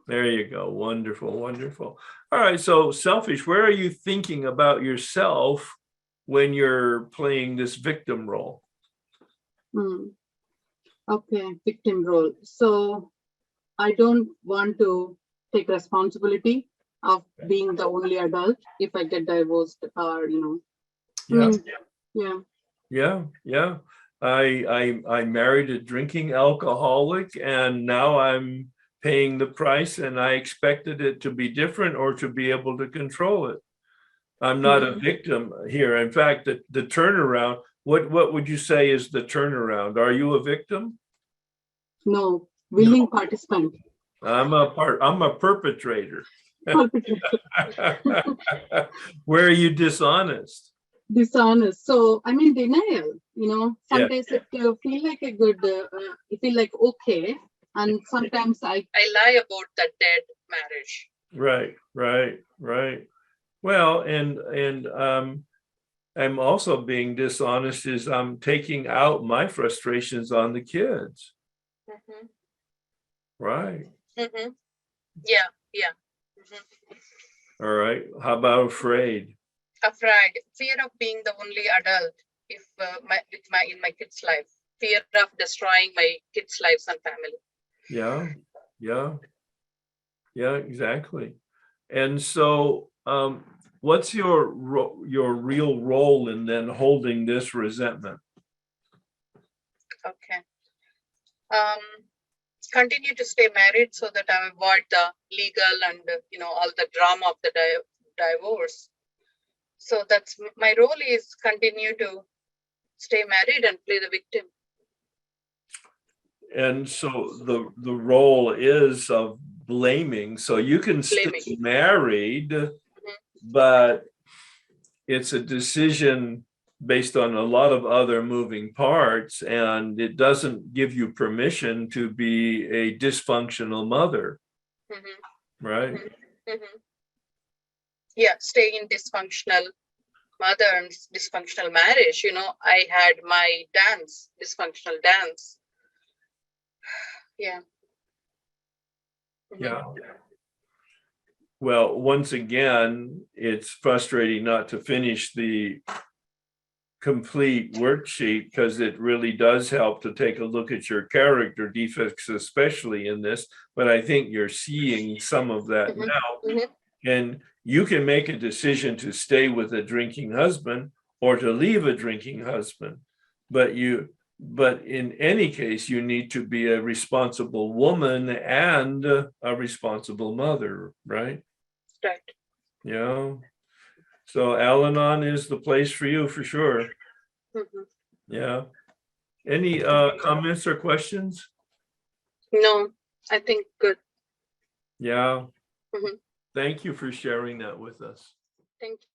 There you go. Wonderful, wonderful. All right. So selfish, where are you thinking about yourself when you're playing this victim role? Okay, victim role. So I don't want to take responsibility of being the only adult if I get divorced or, Yeah. Yeah. Yeah. I married a drinking alcoholic, and now I'm paying the price, and I expected it to be different or to be able to control it. I'm not a victim here. In fact, the turnaround, what would you say is the turnaround? Are you a victim? No, willing participant. I'm a perpetrator. Where are you dishonest? Dishonest. So I'm in denial, sometimes it feel like a good, it feel like okay. And sometimes I lie about that dead marriage. Right. Well, and I'm also being dishonest is I'm taking out my frustrations on the kids. Mm-hmm. Right. Mm-hmm. Yeah. Mm-hmm. All right. How about afraid? Afraid, fear of being the only adult if in my kids' life, fear of destroying my kids' lives and family. Yeah, exactly. And so what's your real role in then holding this resentment? Okay. Continue to stay married so that I avoid the legal and all the drama of the divorce. So that's my role, is continue to stay married and play the victim. And so the role is of blaming. So you can stay married, but it's a decision based on a lot of other moving parts, and it doesn't give you permission to be a dysfunctional mother. Mm-hmm. Right? Mm-hmm. Yeah, stay in dysfunctional mother and dysfunctional marriage. I had my dysfunctional dance. Yeah. Yeah. Well, once again, it's frustrating not to finish the complete worksheet, because it really does help to take a look at your character defects, especially in this. But I think you're seeing some of that now. And you can make a decision to stay with a drinking husband or to leave a drinking husband. But in any case, you need to be a responsible woman and a responsible mother, right? Right. Yeah. So Al-Anon is the place for you for sure. Mm-hmm. Yeah. Any comments or questions? No, I think good. Yeah. Mm-hmm. Thank you for sharing that with us. Thank you.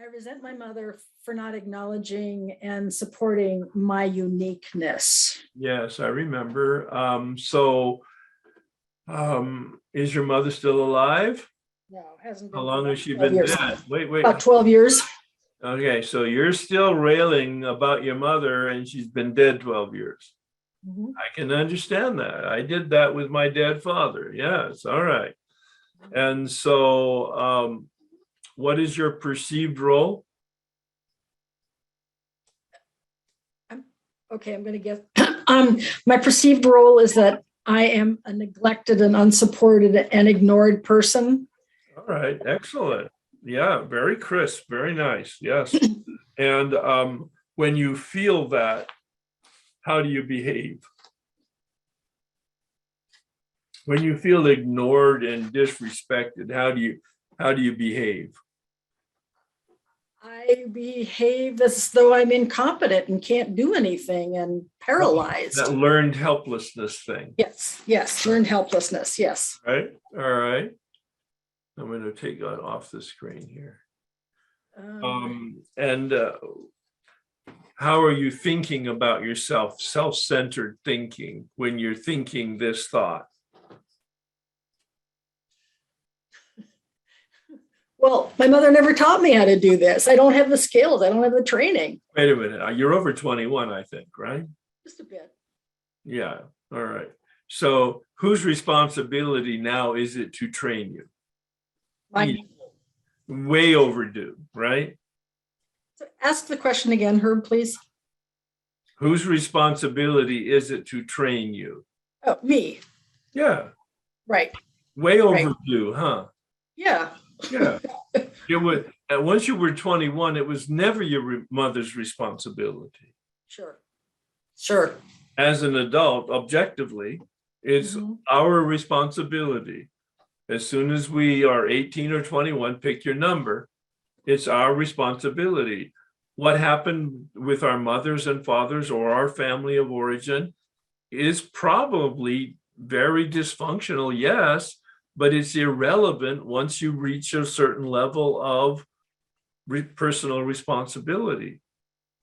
I resent my mother for not acknowledging and supporting my uniqueness. Yes, I remember. Is your mother still alive? No, hasn't been. How long has she 12 been years. dead? Wait. About 12 years. Okay, so you're still railing about your mother, and she's been dead 12 years. Mm-hmm. I can understand that. I did that with my dead father. Yes, all right. And so what is your perceived role? Okay, I'm going to guess. My perceived role is that I am a neglected and unsupported and ignored person. All right, excellent. Yeah, very crisp, very nice. Yes. And when you feel that, how do you behave? When you feel ignored and disrespected, how do you behave? I behave as though I'm incompetent and can't do anything and paralyzed. That learned helplessness thing. Yes, yes, learned helplessness, yes. Right, all right. I'm going to take that off the screen here. And how are you thinking about yourself, self-centered thinking, when you're thinking this thought? Well, my mother never taught me how to do this. I don't have the skills. I don't have the training. Wait a minute. You're over 21, I think, right? Just a bit. Yeah. All right. So whose responsibility now is it to train you? Mine. Way overdue, right? So ask the question again, Herb, please. Whose responsibility is it to train you? Oh, me. Yeah. Right. Way overdue, huh? Yeah. Yeah. It was, once you were 21, it was never your mother's responsibility. Sure. Sure. As an adult, objectively, it's our responsibility. As soon as we are 18 or 21, pick your number, it's our responsibility. What happened with our mothers and fathers or our family of origin is probably very dysfunctional, yes, but it's irrelevant once you reach a certain level of personal responsibility.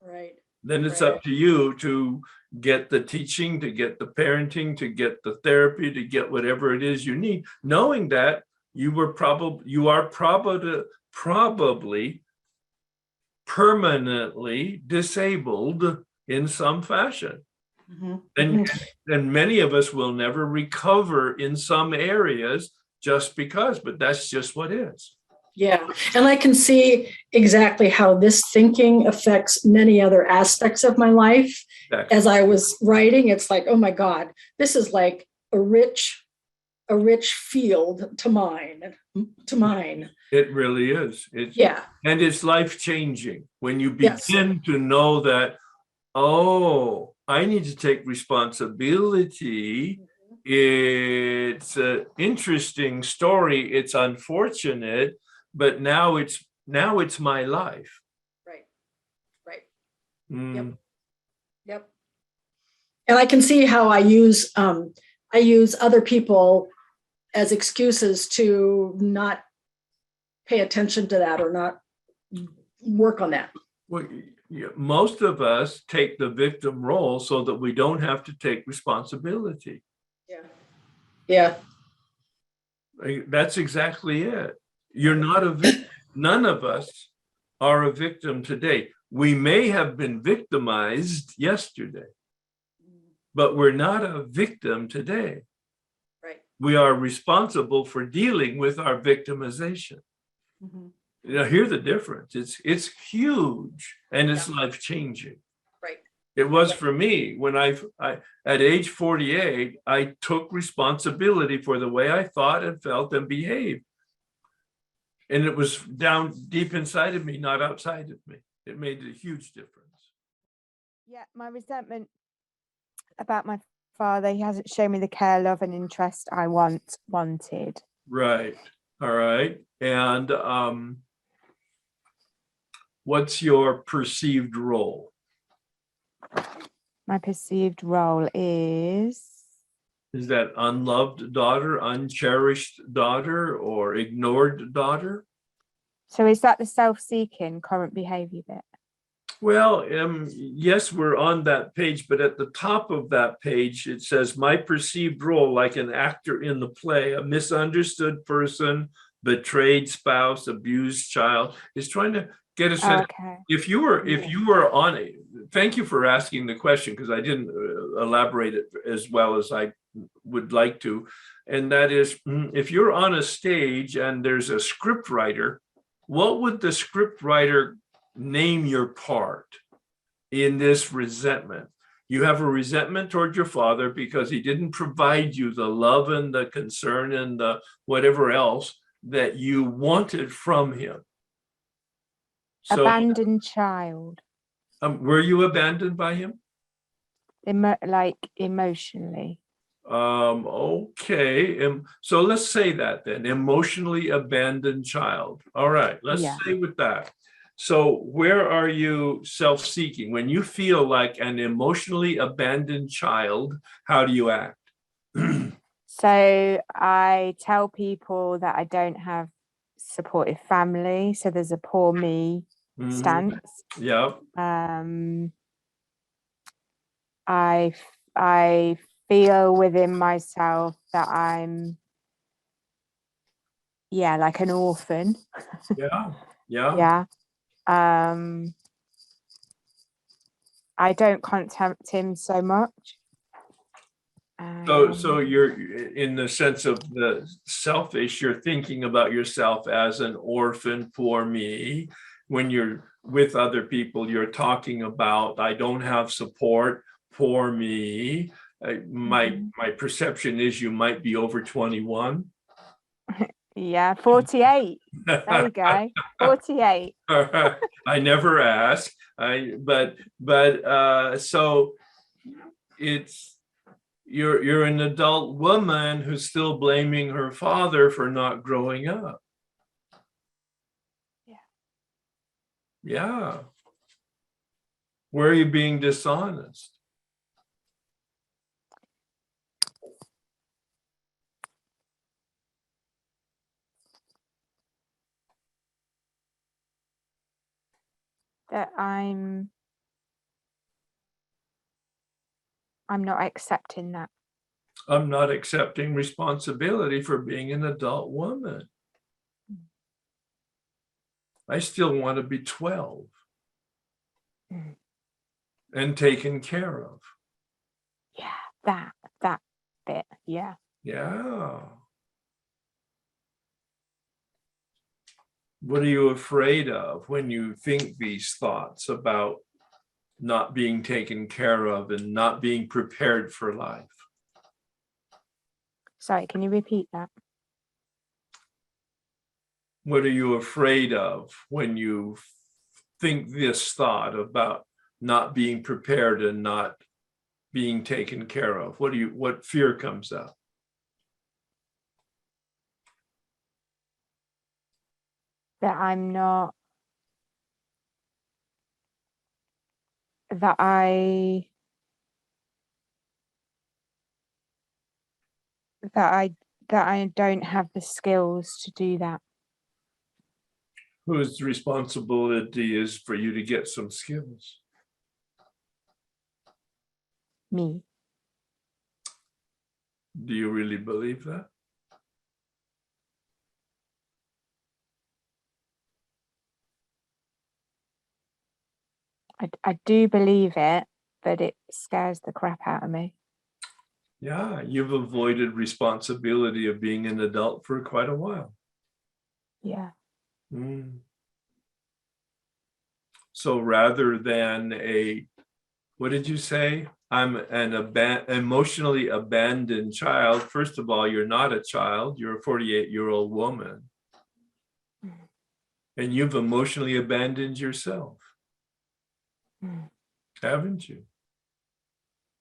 Right. Then it's up to you to get the teaching, to get the parenting, to get the therapy, to get whatever it is you need, knowing that you are probably permanently disabled in some fashion. And many of us will never recover in some areas just because, but that's just what is. Yeah, and I can see exactly how this thinking affects many other aspects of my life. Exactly. As I was writing, it's like, oh my God, this is like a rich field to mine. It really is. And it's life-changing when you begin to know that, oh, I need to take responsibility. It's an interesting story. It's unfortunate, but now it's my life. Right. Mm. Yep. And I can see how I use other people as excuses to not pay attention to that or not work on that. Well, most of us take the victim role so that we don't have to take responsibility. Yeah. That's exactly it. You're not a victim. None of us are a victim today. We may have been victimized yesterday, but we're not a victim today. Right. We are responsible for dealing with our victimization. You know, hear the difference. It's huge and it's life-changing. Right. It was for me when I at age 48, I took responsibility for the way I thought and felt and behaved. And it was down deep inside of me, not outside of me. It made a huge difference. Yeah, my resentment about my father, he hasn't shown me the care, love, and interest I wanted. Right. All right. And what's your perceived role? My perceived role is that unloved daughter, uncherished daughter, or ignored daughter? So is that the self-seeking current behavior bit? Well, yes, we're on that page, but at the top of that page, it says, my perceived role, like an actor in the play, a misunderstood person, betrayed spouse, abused child, is trying to get a sense. Okay. If you were on it, thank you for asking the question, because I didn't elaborate it as well as I would like to. And that is, if you're on a stage and there's a script writer, what would the script writer name your part in this resentment? You have a resentment toward your father because he didn't provide you the love and the concern and the whatever else that you wanted from him. So, abandoned child. Were you abandoned by him? Like emotionally. Okay. So let's say that then, emotionally abandoned child. All right, let's stay with that. So where are you self-seeking? When you feel like an emotionally abandoned child, how do you act? So I tell people that I don't have supportive family. So there's a poor me stance. Yeah. I feel within myself that I'm, yeah, like an orphan. Yeah. Yeah. Yeah. I don't contempt him so much. So you're, in the sense of the selfish, you're thinking about yourself as an orphan, poor me. When you're with other people, you're talking about, I don't have support, poor me. My perception is you might be over 21. Yeah, 48. There you go. 48. I never ask. So it's, you're an adult woman who's still blaming her father for not growing up. Yeah. Where are you being dishonest? That I'm not accepting that. I'm not accepting responsibility for being an adult woman. I still want to be 12 and taken care of. Yeah, that bit. Yeah. Yeah. What are you afraid of when you think these thoughts about not being taken care of and not being prepared for life? Sorry, can you repeat that? What are you afraid of when you think this thought about not being prepared and not being taken care of? What fear comes up? That I'm not, that I don't have the skills to do that. Whose responsibility is for you to get some skills? Me. Do you really believe that? I do believe it, but it scares the crap out of me. Yeah, you've avoided responsibility of being an adult for quite a while. Yeah. So rather than what did you say? I'm an emotionally abandoned child. First of all, you're not a child. You're a 48-year-old woman. And you've emotionally abandoned yourself. Haven't you?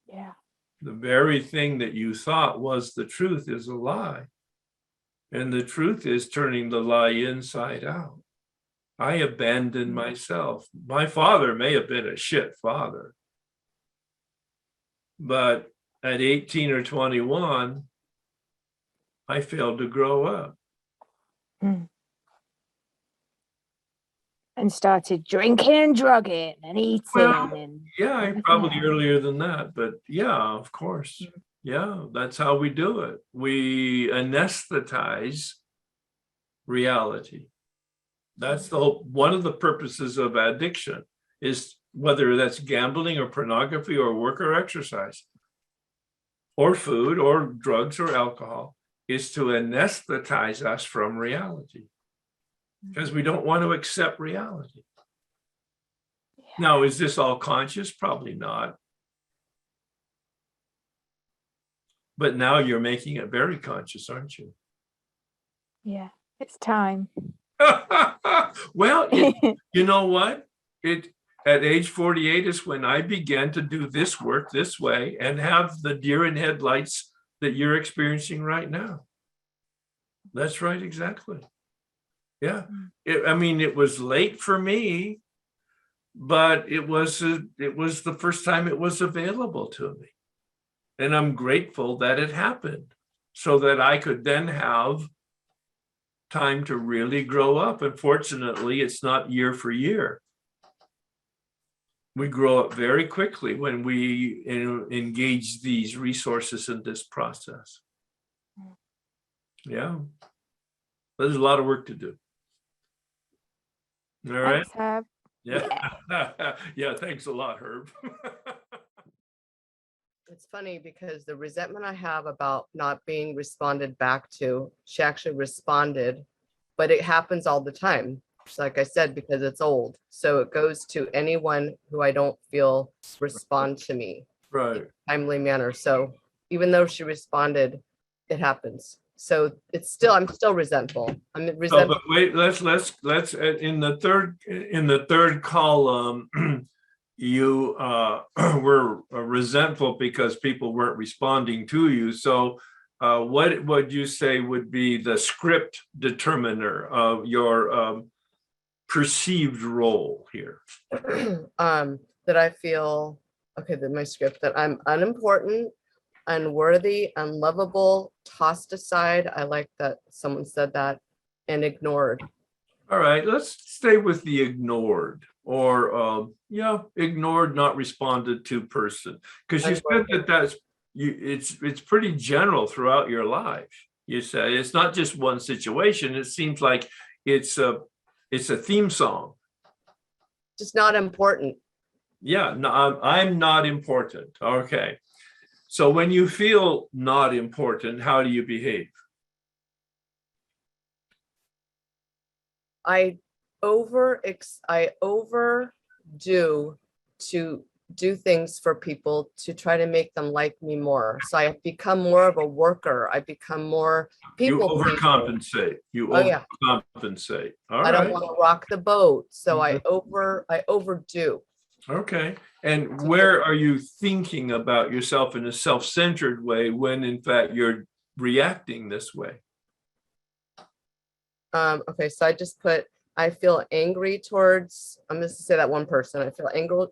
Yeah. The very thing that you thought was the truth is a lie. And the truth is turning the lie inside out. I abandoned myself. My father may have been a shit father. But at 18 or 21, I failed to grow up. And started drinking and drugging and eating. Yeah, probably earlier than that, but yeah, of course. Yeah, that's how we do it. We anesthetize reality. That's one of the purposes of addiction, is whether that's gambling or pornography or work or exercise or food or drugs or alcohol, is to anesthetize us from reality because we don't want to accept reality. Now, is this all conscious? Probably not. But now you're making it very conscious, aren't you? Yeah, it's time. Well, you know what? At age 48 is when I began to do this work this way and have the deer in headlights that you're experiencing right now. That's right, exactly. Yeah. I mean, it was late for me, but it was the first time it was available to me. And I'm grateful that it happened so that I could then have time to really grow up. And fortunately, it's not year for year. We grow up very quickly when we engage these resources in this process. Yeah. There's a lot of work to do. All right. Thanks, Herb. Yeah. Yeah. Thanks a lot, Herb. It's funny because the resentment I have about not being responded back to, she actually responded, but it happens all the time. So like I said, because it's old. So it goes to anyone who I don't feel respond to me right in a timely manner. So even though she responded, it happens. So it's still, I'm still resentful. I'm resentful. Oh, but wait, let's in the third column, you were resentful because people weren't responding to you. So what would you say would be the script determiner of your perceived role here? That I feel, okay, that my script, that I'm unimportant, unworthy, unlovable, tossed aside. I like that someone said that, and ignored. All right, let's stay with the ignored, or ignored, not responded to person, because you said that's it's pretty general throughout your life. You say it's not just one situation. It seems like it's a theme song. Just not important. Yeah, no, I'm not important. Okay. So when you feel not important, how do you behave? I overdo to do things for people to try to make them like me more. So I become more of a worker. I become more people. You overcompensate. You overcompensate. All right. I don't want to rock the boat. So I overdo. Okay. And where are you thinking about yourself in a self-centered way when in fact you're reacting this way? Okay, so I just put, I feel angry towards, I'm just say that one person. I feel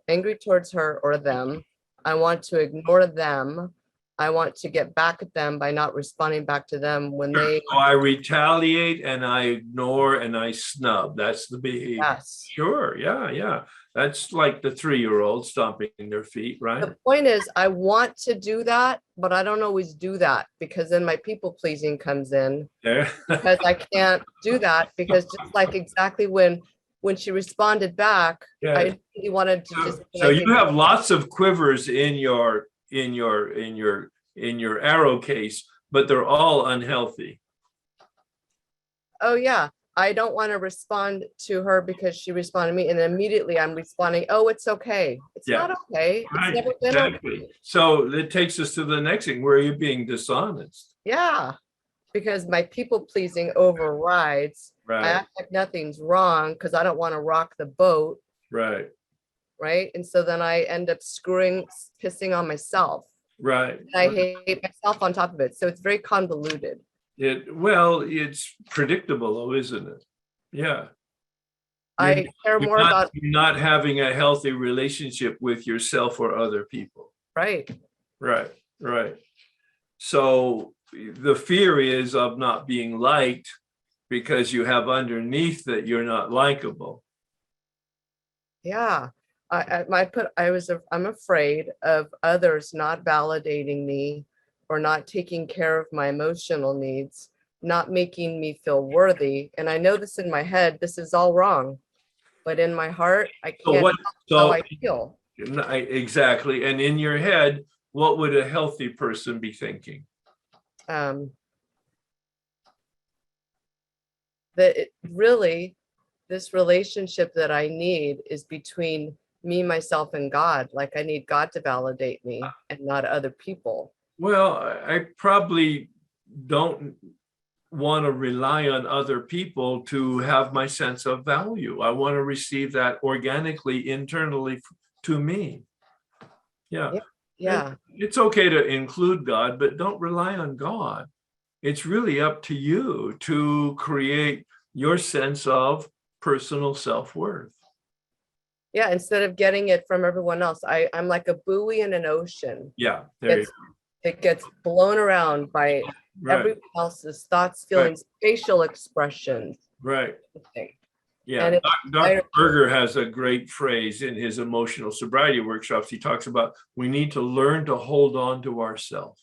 angry towards her or them. I want to ignore them. I want to get back at them by not responding back to them when they. So I retaliate and I ignore and I snub. That's the behavior. Yes. Sure. Yeah. Yeah. That's like the 3-year-old stomping their feet, right? The point is, I want to do that, but I don't always do that because then my people pleasing comes in. Yeah. Because I can't do that because just like exactly when she responded back, yeah. I really wanted to just. So you have lots of quivers in your arrow case, but they're all unhealthy. Oh yeah. I don't want to respond to her because she responded to me, and immediately I'm responding, oh, it's okay. It's not okay. Right. It's never been okay. So it takes us to the next thing. Where are you being dishonest? Yeah, because my people pleasing overrides. Right. I act like nothing's wrong because I don't want to rock the boat. Right. Right. And so then I end up pissing on myself. Right. And I hate myself on top of it. So it's very convoluted. It's predictable, though, isn't it? Yeah. I care more about not having a healthy relationship with yourself or other people. Right. Right. Right. So the fear is of not being liked because you have underneath that you're not likable. Yeah. I'm afraid of others not validating me or not taking care of my emotional needs, not making me feel worthy. And I know this in my head, this is all wrong, but in my heart, I can't help how I feel. Exactly. And in your head, what would a healthy person be thinking? That really, this relationship that I need is between me, myself, and God. Like I need God to validate me and not other people. Well, I probably don't want to rely on other people to have my sense of value. I want to receive that organically, internally to me. Yeah. Yeah. It's okay to include God, but don't rely on God. It's really up to you to create your sense of personal self-worth. Yeah, instead of getting it from everyone else, I'm like a buoy in an ocean. Yeah, there you go. It gets blown around by everyone else's thoughts, feelings, facial expressions. Right. Everything. Yeah, And Dr. Berger has a great phrase in his emotional sobriety workshops. He talks about we need to learn to hold on to ourselves.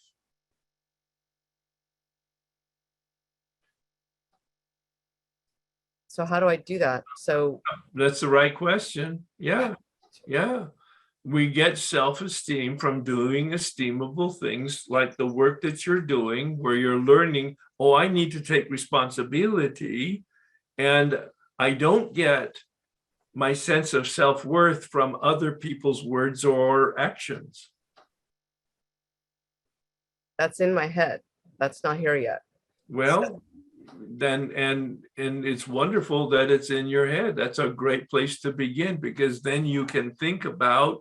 So how do I do that? So that's the right question. Yeah. Yeah. We get self-esteem from doing esteemable things like the work that you're doing, where you're learning, oh, I need to take responsibility, and I don't get my sense of self-worth from other people's words or actions. That's in my head. That's not here yet. Well, then, and it's wonderful that it's in your head. That's a great place to begin, because then you can think about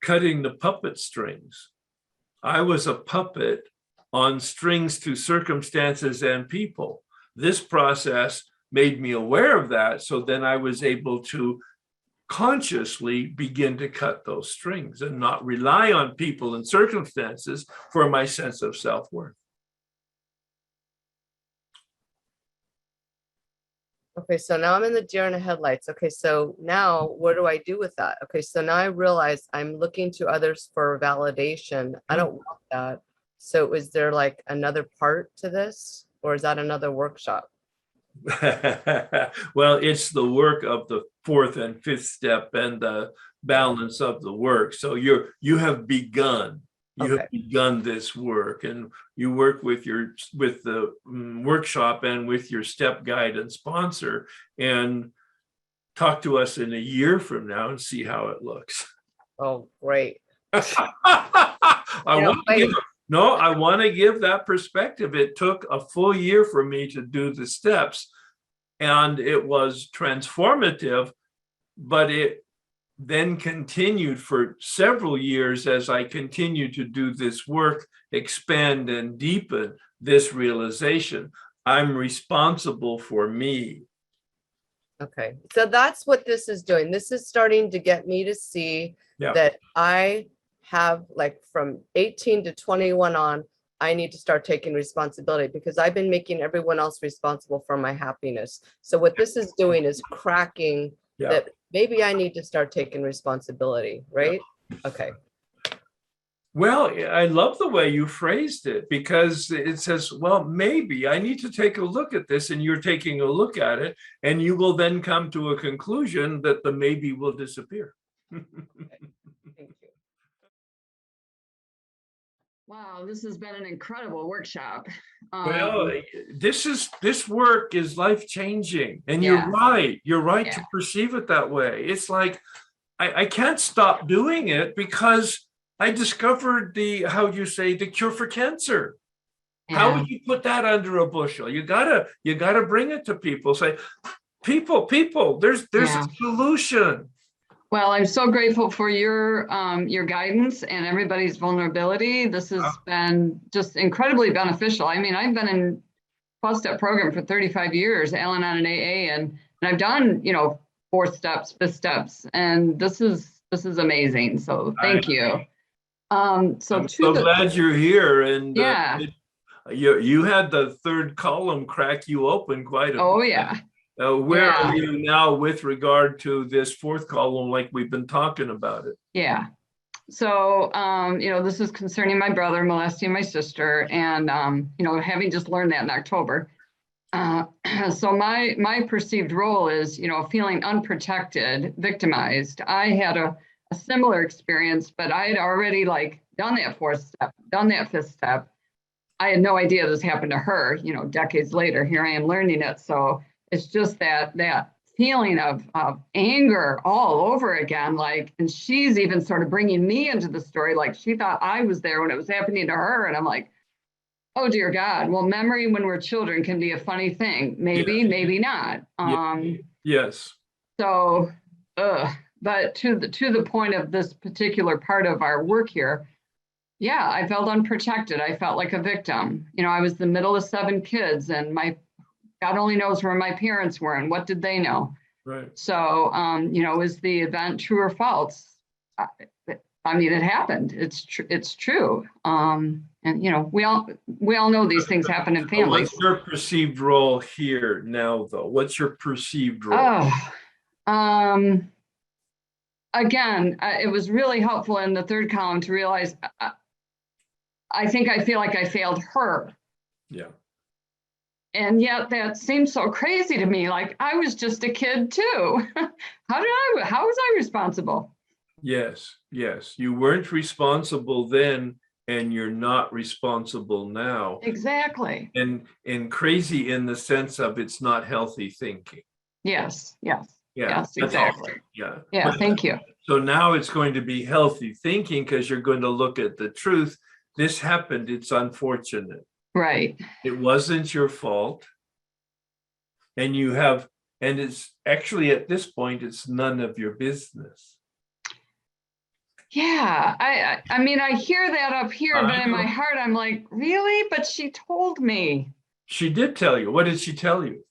cutting the puppet strings. I was a puppet on strings to circumstances and people. This process made me aware of that. So then I was able to consciously begin to cut those strings and not rely on people and circumstances for my sense of self-worth. Okay, so now I'm in the deer in the headlights. Okay, so now what do I do with that? Okay, so now I realize I'm looking to others for validation. I don't want that. So is there like another part to this, or is that another workshop? Well, it's the work of the fourth and fifth step and the balance of the work. So you have begun. You have begun this work, and you work with the workshop and with your step guide and sponsor, and talk to us in a year from now and see how it looks. Oh, great. I want to give that perspective. It took a full year for me to do the steps, and it was transformative, but it then continued for several years as I continued to do this work, expand and deepen this realization. I'm responsible for me. Okay, so that's what this is doing. This is starting to get me to see that I have, like, from 18 to 21 on, I need to start taking responsibility, because I've been making everyone else responsible for my happiness. So what this is doing is cracking that maybe I need to start taking responsibility, right? Okay. Well, I love the way you phrased it, because it says, well, maybe I need to take a look at this, and you're taking a look at it, and you will then come to a conclusion that the maybe will disappear. Thank you. Wow, this has been an incredible workshop. Well, this work is life-changing, and you're right to perceive it that way. It's like, I can't stop doing it because I discovered the cure for cancer. How would you put that under a bushel? You gotta bring it to people. Say, people, there's a solution. Well, I'm so grateful for your guidance and everybody's vulnerability. This has been just incredibly beneficial. I mean, I've been in 12-step program for 35 years, Al-Anon and AA, and I've done, 4 steps, 5 steps, and this is amazing. So thank you. I'm so glad you're here, and you had the third column crack you open quite a bit. Oh yeah. Where are you now with regard to this fourth column, like we've been talking about it? Yeah. So, this is concerning my brother molesting my sister, and, having just learned that in October. So my perceived role is, feeling unprotected, victimized. I had a similar experience, but I had already done that 4th step, done that 5th step. I had no idea this happened to her, decades later. Here I am learning it. So it's just that feeling of anger all over again, and she's even sort of bringing me into the story, like she thought I was there when it was happening to her. And I'm like, oh, dear God. Well, memory when we're children can be a funny thing. Maybe, maybe not. Yes. So, but to the point of this particular part of our work here, I felt unprotected. I felt like a victim. I was the middle of 7 kids, and God only knows where my parents were and what did they know. Right. So, is the event true or false? I mean, it happened. It's true. And we all know these things happen in families. What's your perceived role here now, though? What's your perceived role? Again, it was really helpful in the third column to realize I feel like I failed her. Yeah. And yet that seems so crazy to me. Like I was just a kid too. How was I responsible? Yes. You weren't responsible then, and you're not responsible now. Exactly. And crazy in the sense of it's not healthy thinking. Yes. Yeah. Yes, exactly. Yeah. Yeah, thank you. So now it's going to be healthy thinking because you're going to look at the truth. This happened. It's unfortunate. Right. It wasn't your fault. And it's actually at this point, it's none of your business. Yeah, I mean, I hear that up here, but in my heart, I'm like, really? But she told me. She did tell you. What did she tell you?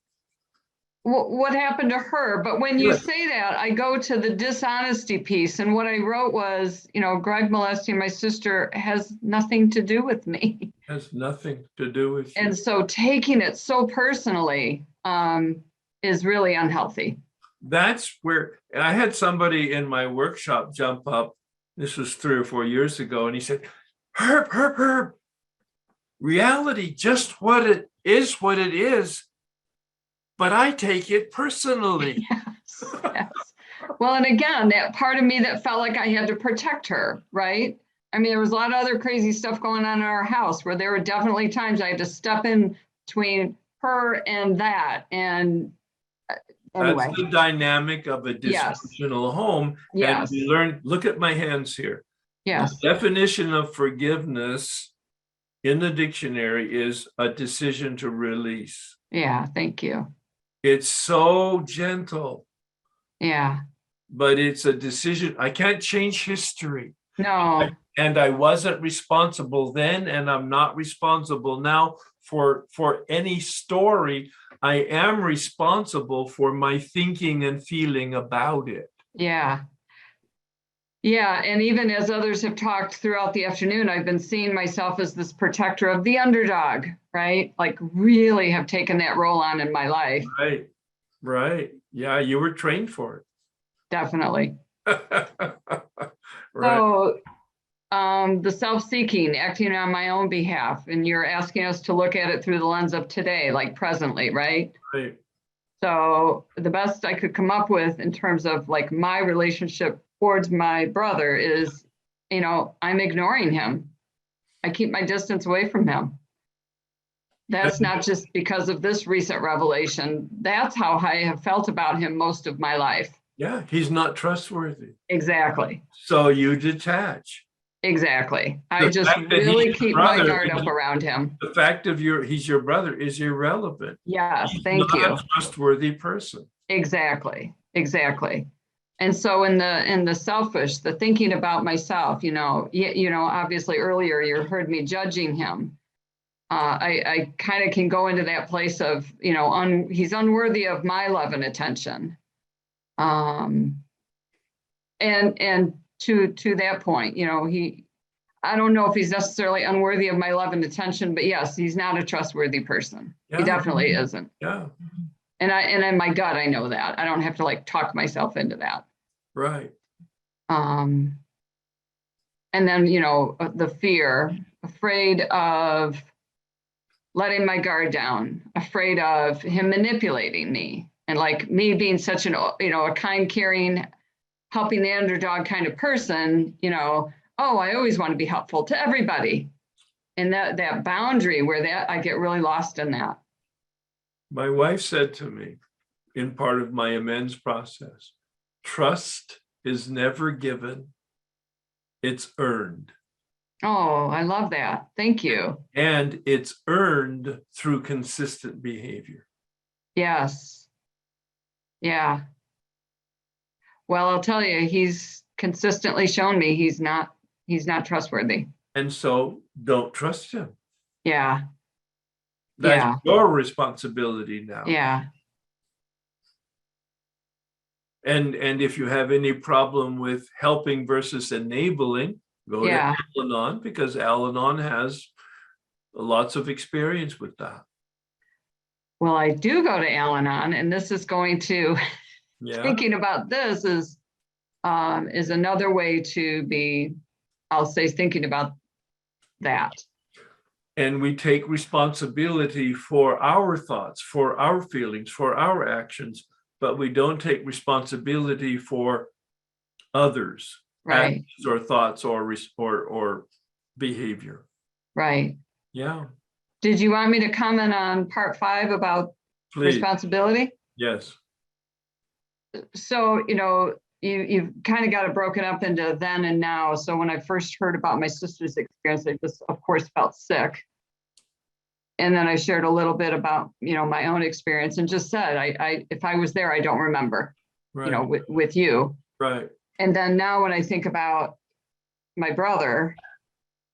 What happened to her? But when you say that, I go to the dishonesty piece. And what I wrote was, Greg molesting my sister has nothing to do with me. Has nothing to do with you. And so taking it so personally is really unhealthy. That's where I had somebody in my workshop jump up. This was 3 or 4 years ago. And he said, Herb, reality, just what it is. But I take it personally. Yes. Well, and again, that part of me that felt like I had to protect her, right? I mean, there was a lot of other crazy stuff going on in our house where there were definitely times I had to step in between her and that. And anyway. That's the dynamic of a dysfunctional home. Yes. And we learn, look at my hands here. Yes. The definition of forgiveness in the dictionary is a decision to release. Yeah, thank you. It's so gentle. Yeah. But it's a decision. I can't change history. No. And I wasn't responsible then, and I'm not responsible now for any story. I am responsible for my thinking and feeling about it. Yeah. Yeah, and even as others have talked throughout the afternoon, I've been seeing myself as this protector of the underdog, right? Like really have taken that role on in my life. Right. Yeah, you were trained for it. Definitely. Right. So the self-seeking, acting on my own behalf, and you're asking us to look at it through the lens of today, like presently, right? Right. So the best I could come up with in terms of like my relationship towards my brother is, I'm ignoring him. I keep my distance away from him. That's not just because of this recent revelation. That's how I have felt about him most of my life. Yeah, he's not trustworthy. Exactly. So you detach. Exactly. I just really keep my guard up around him. The fact of he's your brother is irrelevant. Yes, thank you. He's not a trustworthy person. Exactly. And so in the selfish, the thinking about myself, obviously earlier you heard me judging him. I kind of can go into that place of, he's unworthy of my love and attention. And to that point, I don't know if he's necessarily unworthy of my love and attention, but yes, he's not a trustworthy person. Yeah. He definitely isn't. Yeah. And in my gut, I know that. I don't have to talk myself into that. Right. And then, the fear, afraid of letting my guard down, afraid of him manipulating me, and me being such a kind, caring, helping the underdog kind of person, I always want to be helpful to everybody. And that boundary where I get really lost in that. My wife said to me in part of my amends process, trust is never given, it's earned. Oh, I love that. Thank you. And it's earned through consistent behavior. Yes. Yeah. Well, I'll tell you, he's consistently shown me he's not trustworthy. And so don't trust him. Yeah. That's your responsibility now. Yeah. And if you have any problem with helping versus enabling, go to Al-Anon, because Al-Anon has lots of experience with that. Well, I do go to Al-Anon, and this is going to, thinking about this is another way to be, I'll say, thinking about that. And we take responsibility for our thoughts, for our feelings, for our actions, but we don't take responsibility for others, actions or thoughts or behavior. Right. Yeah. Did you want me to comment on part 5 about responsibility? Yes. So, you've kind of got it broken up into then and now. So when I first heard about my sister's experience, I just, of course, felt sick. And then I shared a little bit about, my own experience and just said, I if I was there, I don't remember, with you. Right. And then now when I think about my brother,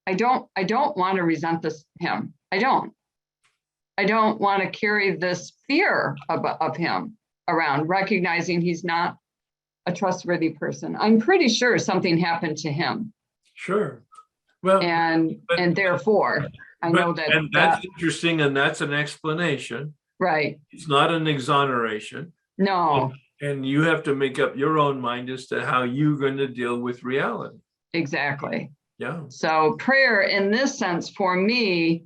I don't want to resent him. I don't want to carry this fear of him around, recognizing he's not a trustworthy person. I'm pretty sure something happened to him. Sure. Well, and therefore I know that. And that's interesting, and that's an explanation. Right. It's not an exoneration. No. And you have to make up your own mind as to how you're going to deal with reality. Exactly. Yeah. So prayer in this sense for me,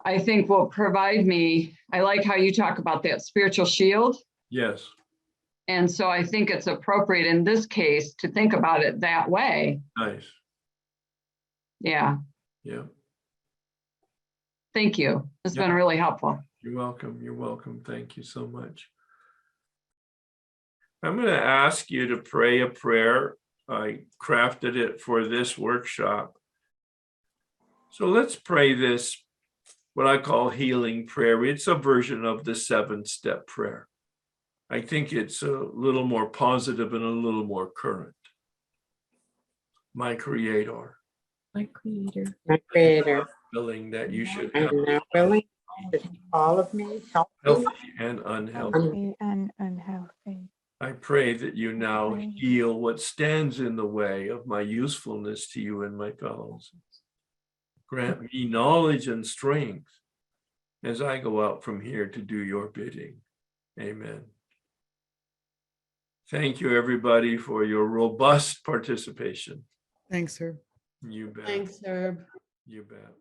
I think will provide me, I like how you talk about that spiritual shield. Yes. And so I think it's appropriate in this case to think about it that way. Nice. Yeah. Yeah. Thank you. It's been really helpful. You're welcome. You're welcome. Thank you so much. I'm going to ask you to pray a prayer. I crafted it for this workshop. So let's pray this, what I call healing prayer. It's a version of the 7-step prayer. I think it's a little more positive and a little more current. My Creator. My Creator. My Creator. Willing that you should I'm have now willing that all of me healthy and unhealthy. And unhealthy. I pray that you now heal what stands in the way of my usefulness to you and my fellows. Grant me knowledge and strength as I go out from here to do your bidding. Amen. Thank you, everybody, for your robust participation. Thanks, sir. You bet. Thanks, Herb. You bet.